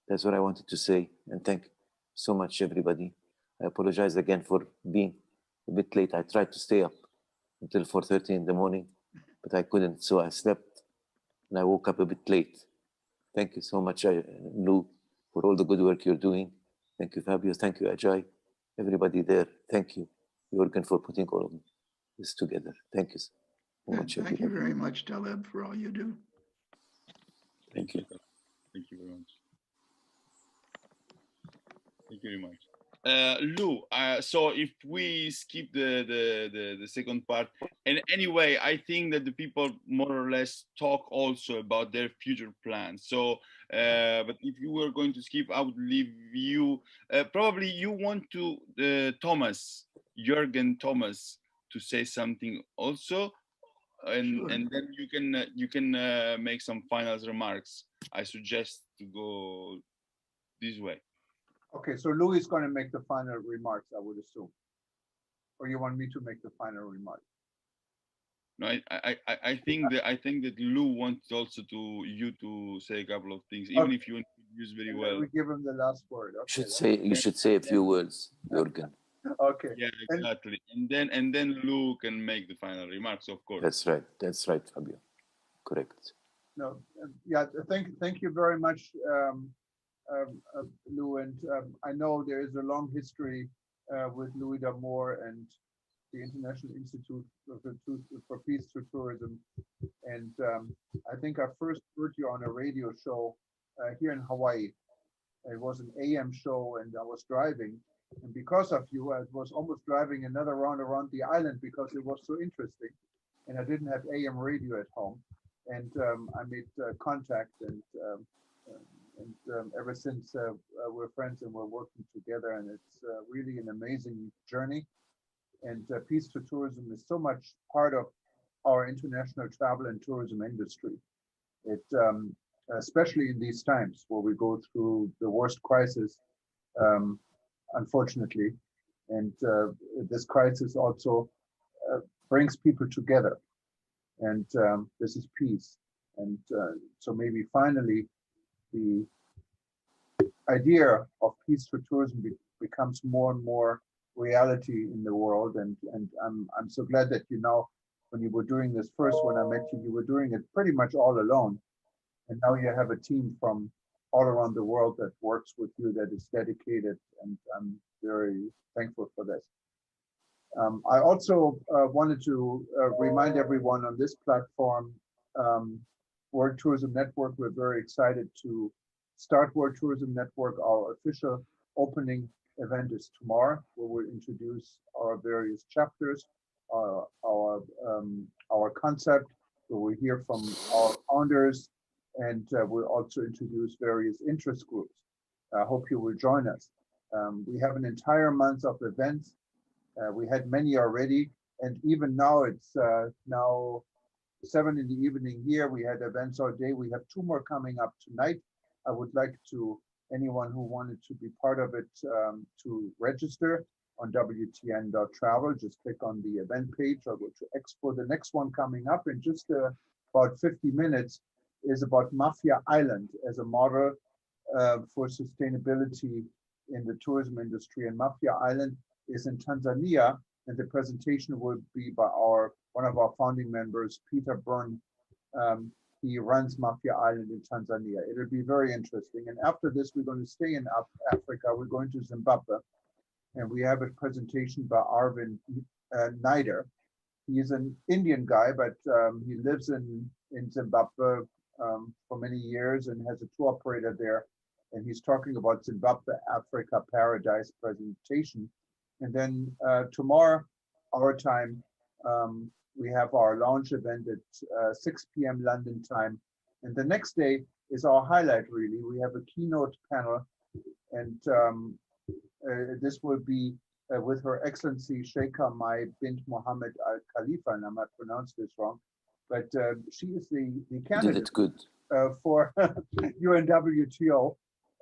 That's what I wanted to say, and thank you so much, everybody. I apologize again for being a bit late. I tried to stay up until 4:30 in the morning, but I couldn't, so I slept and I woke up a bit late. Thank you so much, Lou, for all the good work you're doing. Thank you, Fabio. Thank you, Ajay. Everybody there, thank you, Jürgen, for putting all of this together. Thank you so much, everybody. Thank you very much, Taleb, for all you do. Thank you. Thank you very much. Thank you very much. Lou, so if we skip the second part, and anyway, I think that the people more or less talk also about their future plans. So, but if you were going to skip, I would leave you. Probably you want to Jürgen Thomas, to say something also, and Sure. and then you can make some final remarks. I suggest to go this way. Okay, so Louis is going to make the final remarks, I would assume. or you want me to make the final remark? No, I think that Lou wants also you to say a couple of things, even if you introduce very well. We give him the last word. Okay. You should say a few words, Jürgen. Okay. Yeah, exactly. And then Lou can make the final remarks, of course. That's right, Fabio. Correct. No, yeah. Thank you very much, Lou. And I know there is a long history with Louis D'Amour and the International Institute for Peace Through Tourism. And I think I first heard you on a radio show here in Hawaii. It was an AM show, and I was driving. And because of you, I was almost driving another round around the island because it was so interesting. And I didn't have AM radio at home. And I made contact, and ever since we're friends and we're working together, and it's really an amazing journey. And Peace to Tourism is so much part of our international travel and tourism industry. It, especially in these times where we go through the worst crisis, unfortunately, and this crisis also brings people together, and this is peace. And so maybe finally the idea of peace for tourism becomes more and more reality in the world. And I'm so glad that when you were doing this first, when I met you, you were doing it pretty much all alone. And now you have a team from all around the world that works with you, that is dedicated, and I'm very thankful for this. I also wanted to remind everyone on this platform, World Tourism Network, we're very excited to start World Tourism Network. Our official opening event is tomorrow, where we'll introduce our various chapters, our concept, where we'll hear from our founders, and we'll also introduce various interest groups. I hope you will join us. We have an entire month of events. We had many already, and even now it's now 7 in the evening here. We had events all day. We have 2 more coming up tonight. I would like anyone who wanted to be part of it to register on WTN.travel. Just click on the event page or go to Expo. The next one coming up in just about 50 minutes is about Mafia Island as a model for sustainability in the tourism industry. And Mafia Island is in Tanzania, and the presentation will be by one of our founding members, Peter Byrne. He runs Mafia Island in Tanzania. It'll be very interesting. And after this, we're going to stay in Africa. We're going to Zimbabwe, and we have a presentation by Arvind Naider. He's an Indian guy, but he lives in Zimbabwe for many years and has a tour operator there. And he's talking about Zimbabwe Africa Paradise presentation. And then tomorrow, our time, we have our launch event at 6 p.m. London time. And the next day is our highlight, really. We have a keynote panel, and this will be with Her Excellency Sheikha Mai bint Mohammed Al Khalifa, and I might pronounce this wrong, but she is the candidate for UNWTO,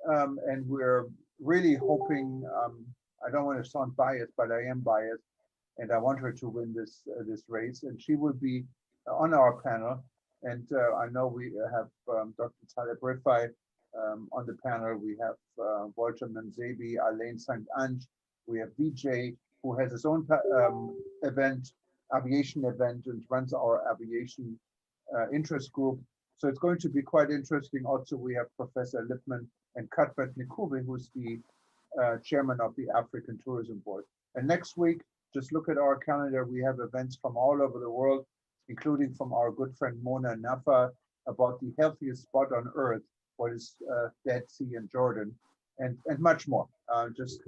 and we're really hoping, I don't want to sound biased, but I am biased, and I want her to win this race, and she will be on our panel. And I know we have Dr. Taleb Rifai on the panel. We have Walter Manzebi, Alain St. Ange. We have Vijay, who has his own aviation event, and runs our aviation interest group. So it's going to be quite interesting. Also, we have Professor Lipman and Cuthbert Nkubi, who's the chairman of the African Tourism Board. And next week, just look at our calendar. We have events from all over the world, including from our good friend Mona Nafa about the healthiest spot on earth, what is Dead Sea in Jordan, and much more. Just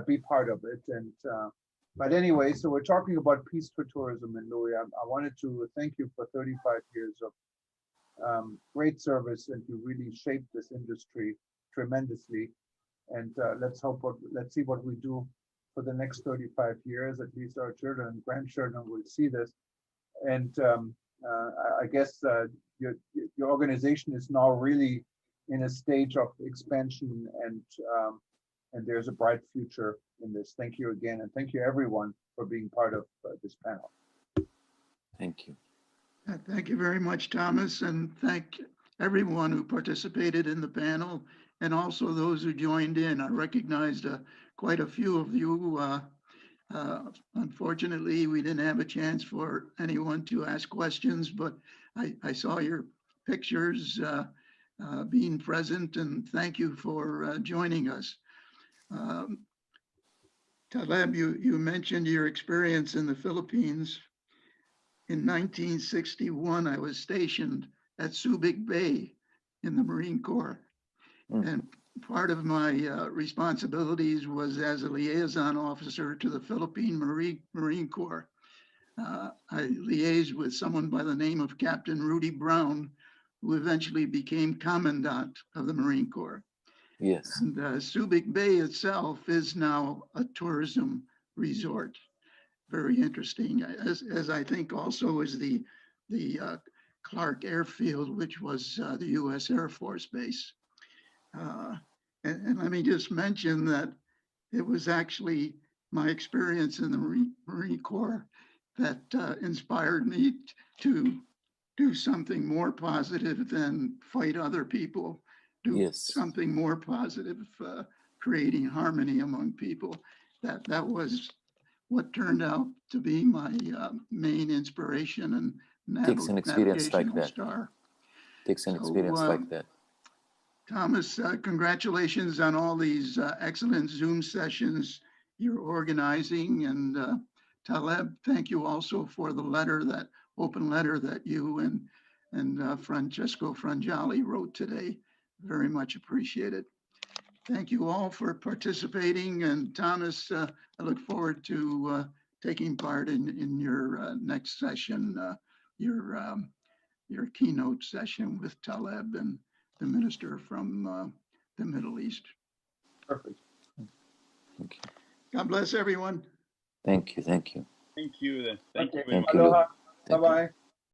be part of it. And but anyway, so we're talking about peace for tourism. And Louis, I wanted to thank you for 35 years of great service, and you really shaped this industry tremendously. And let's see what we do for the next 35 years. At least our children and grandchildren will see this. And I guess your organization is now really in a stage of expansion, and there's a bright future in this. Thank you again, and thank you everyone for being part of this panel. Thank you. Thank you very much, Thomas, and thank everyone who participated in the panel and also those who joined in. I recognized quite a few of you. Unfortunately, we didn't have a chance for anyone to ask questions, but I saw your pictures being present, and thank you for joining us. Taleb, you mentioned your experience in the Philippines. In 1961, I was stationed at Subic Bay in the Marine Corps. And part of my responsibilities was as a liaison officer to the Philippine Marine Corps. I liaised with someone by the name of Captain Rudy Brown, who eventually became Commandant of the Marine Corps. Yes. And Subic Bay itself is now a tourism resort. Very interesting, as I think also is the Clark Airfield, which was the U.S. Air Force Base. And let me just mention that it was actually my experience in the Marine Corps that inspired me to do something more positive than fight other people, do something more positive, creating harmony among people. That was what turned out to be my main inspiration and takes an experience like that. Star. Takes an experience like that. Thomas, congratulations on all these excellent Zoom sessions you're organizing. And Taleb, thank you also for the letter, that open letter that you and Francesco Frangiali wrote today. Very much appreciated. Thank you all for participating. And Thomas, I look forward to taking part in your next session, your keynote session with Taleb and the minister from the Middle East. Perfect. Thank you. God bless everyone. Thank you. Thank you. Thank you. Thank you. Aloha. Bye-bye.